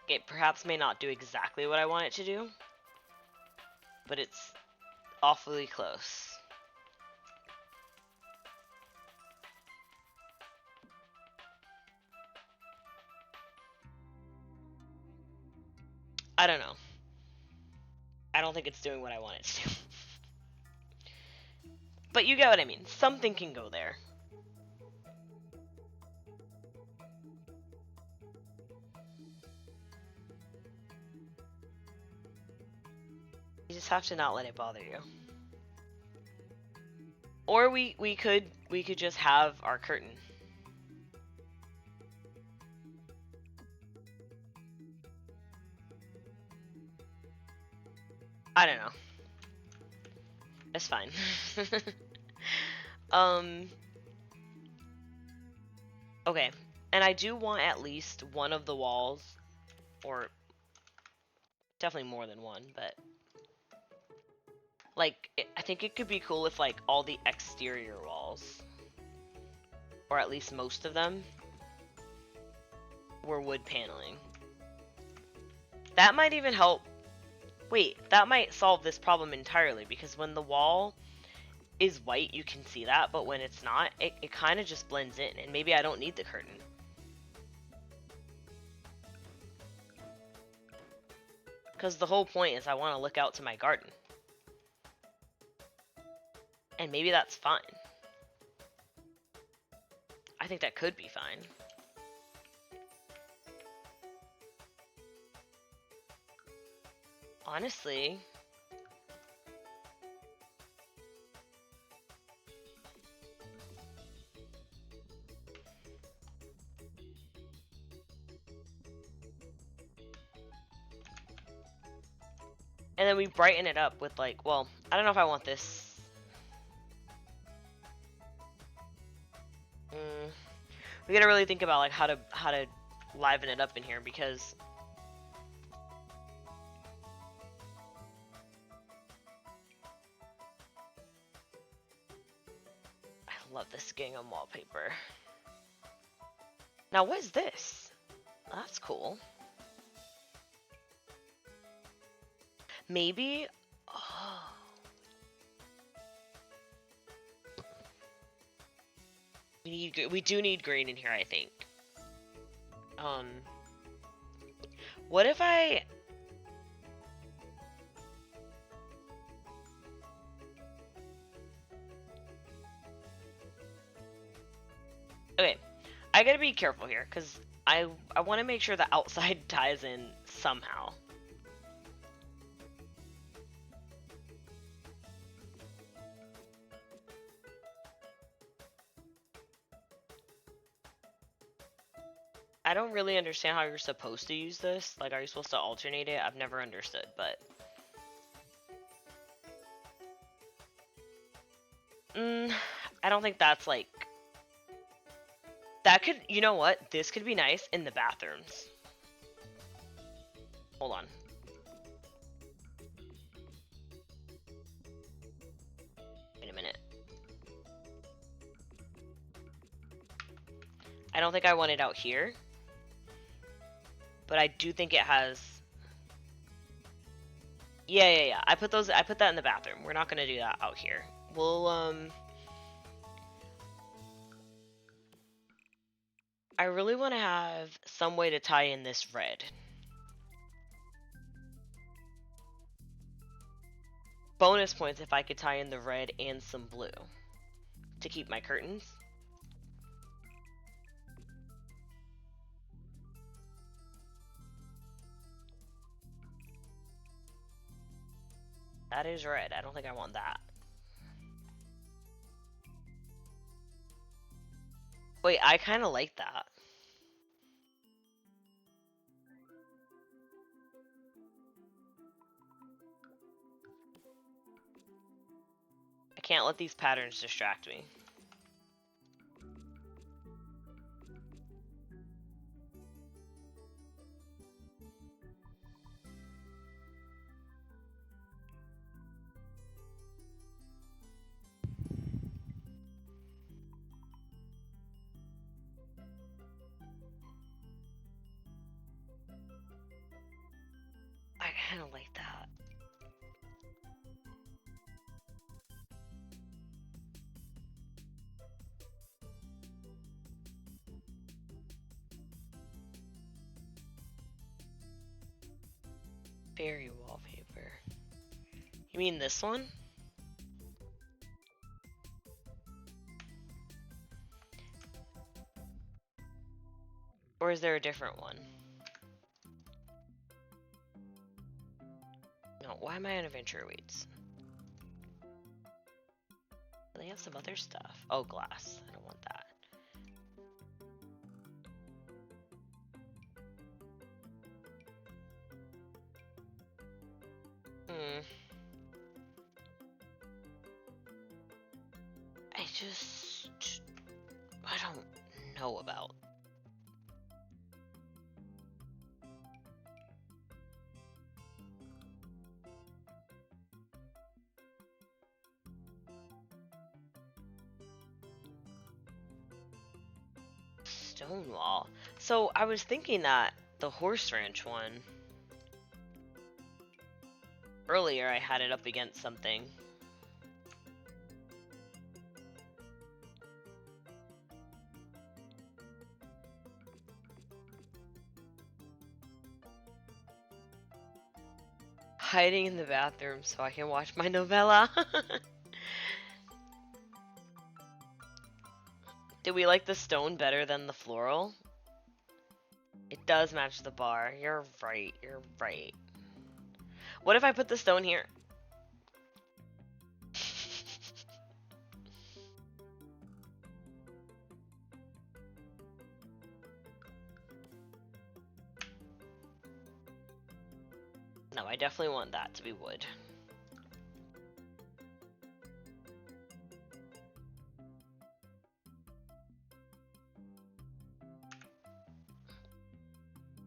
Speaker 1: It perhaps may not do exactly what I want it to do, but it's awfully close. I don't know. I don't think it's doing what I want it to do. But you get what I mean. Something can go there. You just have to not let it bother you. Or we could just have our curtain. I don't know. It's fine. Okay. And I do want at least one of the walls, or definitely more than one, but like, I think it could be cool if like all the exterior walls, or at least most of them, were wood paneling. That might even help. Wait, that might solve this problem entirely, because when the wall is white, you can see that, but when it's not, it kind of just blends in, and maybe I don't need the curtain. Because the whole point is I want to look out to my garden. And maybe that's fine. I think that could be fine. Honestly. And then we brighten it up with like, well, I don't know if I want this. We gotta really think about like how to liven it up in here, because I love this gingham wallpaper. Now what is this? That's cool. Maybe. Oh. We do need green in here, I think. What if I... Okay, I gotta be careful here, because I want to make sure the outside ties in somehow. I don't really understand how you're supposed to use this. Like, are you supposed to alternate it? I've never understood, but... I don't think that's, like... That could... You know what? This could be nice in the bathrooms. Hold on. Wait a minute. I don't think I want it out here. But I do think it has... Yeah. I put that in the bathroom. We're not gonna do that out here. We'll, I really want to have some way to tie in this red. Bonus points if I could tie in the red and some blue. to keep my curtains. That is red. I don't think I want that. Wait, I kind of like that. I can't let these patterns distract me. I kind of like that. Fairy wallpaper. You mean this one? Or is there a different one? No, why am I on adventure weights? They have some other stuff. Oh, glass. I don't want that. I don't know about. Stonewall. So I was thinking that the horse ranch one, earlier I had it up against something. Hiding in the bathroom so I can watch my novella. Do we like the stone better than the floral? It does match the bar. You're right. You're right. What if I put the stone here? No, I definitely want that to be wood.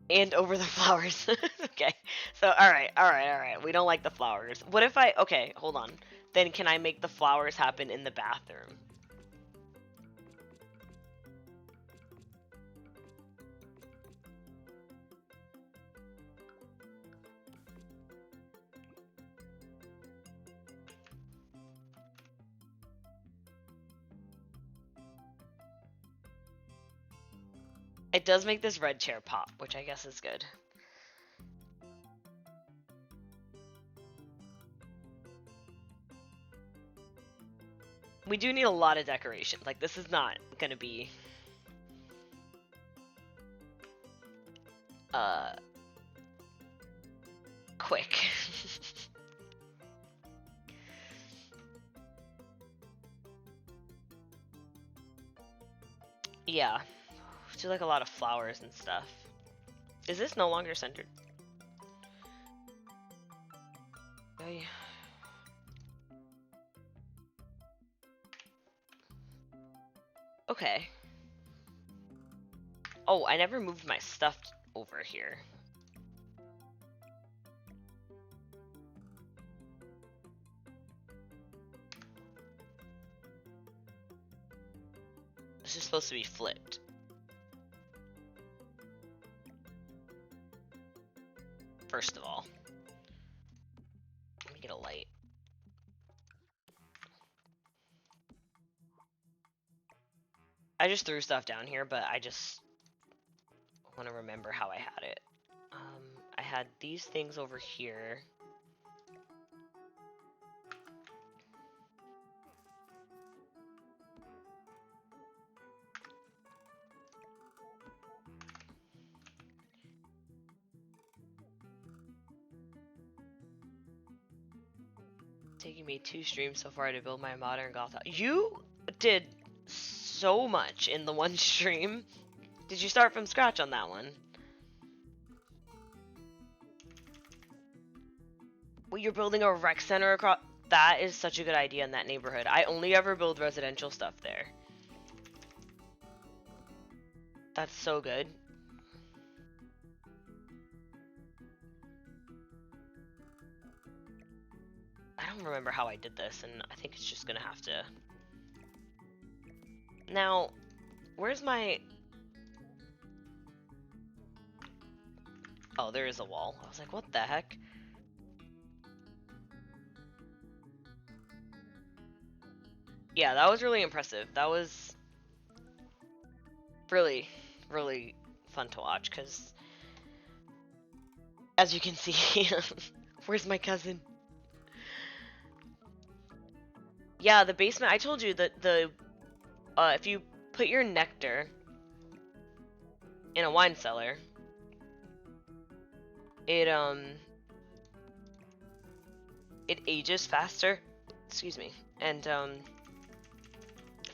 Speaker 1: And over the flowers. Okay. So, alright. We don't like the flowers. What if okay, hold on. Then can I make the flowers happen in the bathroom? It does make this red chair pop, which I guess is good. We do need a lot of decoration. Like, this is not gonna be quick. Yeah. Do like a lot of flowers and stuff. Is this no longer centered? Okay. Oh, I never moved my stuff over here. This is supposed to be flipped. First of all. Let me get a light. I just threw stuff down here, but I just want to remember how I had it. I had these things over here. taking me 2 streams so far to build my modern goth house. You did so much in the one stream. Did you start from scratch on that one? Well, you're building a rec center across... That is such a good idea in that neighborhood. I only ever build residential stuff there. That's so good. I don't remember how I did this, and I think it's just gonna have to... Now, where's my... Oh, there is a wall. I was like, what the heck? Yeah, that was really impressive. That was really, really fun to watch, because as you can see, where's my cousin? Yeah, the basement, I told you that if you put your nectar in a wine cellar, it ages faster, excuse me, and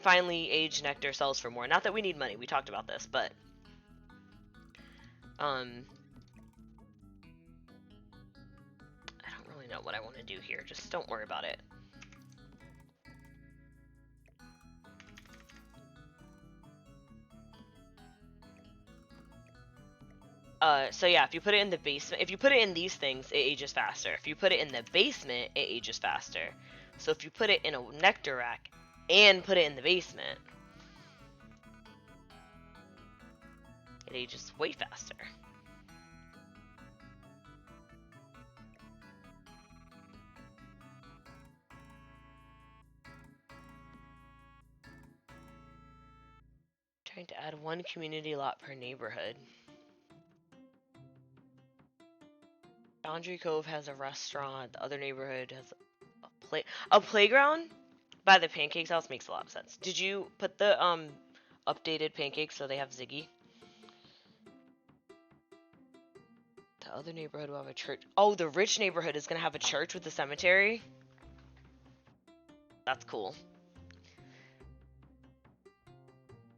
Speaker 1: finally aged nectar sells for more. Not that we need money, we talked about this, but I don't really know what I want to do here, just don't worry about it. So yeah, if you put it in the basement, if you put it in these things, it ages faster. If you put it in the basement, it ages faster. So if you put it in a nectar rack and put it in the basement, it ages way faster. Trying to add 1 community lot per neighborhood. Boundary Cove has a restaurant. The other neighborhood has a playground by the pancakes house. Makes a lot of sense. Did you put the updated pancakes so they have Ziggy? The other neighborhood will have a church. Oh, the rich neighborhood is gonna have a church with a cemetery. That's cool.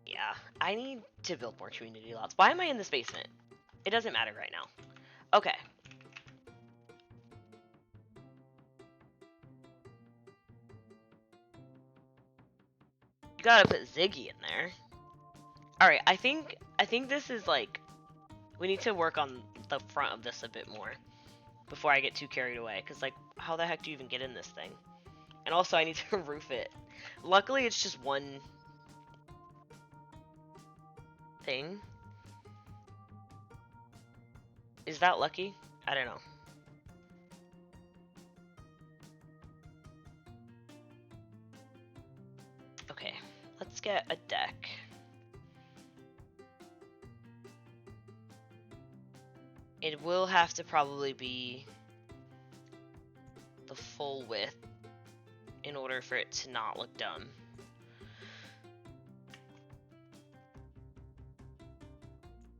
Speaker 1: Yeah, I need to build more community lots. Why am I in this basement? It doesn't matter right now. Okay. You gotta put Ziggy in there. Alright, I think this is like... We need to work on the front of this a bit more before I get too carried away. Because, like, how the heck do you even get in this thing? And also, I need to roof it. Luckily, it's just one thing. Is that lucky? I don't know. Okay, let's get a deck. It will have to probably be the full width in order for it to not look dumb.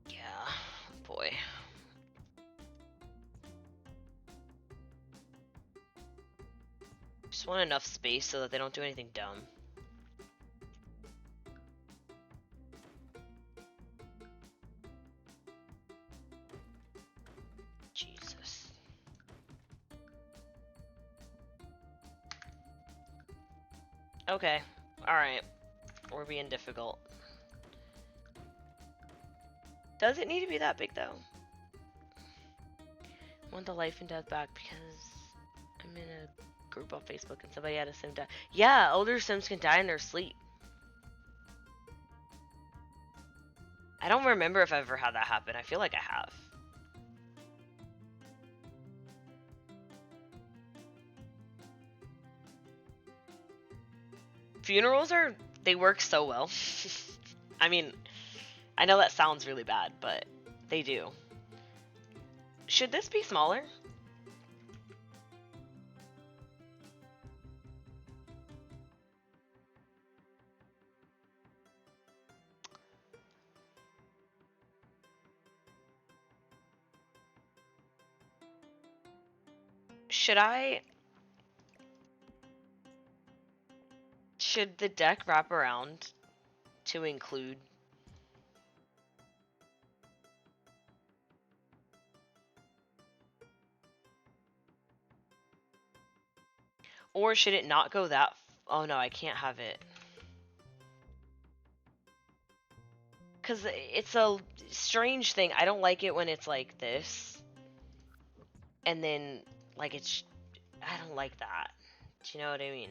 Speaker 1: Yeah, boy. Just want enough space so that they don't do anything dumb. Jesus. Okay, alright. We're being difficult. Does it need to be that big though? I want the life and death back because I'm in a group on Facebook and somebody had a sim die. Yeah, older sims can die in their sleep. I don't remember if I've ever had that happen. I feel like I have. Funerals they work so well. I mean, I know that sounds really bad, but they do. Should this be smaller? Should I should the deck wrap around to include? Or should it not go that? Oh no, I can't have it. Because it's a strange thing. I don't like it when it's like this. And then, like, it's... I don't like that. Do you know what I mean?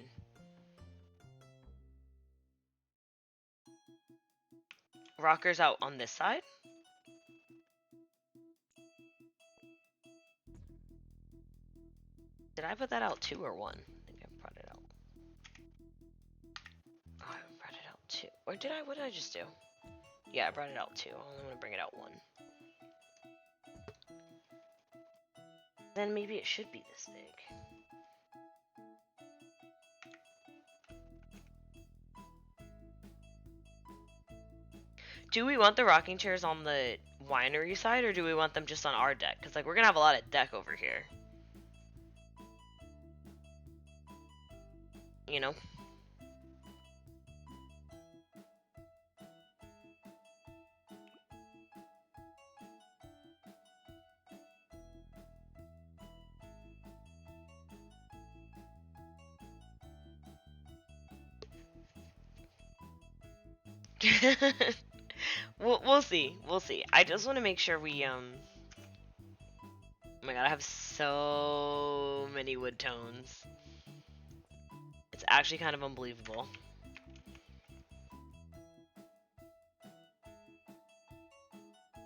Speaker 1: Rocker's out on this side? Did I put that out 2 or 1? I think I brought it out. Oh, I brought it out 2. Or did I? What did I just do? Yeah, I brought it out 2. I only want to bring it out 1. Then maybe it should be this big. Do we want the rocking chairs on the winery side, or do we want them just on our deck? Because, like, we're going to have a lot of deck over here. You know? We'll see. We'll see. I just want to make sure we, Oh my god, I have so many wood tones. It's actually kind of unbelievable.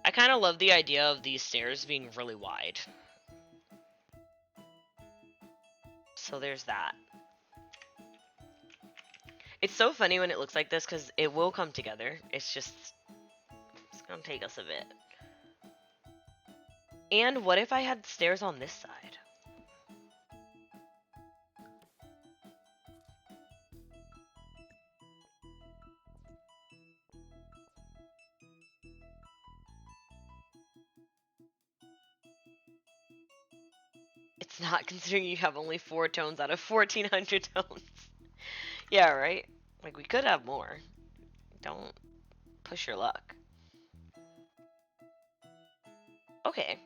Speaker 1: I kind of love the idea of these stairs being really wide. So there's that. It's so funny when it looks like this because it will come together. It's gonna take us a bit. And what if I had stairs on this side? It's not, considering you have only 4 tones out of 1,400 tones. Yeah, right? Like, we could have more. Don't push your luck. Okay.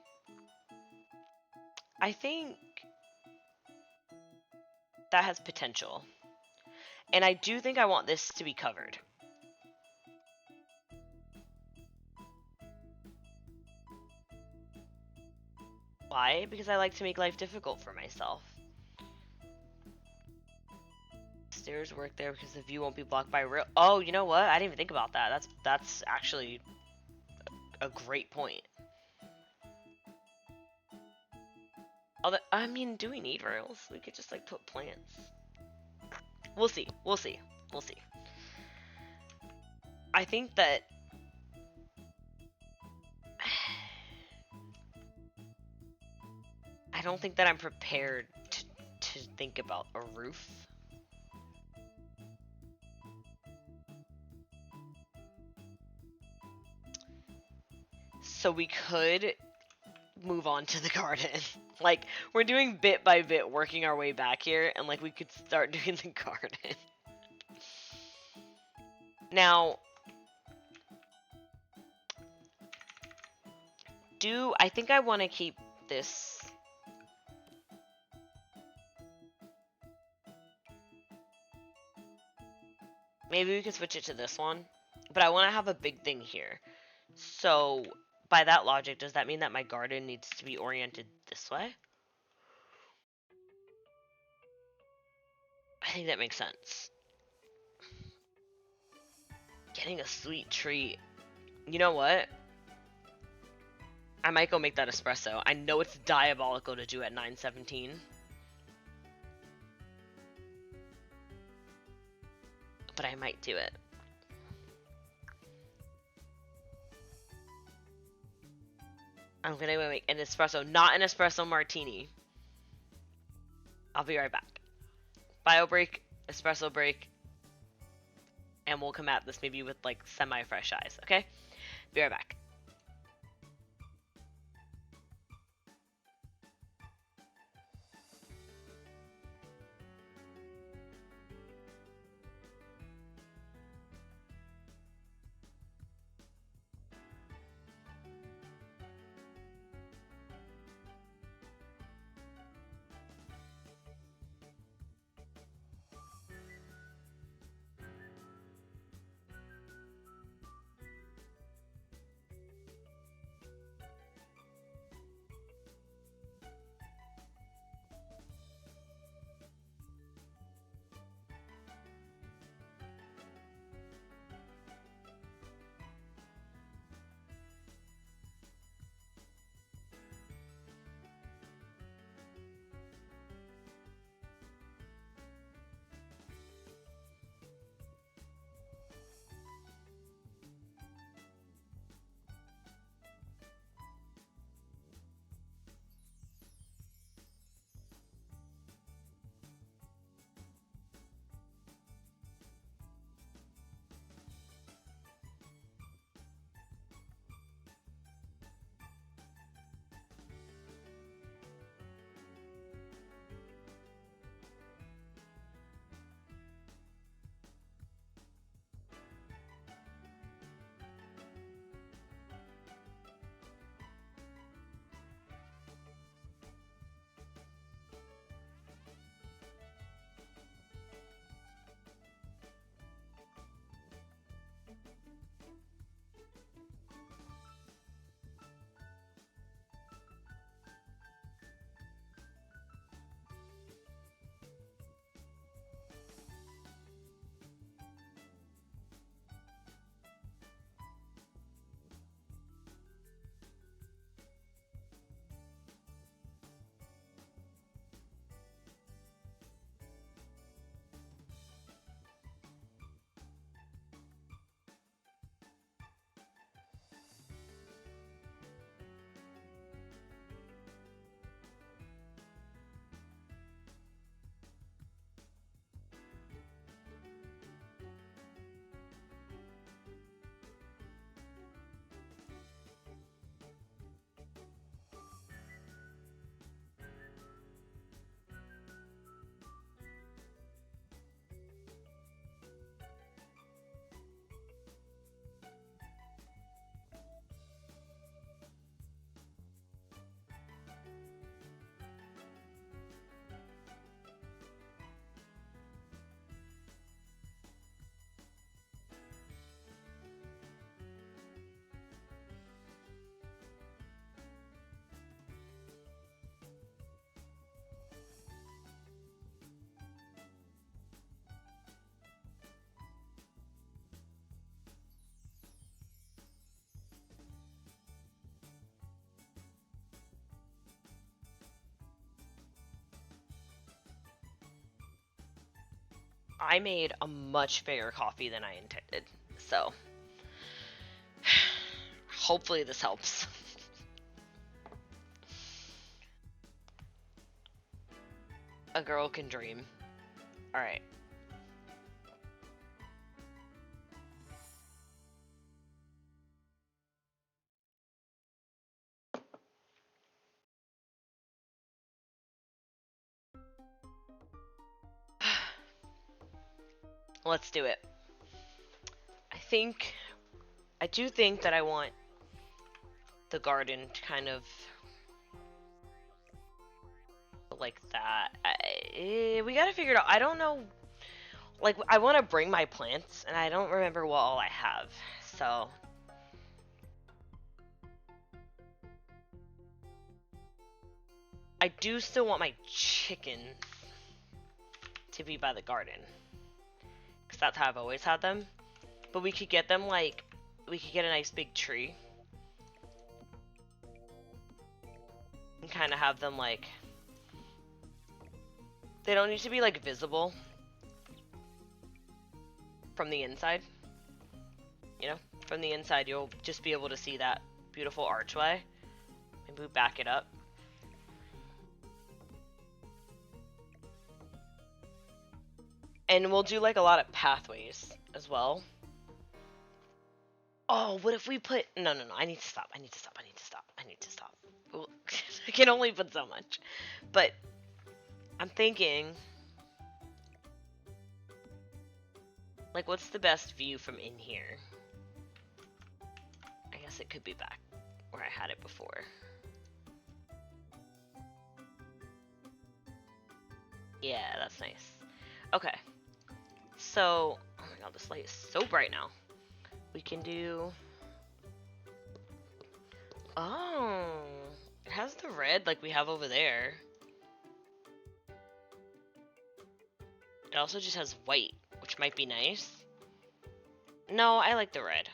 Speaker 1: I think that has potential. And I do think I want this to be covered. Why? Because I like to make life difficult for myself. Stairs work there because the view won't be blocked by real. Oh, you know what? I didn't even think about that. That's actually a great point. Although, I mean, do we need rails? We could just like put plants. We'll see. We'll see. We'll see. I think that I don't think that I'm prepared to think about a roof. So we could move on to the garden. Like, we're doing bit by bit, working our way back here, and like we could start doing the garden. Now, I think I want to keep this. Maybe we could switch it to this one, but I want to have a big thing here. So, by that logic, does that mean that my garden needs to be oriented this way? I think that makes sense. Getting a sweet treat. You know what? I might go make that espresso. I know it's diabolical to do at 9:17. But I might do it. I'm gonna make an espresso, not an espresso martini. I'll be right back. Bio break, espresso break, and we'll come at this maybe with like semi-fresh eyes, okay? Be right back. I made a much bigger coffee than I intended. So, hopefully this helps. A girl can dream. Alright. Let's do it. I do think that I want the garden to kind of like that. We gotta figure it out. I don't know. Like, I want to bring my plants, and I don't remember what all I have. So, I do still want my chickens to be by the garden. Because that's how I've always had them. But we could get them, like, we could get a nice big tree. And kind of have them, like, they don't need to be, like, visible from the inside. You know? From the inside, you'll just be able to see that beautiful archway. Maybe we back it up. And we'll do, like, a lot of pathways as well. Oh, what if we put... No. I need to stop. I need to stop. I can only put so much. But I'm thinking... Like, what's the best view from in here? I guess it could be back where I had it before. Yeah, that's nice. Okay. So... Oh my god, this light is so bright now. We can do... Oh... It has the red like we have over there. It also just has white, which might be nice. No, I like the red.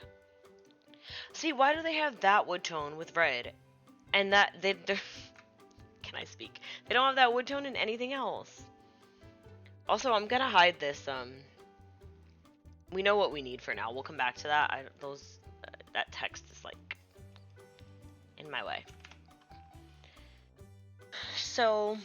Speaker 1: See, why do they have that wood tone with red? And that, they're... Can I speak? They don't have that wood tone in anything else. Also, I'm gonna hide this, we know what we need for now. We'll come back to that. That text is, like, in my way. So...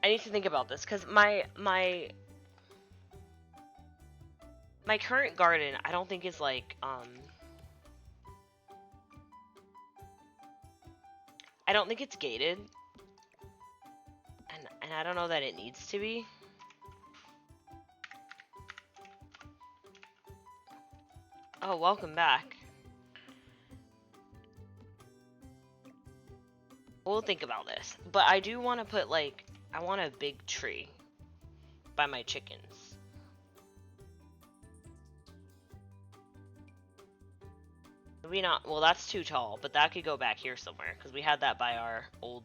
Speaker 1: I need to think about this, because my current garden, I don't think is, like, I don't think it's gated. And I don't know that it needs to be. Oh, welcome back. We'll think about this. But I do want to put, like, I want a big tree by my chickens. Maybe not, well, that's too tall, but that could go back here somewhere, because we had that by our old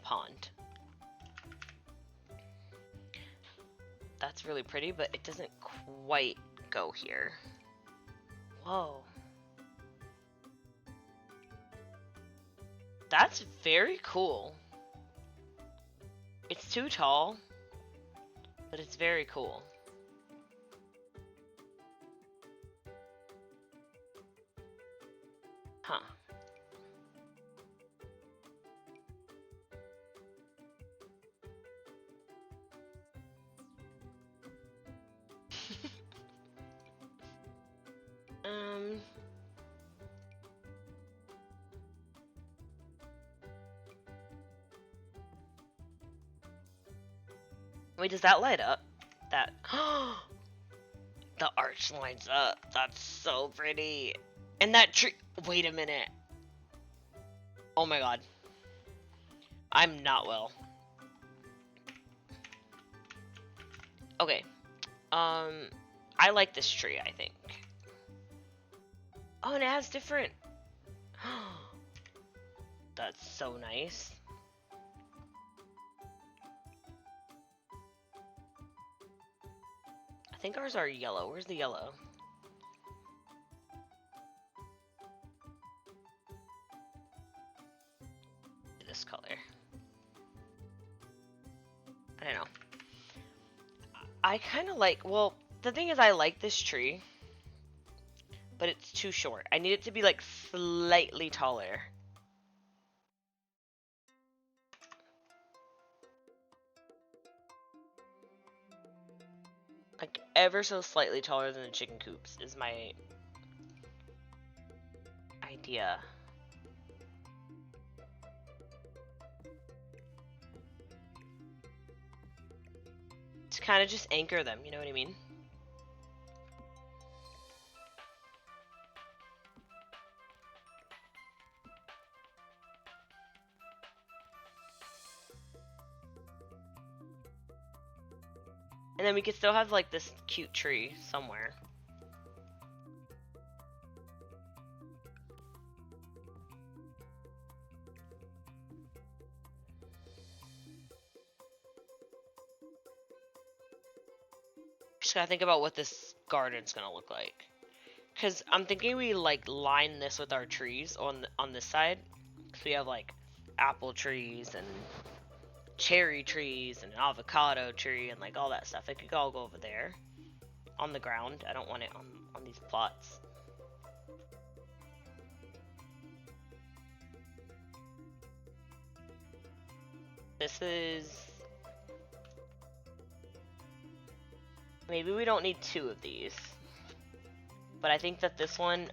Speaker 1: pond. That's really pretty, but it doesn't quite go here. Whoa. That's very cool. It's too tall, but it's very cool. Huh. Wait, does that light up? That... The arch lines up. That's so pretty. And that tree... Wait a minute. Oh my god. I'm not well. Okay. I like this tree, I think. Oh, and it has different... That's so nice. think ours are yellow. Where's the yellow? This color. I don't know. I kind of like, well, the thing is I like this tree, but it's too short. I need it to be like slightly taller. Like ever so slightly taller than the chicken coops is my idea. To kind of just anchor them, you know what I mean? And then we could still have like this cute tree somewhere. Just gotta think about what this garden's gonna look like. Cause I'm thinking we like line this with our trees on this side. Cause we have like apple trees and cherry trees and an avocado tree and like all that stuff. It could all go over there on the ground. I don't want it on these plots. This is... Maybe we don't need two of these. But I think that this one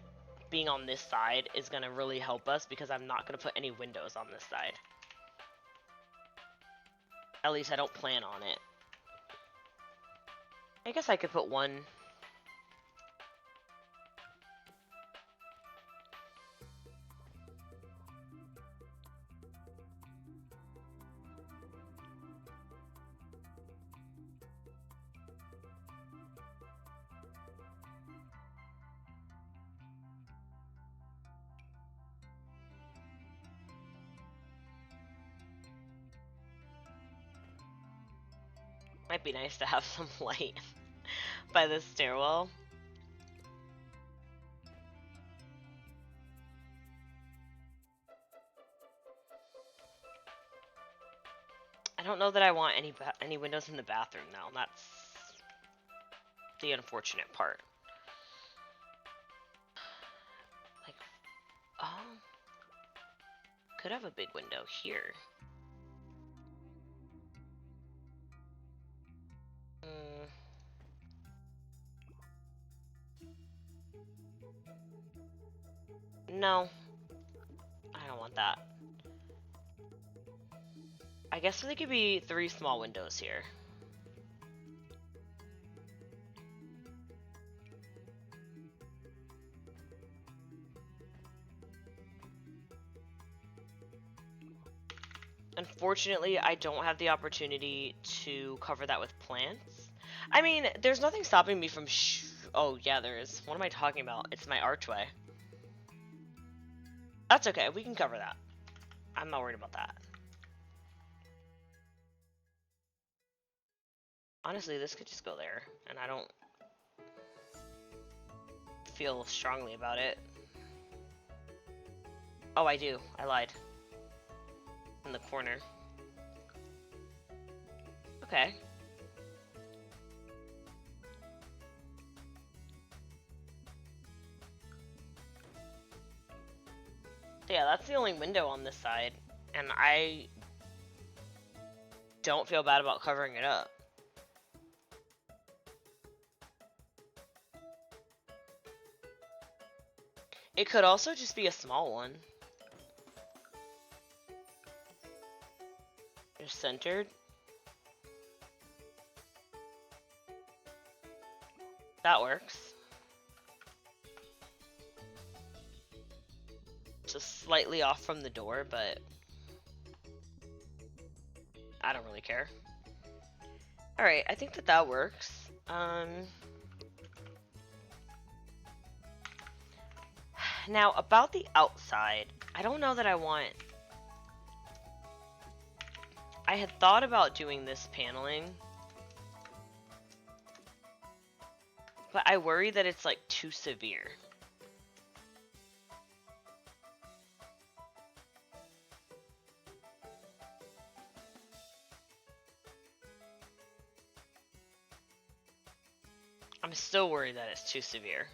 Speaker 1: being on this side is going to really help us because I'm not going to put any windows on this side. At least I don't plan on it. I guess I could put one. Might be nice to have some light by the stairwell. I don't know that I want any windows in the bathroom now. That's the unfortunate part. Like, oh, could have a big window here. No, I don't want that. I guess there could be 3 small windows here. Unfortunately, I don't have the opportunity to cover that with plants. I mean, there's nothing stopping me from oh, yeah, there is. What am I talking about? It's my archway. That's okay. We can cover that. I'm not worried about that. Honestly, this could just go there, and I don't feel strongly about it. Oh, I do. I lied. In the corner. Okay. Yeah, that's the only window on this side, and I don't feel bad about covering it up. It could also just be a small one. Just centered. That works. Just slightly off from the door, but I don't really care. Alright, I think that works. Now, about the outside, I don't know that I want... I had thought about doing this paneling. But I worry that it's like too severe. I'm still worried that it's too severe.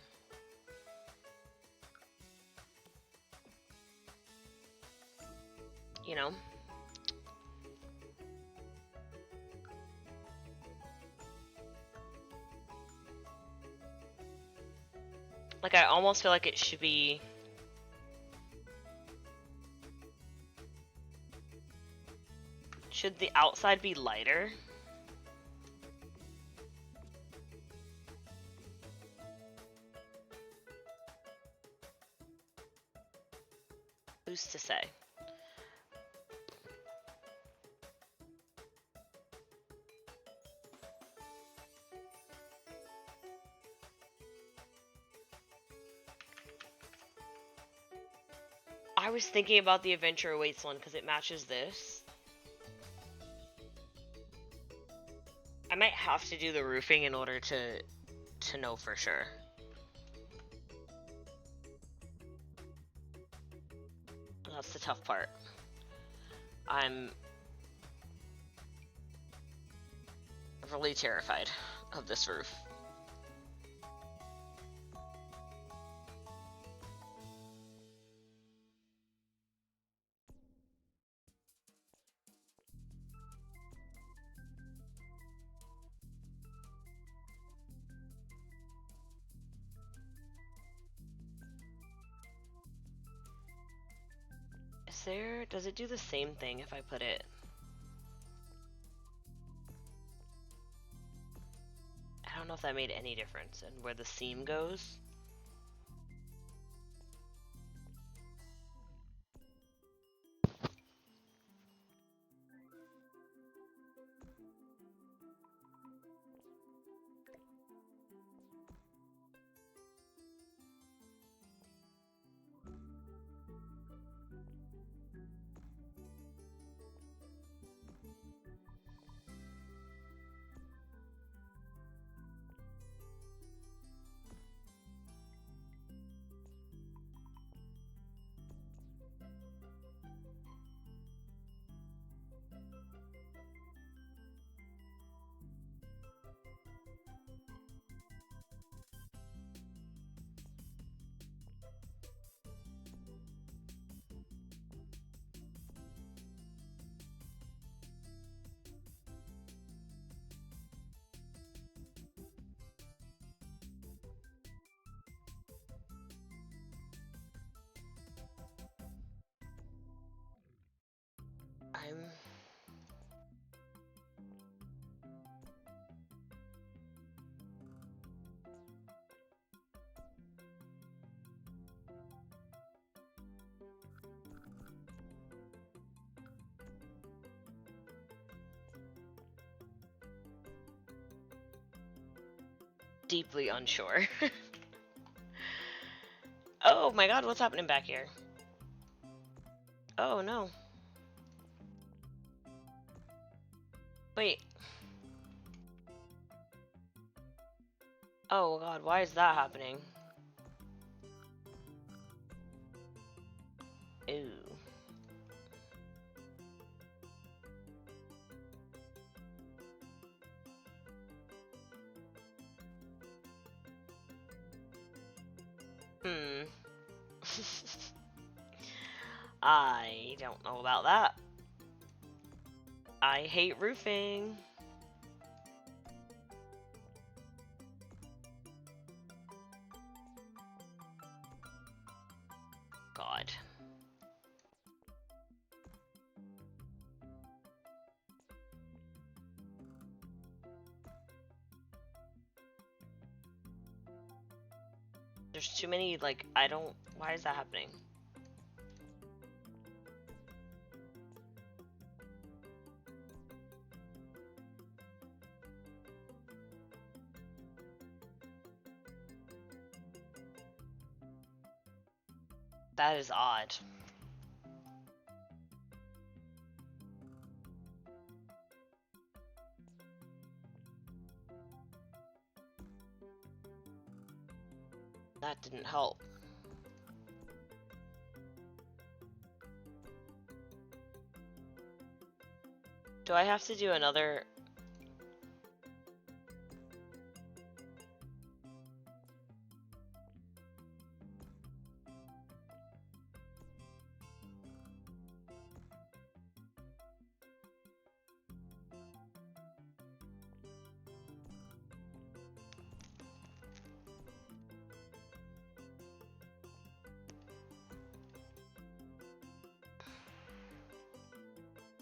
Speaker 1: You know? Like, I almost feel like it should be... Should the outside be lighter? Who's to say? I was thinking about the Adventure Awaits one because it matches this. I might have to do the roofing in order to know for sure. That's the tough part. I'm really terrified of this roof. Does it do the same thing if I put it? I don't know if that made any difference in where the seam goes. I'm deeply unsure. Oh my god, what's happening back here? Oh no. Wait. Oh god, why is that happening? Ooh. Hmm. I don't know about that. I hate roofing. God. There's too many, like, I don't... Why is that happening? That is odd. that didn't help. Do I have to do another?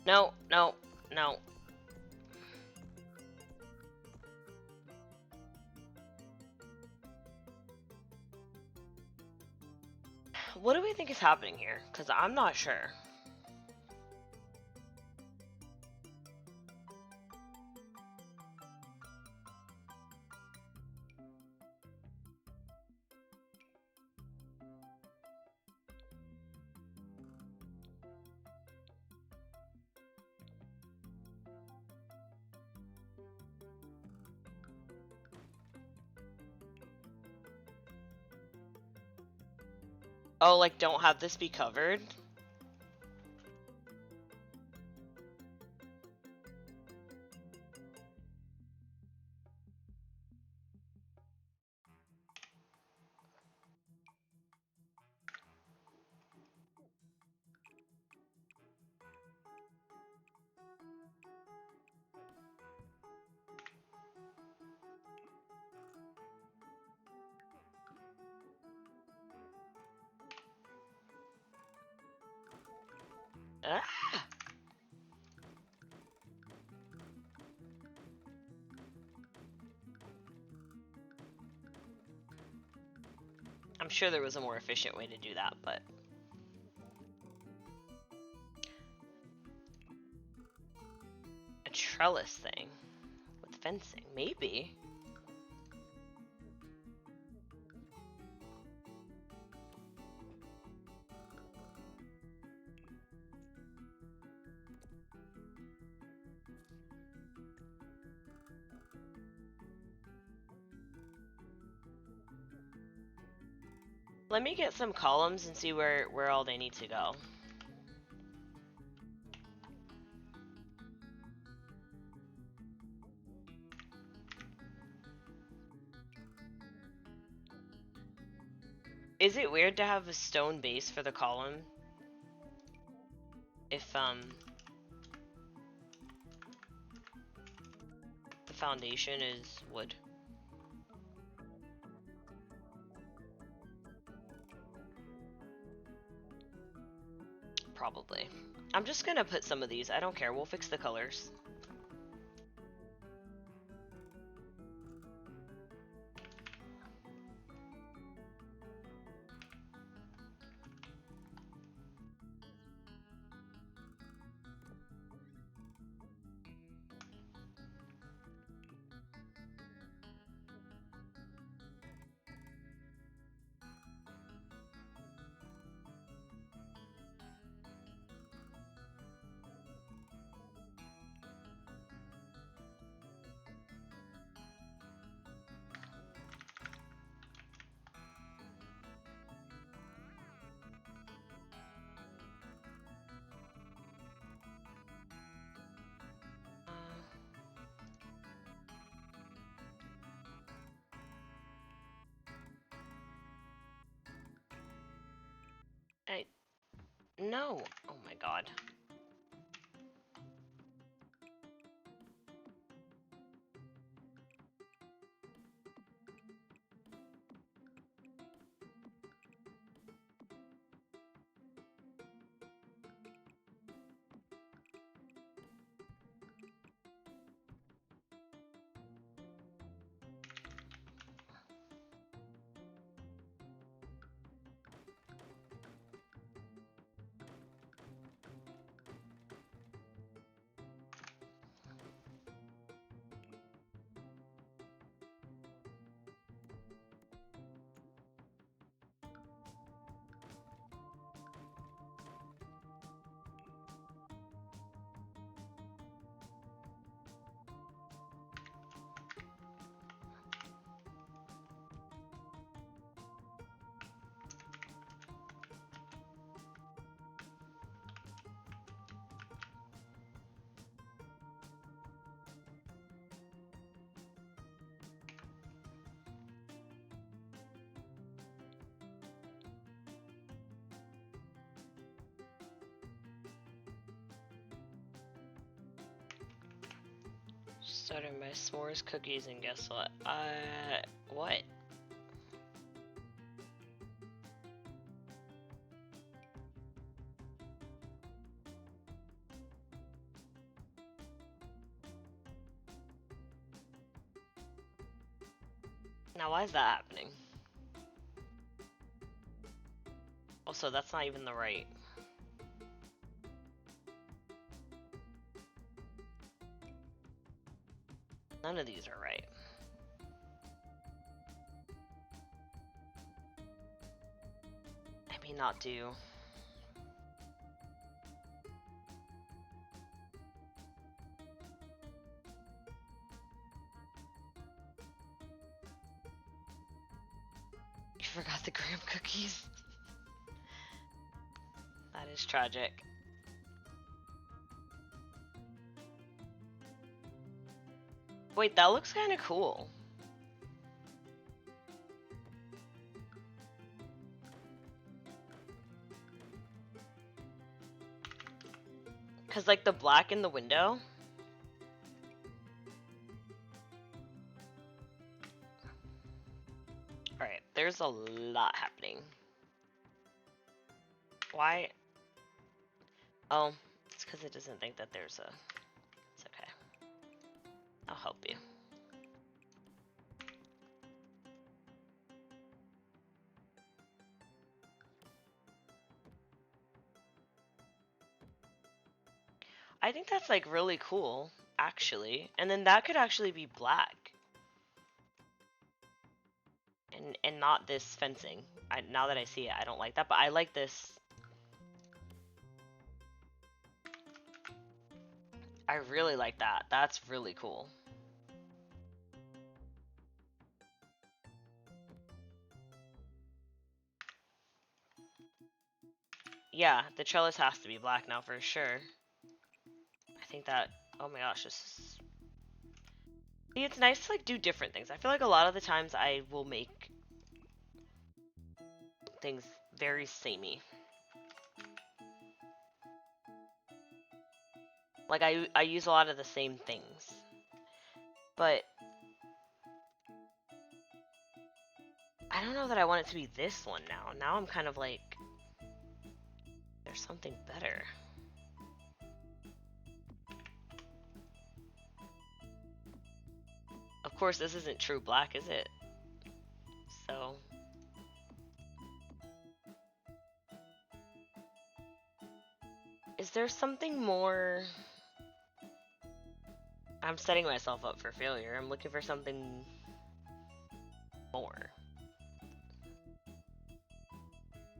Speaker 1: No, no, no. What do we think is happening here? Because I'm not sure. Oh, like, don't have this be covered? Ah! I'm sure there was a more efficient way to do that, but... A trellis thing with fencing, maybe. Let me get some columns and see where all they need to go. Is it weird to have a stone base for the column? If, the foundation is wood. Probably. I'm just gonna put some of these. I don't care. We'll fix the colors. No. Oh my god. Starting by s'mores, cookies, and guess what? What? Now, why is that happening? Also, that's not even the right. None of these are right. I may not do. You forgot the graham cookies. That is tragic. Wait, that looks kind of cool. Cause like the black in the window. Alright, there's a lot happening. Why? Oh, it's because it doesn't think that there's a... It's okay. I'll help you. I think that's like really cool, actually. And then that could actually be black. And not this fencing. Now that I see it, I don't like that, but I like this. I really like that. That's really cool. Yeah, the trellis has to be black now for sure. I think that, oh my gosh, this is... See, it's nice to like do different things. I feel like a lot of the times I will make things very samey. Like I use a lot of the same things. But I don't know that I want it to be this one now. Now I'm kind of like, there's something better. Of course, this isn't true black, is it? So... Is there something more... I'm setting myself up for failure. I'm looking for something more.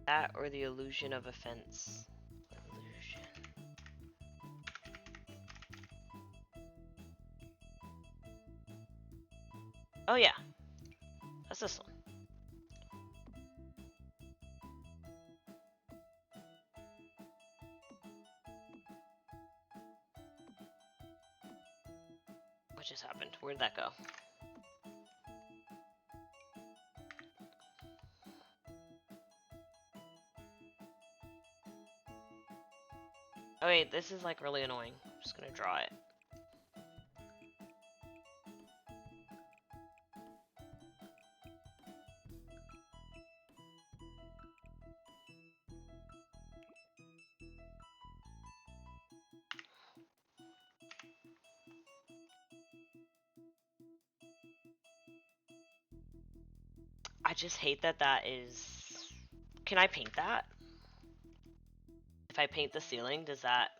Speaker 1: That or the illusion of a fence. Illusion. Oh yeah. That's this one. What just happened? Where'd that go? Oh wait, this is like really annoying. I'm just gonna draw it. I just hate that that is... Can I paint that? If I paint the ceiling, does that...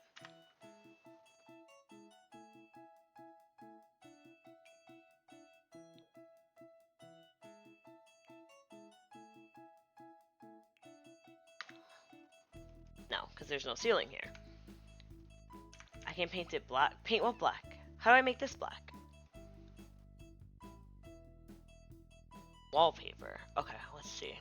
Speaker 1: No, because there's no ceiling here. I can paint it black. Paint what black? How do I make this black? Wallpaper. Okay, let's see.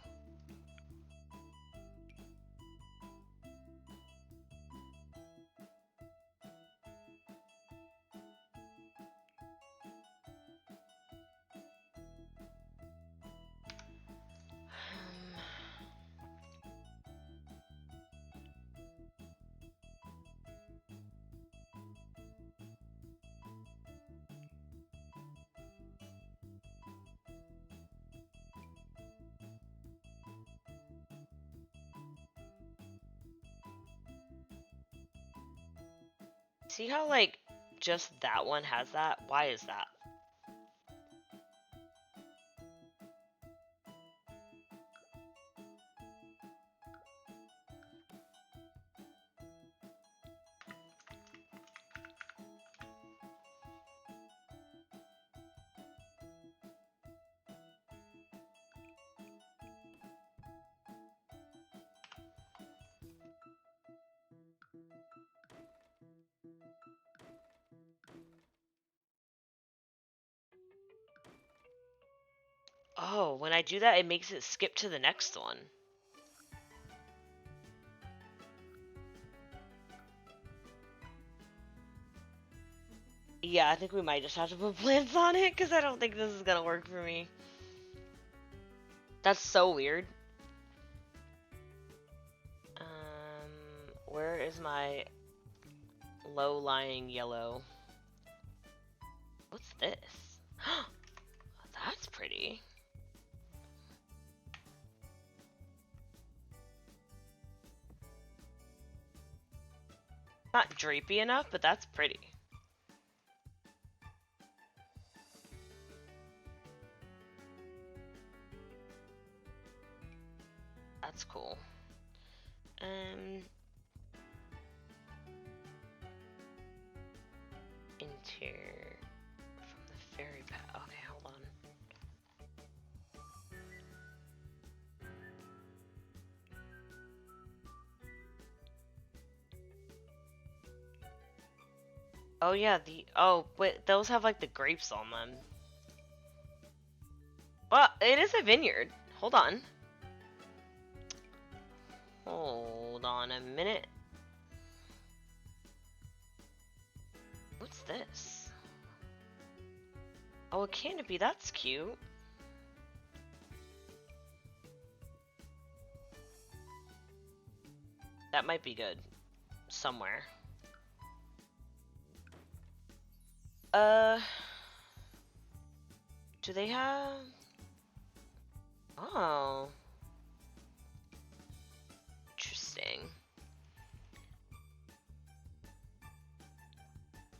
Speaker 1: See how, like, just that one has that? Why is that? Oh, when I do that, it makes it skip to the next one. Yeah, I think we might just have to put plants on it, because I don't think this is gonna work for me. That's so weird. Where is my low-lying yellow? What's this? That's pretty. Not drapey enough, but that's pretty. That's cool. Interior from the fairy path. Okay, hold on. Oh yeah, wait, those have like the grapes on them. Well, it is a vineyard. Hold on. Hold on a minute. What's this? Oh, a canopy. That's cute. That might be good. Somewhere. Do they have... Oh. Interesting.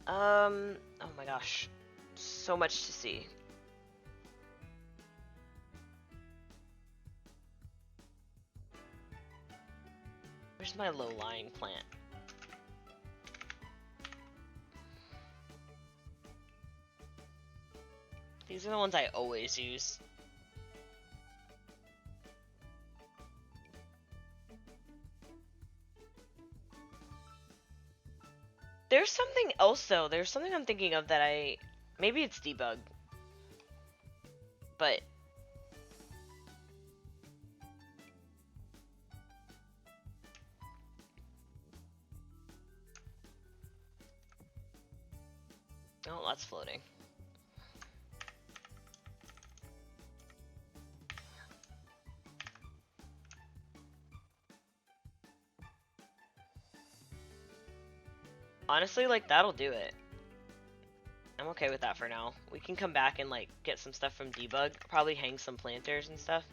Speaker 1: Oh my gosh. So much to see. Where's my low-lying plant? These are the ones I always use. There's something else though. There's something I'm thinking of that maybe it's debug. But oh, that's floating. Honestly, like, that'll do it. I'm okay with that for now. We can come back and, like, get some stuff from debug. Probably hang some planters and stuff.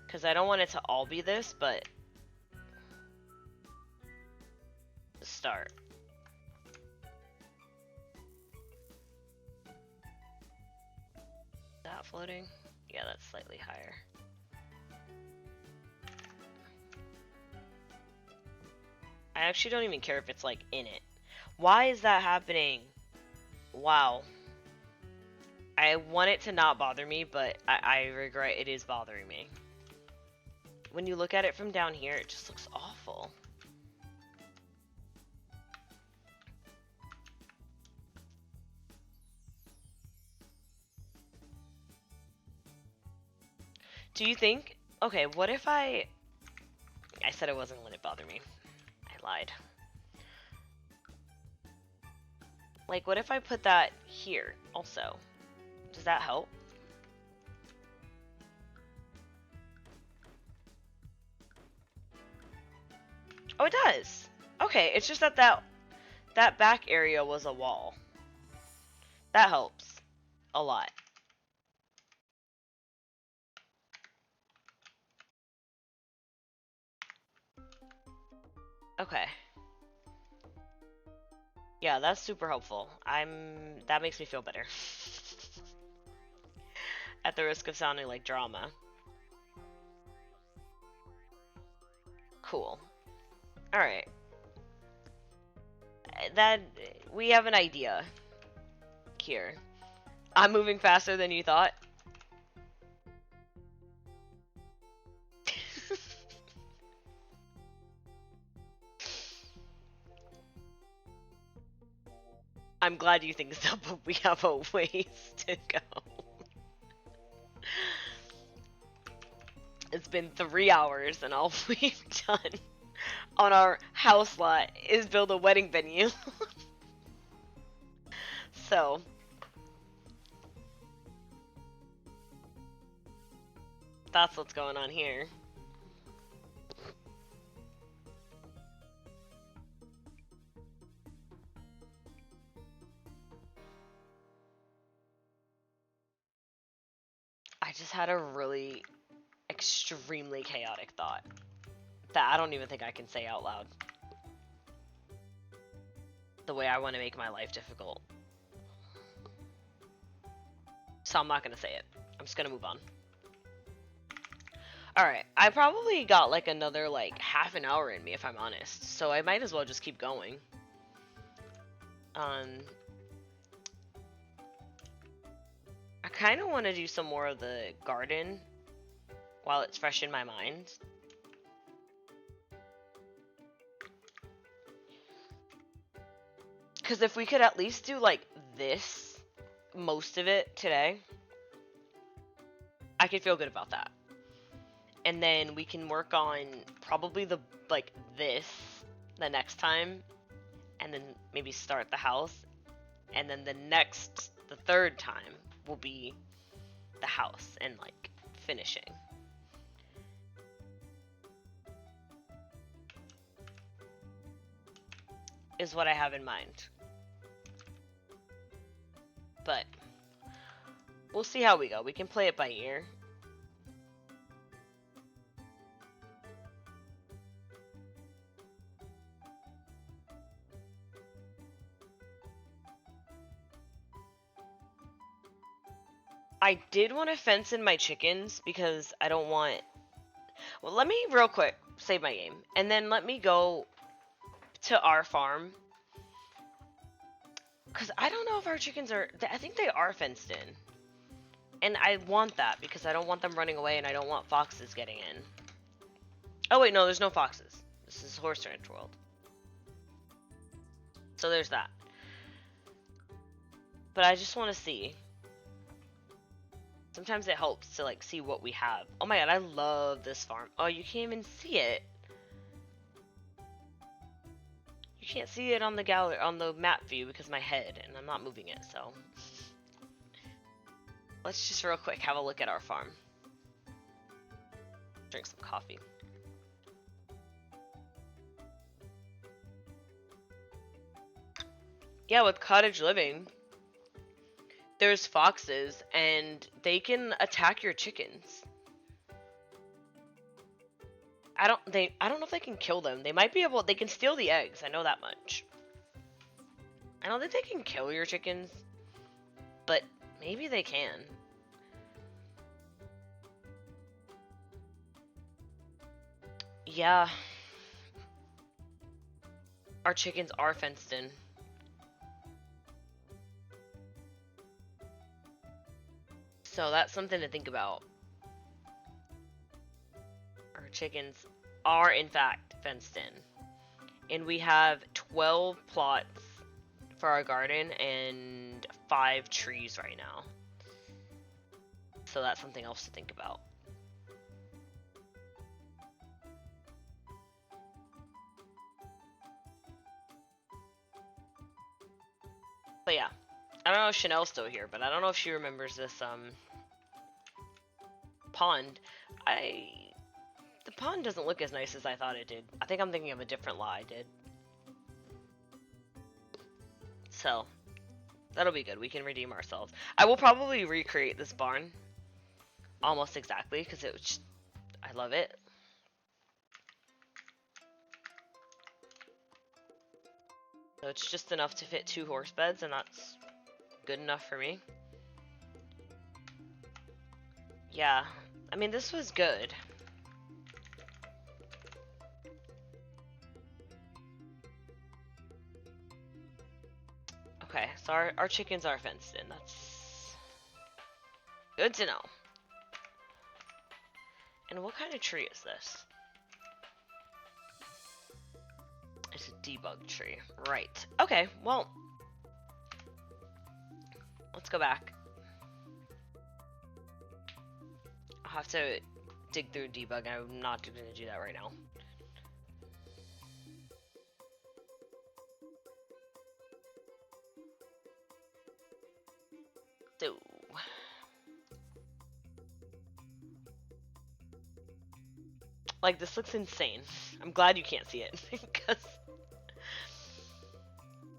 Speaker 1: Because I don't want it to all be this, but... start. Is that floating? Yeah, that's slightly higher. I actually don't even care if it's like in it. Why is that happening? Wow. I want it to not bother me, but I regret it is bothering me. When you look at it from down here, it just looks awful. Do you think... okay, what if I said I wasn't gonna let it bother me. I lied. Like, what if I put that here also? Does that help? Oh, it does. Okay, it's just that that back area was a wall. That helps a lot. Okay. Yeah, that's super helpful. That makes me feel better. At the risk of sounding like drama. Cool. Alright. That we have an idea here. I'm moving faster than you thought. I'm glad you think so, but we have a ways to go. It's been 3 hours and all we've done on our house lot is build a wedding venue. So, that's what's going on here. I just had a really extremely chaotic thought that I don't even think I can say out loud. The way I want to make my life difficult. So I'm not going to say it. I'm just going to move on. Alright, I probably got like another like half an hour in me if I'm honest. So I might as well just keep going. I kind of want to do some more of the garden while it's fresh in my mind. Because if we could at least do like this, most of it today, I could feel good about that. And then we can work on probably the like this the next time, and then maybe start the house, and then the third time will be the house and like finishing. Is what I have in mind. But we'll see how we go. We can play it by ear. I did want to fence in my chickens because I don't want... Well, let me real quick save my game. And then let me go to our farm. Because I don't know if our chickens are... I think they are fenced in. And I want that because I don't want them running away and I don't want foxes getting in. Oh wait, no, there's no foxes. This is Horse Ranch World. So there's that. But I just want to see. Sometimes it helps to like see what we have. Oh my god, I love this farm. Oh, you can't even see it. You can't see it on the gallery, on the map view because of my head, and I'm not moving it, so. Let's just real quick have a look at our farm. Drink some coffee. Yeah, with cottage living, there's foxes and they can attack your chickens. I don't know if they can kill them. They might be able, they can steal the eggs. I know that much. I don't think they can kill your chickens, but maybe they can. Yeah. Our chickens are fenced in. So that's something to think about. Our chickens are in fact fenced in. And we have 12 plots for our garden and 5 trees right now. So that's something else to think about. But yeah, I don't know if Chanel's still here, but I don't know if she remembers this pond. The pond doesn't look as nice as I thought it did. I think I'm thinking of a different lot I did. So, that'll be good. We can redeem ourselves. I will probably recreate this barn almost exactly because I love it. So it's just enough to fit 2 horse beds, and that's good enough for me. Yeah, I mean, this was good. Okay, so our chickens are fenced in. That's good to know. And what kind of tree is this? It's a debug tree. Right. Okay, well, let's go back. I'll have to dig through debug. I'm not going to do that right now. So, like, this looks insane. I'm glad you can't see it, because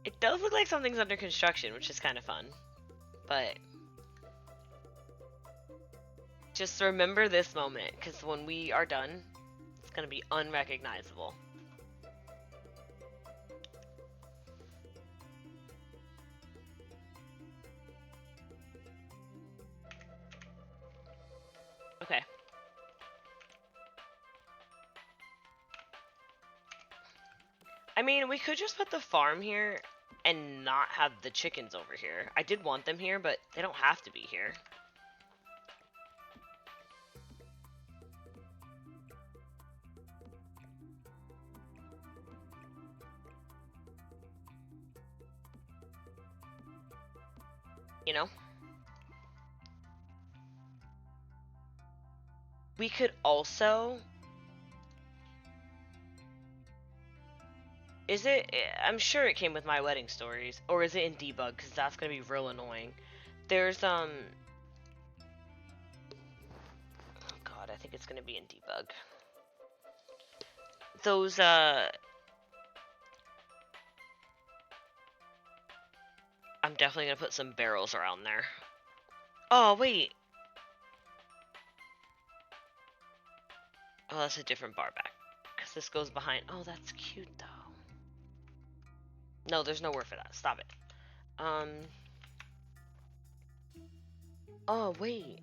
Speaker 1: it does look like something's under construction, which is kind of fun. But just remember this moment, because when we are done, it's going to be unrecognizable. Okay. I mean, we could just put the farm here and not have the chickens over here. I did want them here, but they don't have to be here. You know? We could also... Is it... I'm sure it came with My Wedding Stories. Or is it in debug? Because that's going to be real annoying. There's, Oh god, I think it's going to be in debug. Those, I'm definitely going to put some barrels around there. Oh, wait. Oh, that's a different bar back. Because this goes behind... Oh, that's cute, though. No, there's nowhere for that. Stop it. Oh, wait.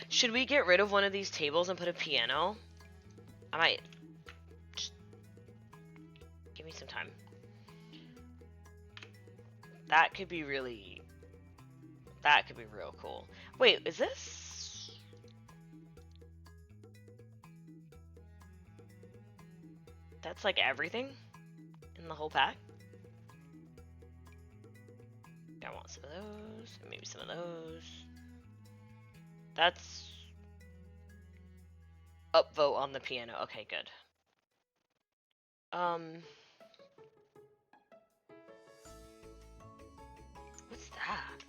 Speaker 1: Should we get rid of one of these tables and put a piano? I might. Just give me some time. That could be really... That could be real cool. Wait, is this... That's like everything in the whole pack? I want some of those, and maybe some of those. That's... Upvote on the piano. Okay, good. What's that?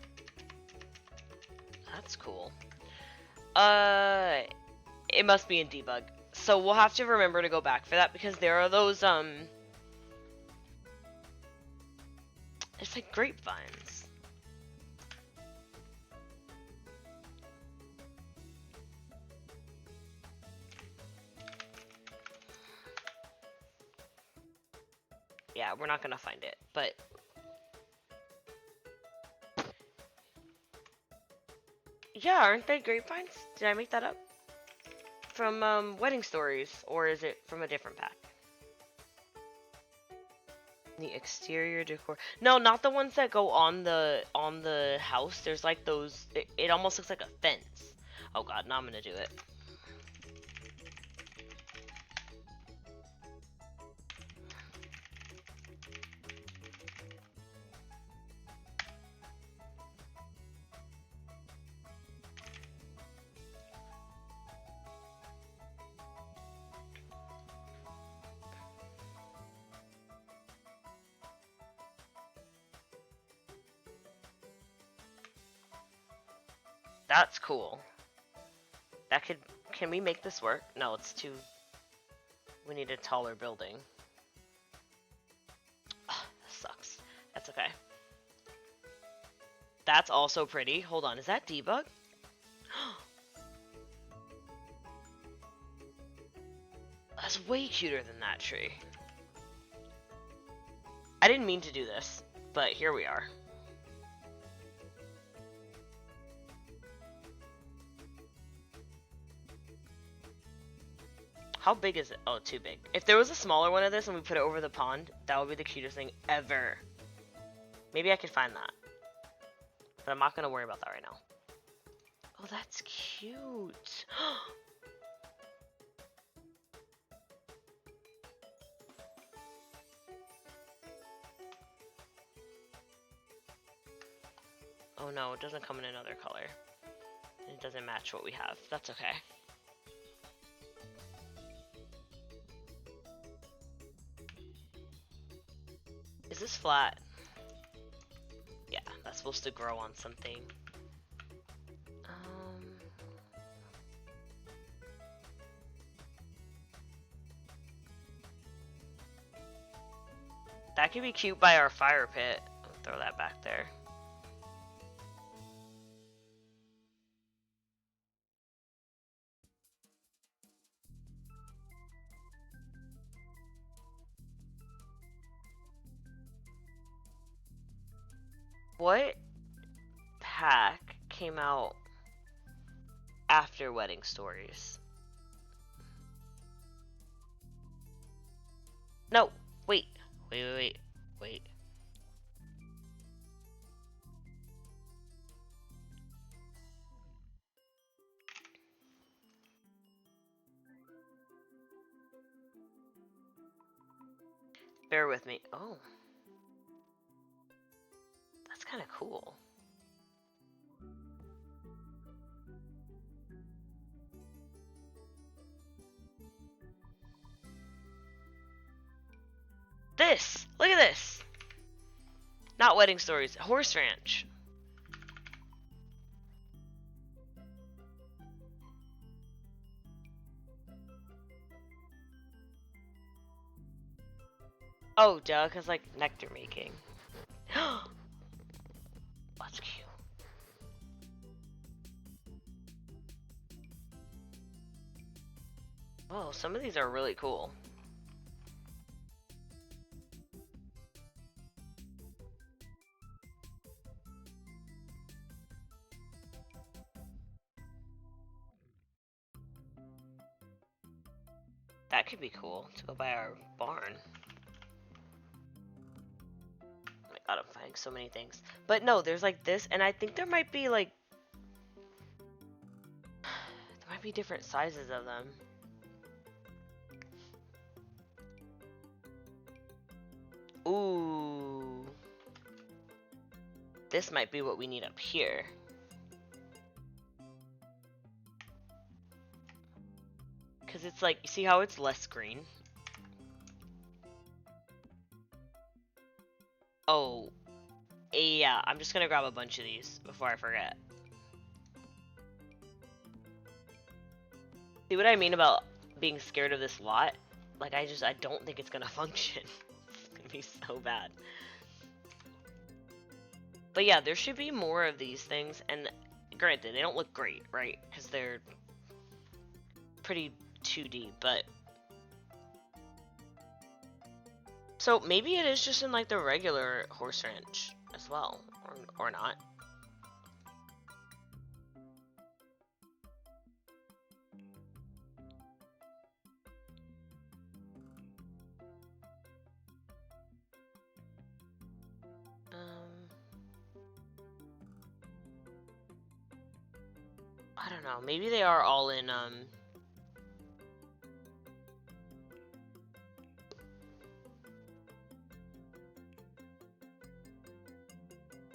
Speaker 1: That's cool. It must be in debug. So we'll have to remember to go back for that, because there are those, it's like grapevines. Yeah, we're not gonna find it, but... Yeah, aren't they grapevines? Did I make that up? From, Wedding Stories, or is it from a different pack? The exterior decor. No, not the ones that go on the house. There's like those, it almost looks like a fence. Oh god, now I'm gonna do it. That's cool. That could... Can we make this work? No, it's too... We need a taller building. Oh, that sucks. That's okay. That's also pretty. Hold on, is that debug? That's That's way cuter than that tree. I didn't mean to do this, but here we are. How big is it? Oh, too big. If there was a smaller one of this and we put it over the pond, that would be the cutest thing ever. Maybe I could find that. But I'm not going to worry about that right now. Oh, that's cute. Oh no, it doesn't come in another color. It doesn't match what we have. That's okay. Is this flat? Yeah, that's supposed to grow on something. That could be cute by our fire pit. I'll throw that back there. What pack came out after Wedding Stories? No, wait. Wait. Bear with me. Oh. That's kind of cool. This! Look at this! Not Wedding Stories. Horse Ranch. Oh, duh, because like nectar making. That's cute. Oh, some of these are really cool. That could be cool to go by our barn. Oh my god, I'm finding so many things. But no, there's like this, and I think there might be like... There might be different sizes of them. Ooh. This might be what we need up here. Because it's like, you see how it's less green? Oh. Yeah, I'm just gonna grab a bunch of these before I forget. See what I mean about being scared of this lot? Like, I don't think it's gonna function. It's gonna be so bad. But yeah, there should be more of these things, and granted, they don't look great, right? Because they're pretty 2D, but... So maybe it is just in like the regular horse ranch as well, or not. I don't know, maybe they are all in,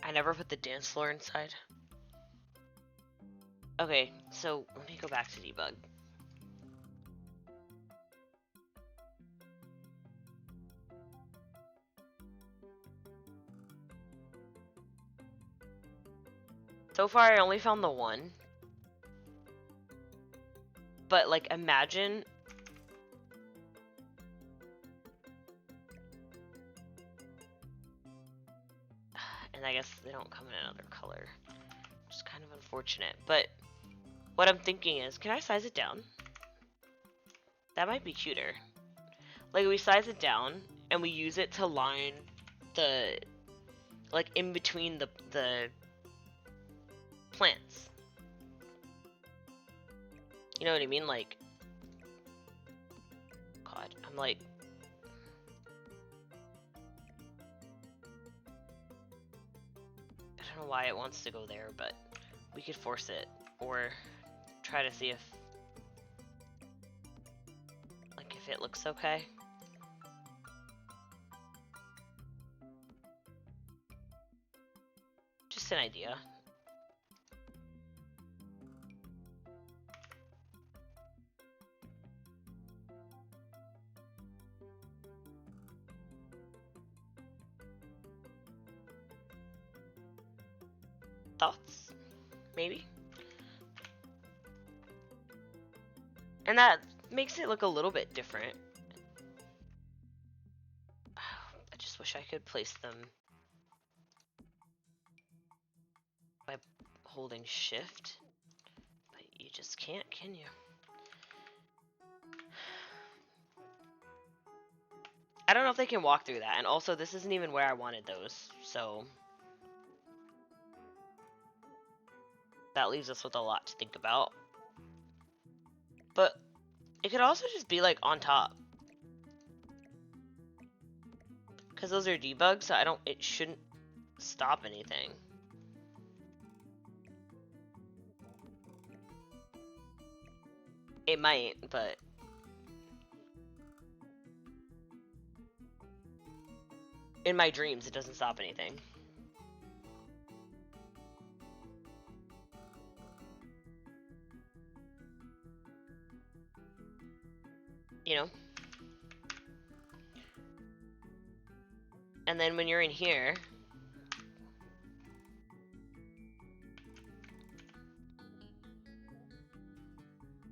Speaker 1: I never put the dance floor inside. Okay, so let me go back to debug. So far I only found the one. But like, imagine and I guess they don't come in another color, which is kind of unfortunate. But what I'm thinking is, can I size it down? That might be cuter. Like, we size it down, and we use it to line the, like, in between the plants. You know what I mean? Like, God, I'm like, I don't know why it wants to go there, but we could force it, or try to see if, like, if it looks okay. Just an idea. Thoughts? Maybe? And that makes it look a little bit different. I just wish I could place them by holding shift, but you just can't, can you? I don't know if they can walk through that, and also this isn't even where I wanted those, so that leaves us with a lot to think about. But it could also just be like on top, because those are debugged, so it shouldn't stop anything. It might, but in my dreams it doesn't stop anything. You know? And then when you're in here,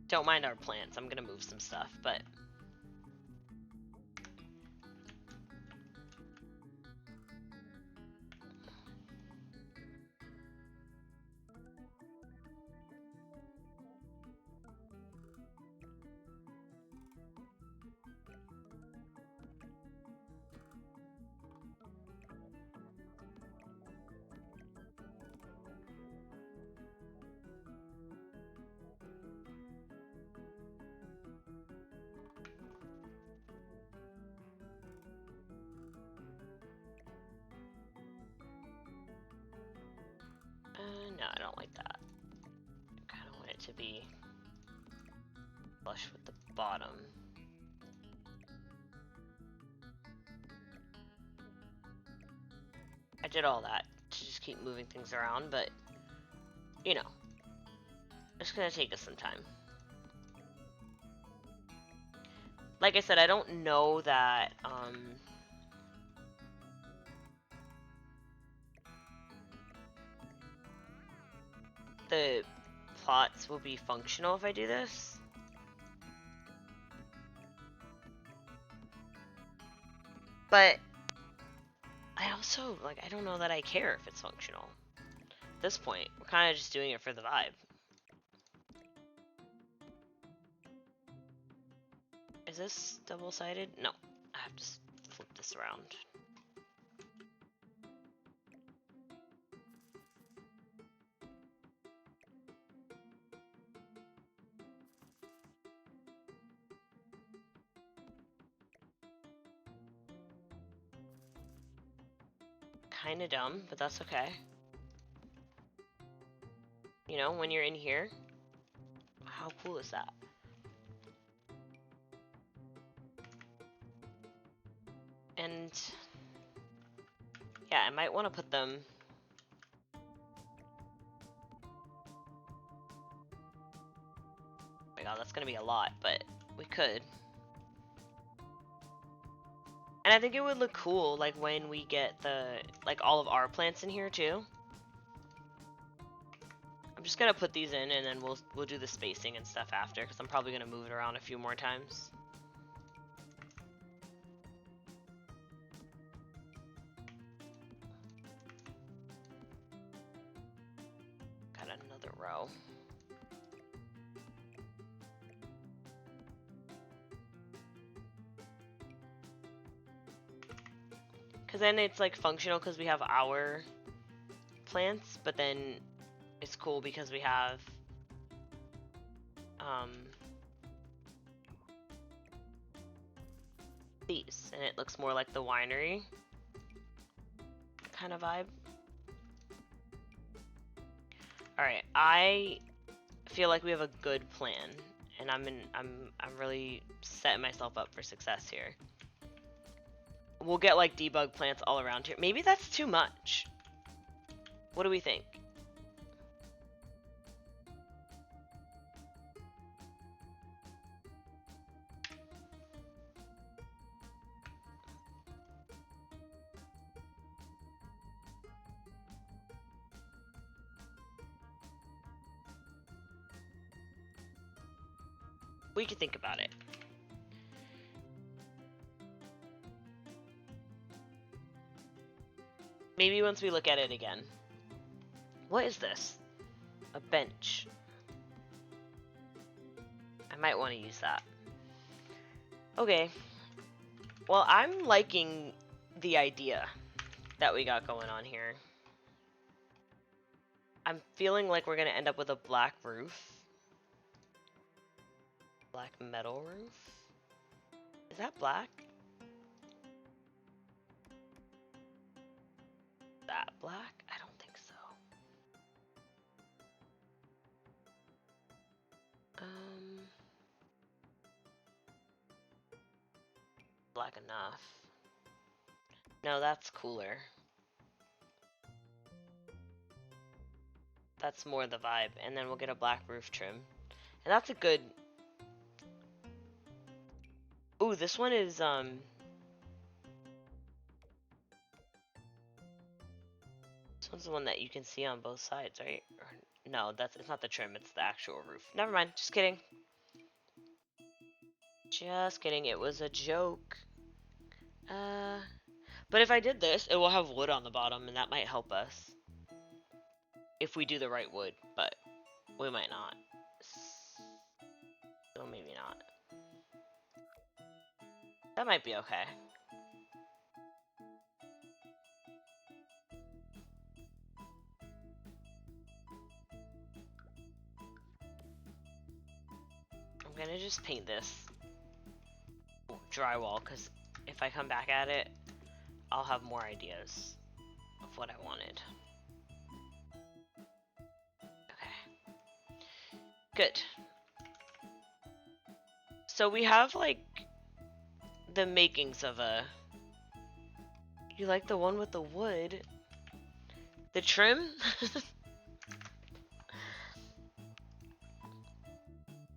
Speaker 1: don't mind our plants, I'm gonna move some stuff, but no, I don't like that. I kind of want it to be flush with the bottom. I did all that to just keep moving things around, but, you know, it's gonna take us some time. Like I said, I don't know that, the plots will be functional if I do this. But I also, like, I don't know that I care if it's functional. At this point, we're kind of just doing it for the vibe. Is this double-sided? No, I have to flip this around. Kind of dumb, but that's okay. You know, when you're in here, how cool is that? And yeah, I might want to put them. Oh my god, that's gonna be a lot, but we could. And I think it would look cool, like, when we get like, all of our plants in here, too. I'm just gonna put these in, and then we'll do the spacing and stuff after, because I'm probably gonna move it around a few more times. Got another row. Because then it's like functional because we have our plants, but then it's cool because we have these, and it looks more like the winery kind of vibe. Alright, I feel like we have a good plan, and I'm really setting myself up for success here. We'll get like debug plants all around here. Maybe that's too much. What do we think? We could think about it. Maybe once we look at it again. What is this? A bench. I might want to use that. Okay. Well, I'm liking the idea that we got going on here. I'm feeling like we're going to end up with a black roof. Black metal roof? Is that black? That black? I don't think so. Black enough. No, that's cooler. That's more the vibe. And then we'll get a black roof trim. And that's a good... Ooh, this one is, This one's the one that you can see on both sides, right? Or, no, it's not the trim, it's the actual roof. Never mind, just kidding. Just kidding, it was a joke. But if I did this, it will have wood on the bottom, and that might help us. If we do the right wood, but we might not. So maybe not. That might be okay. I'm gonna just paint this drywall, because if I come back at it, I'll have more ideas of what I wanted. Okay. Good. So we have, like, the makings of a... You like the one with the wood? The trim?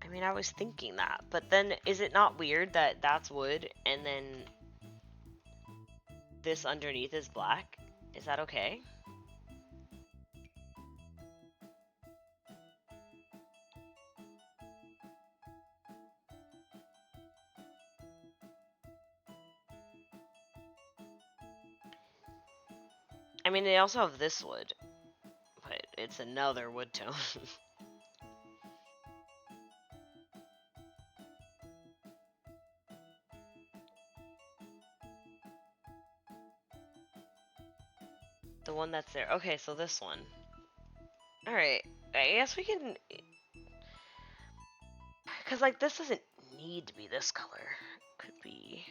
Speaker 1: I mean, I was thinking that, but then is it not weird that that's wood and then this underneath is black? Is that okay? I mean, they also have this wood, but it's another wood tone. The one that's there. Okay, so this one. Alright, I guess we can... Because, like, this doesn't need to be this color. Could be...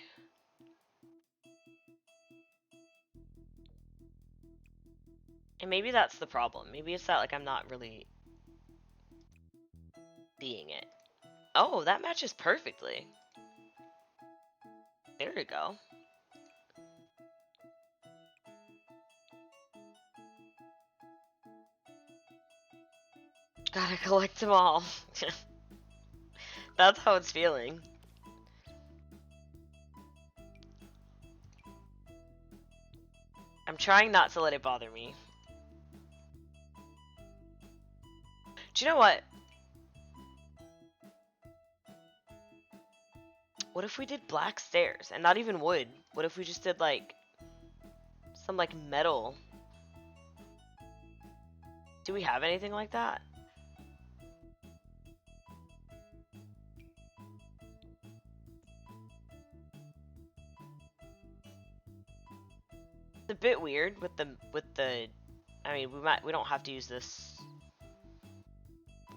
Speaker 1: And maybe that's the problem. Maybe it's that, like, I'm not really seeing it. Oh, that matches perfectly. There we go. Gotta collect them all. That's how it's feeling. I'm trying not to let it bother me. Do you know what? What if we did black stairs and not even wood? What if we just did like some like metal? Do we have anything like that? bit weird with the. I mean, we don't have to use this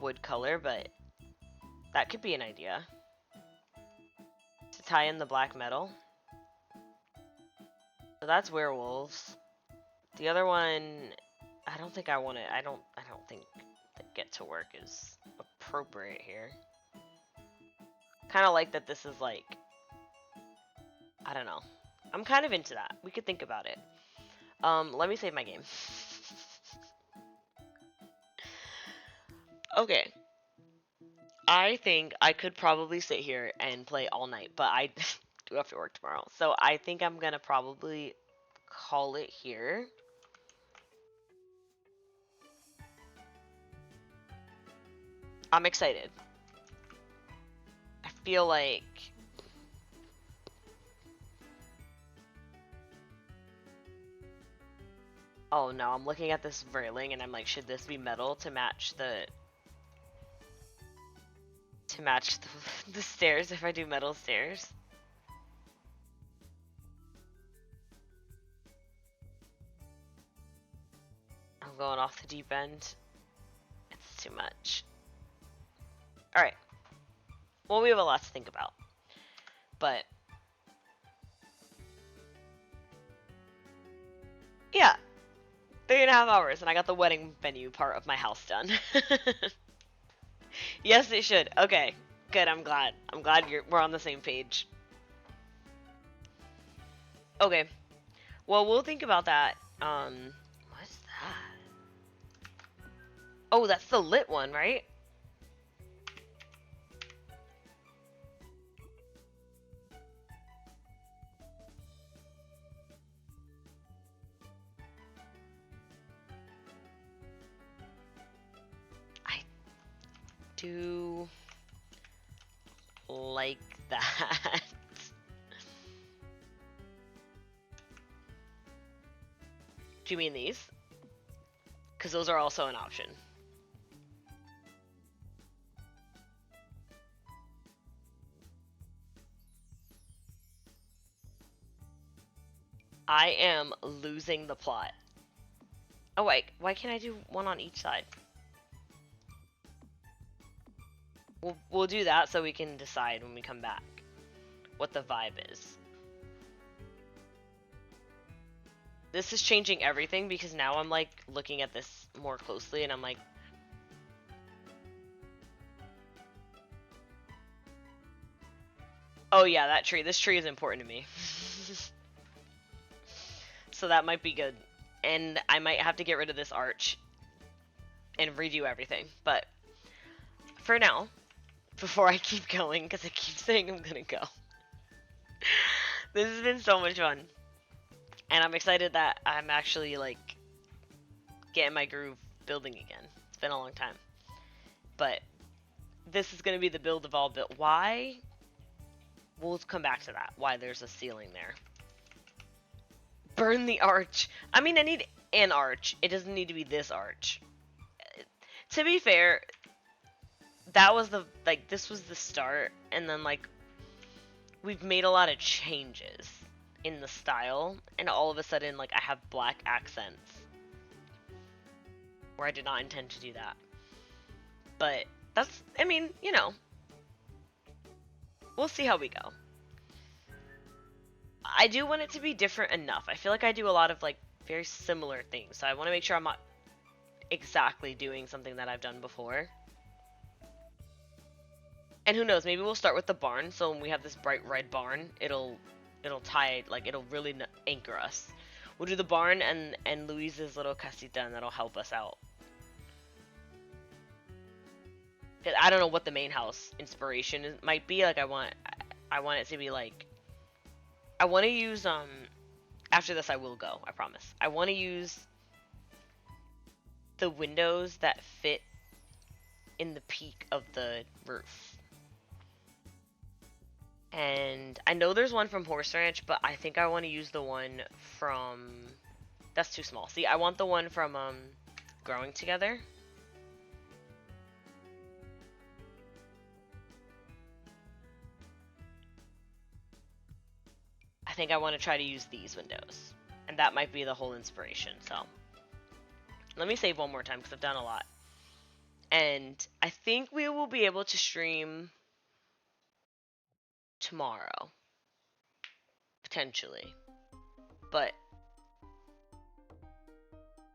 Speaker 1: wood color, but that could be an idea to tie in the black metal. So that's werewolves. The other one, I don't think I want it. I don't think the get to work is appropriate here. Kind of like that this is like, I don't know. I'm kind of into that. We could think about it. Let me save my game. Okay. I think I could probably sit here and play all night, but I do have to work tomorrow. So I think I'm gonna probably call it here. I'm excited. I feel like oh no, I'm looking at this railing and I'm like, should this be metal to match the the stairs if I do metal stairs? I'm going off the deep end. It's too much. Alright. Well, we have a lot to think about. But yeah. 3.5 hours and I got the wedding venue part of my house done. Yes, it should. Okay. Good, I'm glad. I'm glad we're on the same page. Okay. Well, we'll think about that. What's that? Oh, that's the lit one, right? I do like that. Do you mean these? Because those are also an option. I am losing the plot. Oh wait, why can't I do one on each side? We'll do that so we can decide when we come back what the vibe is. This is changing everything because now I'm like looking at this more closely and I'm like, oh yeah, that tree. This tree is important to me. So that might be good. And I might have to get rid of this arch and redo everything. But for now, before I keep going, because I keep saying I'm gonna go. This has been so much fun. And I'm excited that I'm actually like getting my groove building again. It's been a long time. But this is gonna be the build of all build. Why? We'll come back to that. Why there's a ceiling there. Burn the arch. I mean, I need an arch. It doesn't need to be this arch. To be fair, that was the, like, this was the start, and then, like, we've made a lot of changes in the style, and all of a sudden, like, I have black accents. Where I did not intend to do that. But, that's, I mean, you know. We'll see how we go. I do want it to be different enough. I feel like I do a lot of, like, very similar things, so I want to make sure I'm not exactly doing something that I've done before. And who knows, maybe we'll start with the barn, so when we have this bright red barn, it'll tie, like, it'll really anchor us. We'll do the barn and Luisa's little casita, and that'll help us out. I don't know what the main house inspiration might be. Like, I want it to be, like, I want to use, after this I will go, I promise. I want to use the windows that fit in the peak of the roof. And I know there's one from Horse Ranch, but I think I want to use the one from, that's too small. See, I want the one from Growing Together. I think I want to try to use these windows. And that might be the whole inspiration. So let me save one more time because I've done a lot. And I think we will be able to stream tomorrow. Potentially. But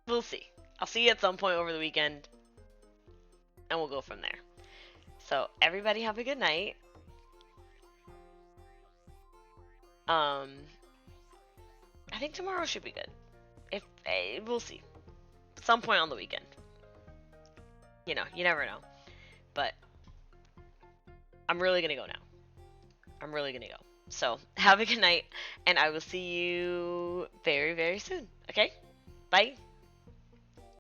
Speaker 1: we'll see. I'll see you at some point over the weekend. And we'll go from there. So everybody have a good night. I think tomorrow should be good. If we'll see. Some point on the weekend. You know, you never know. But I'm really gonna go now. I'm really gonna go. So have a good night, and I will see you very, very soon. Okay? Bye.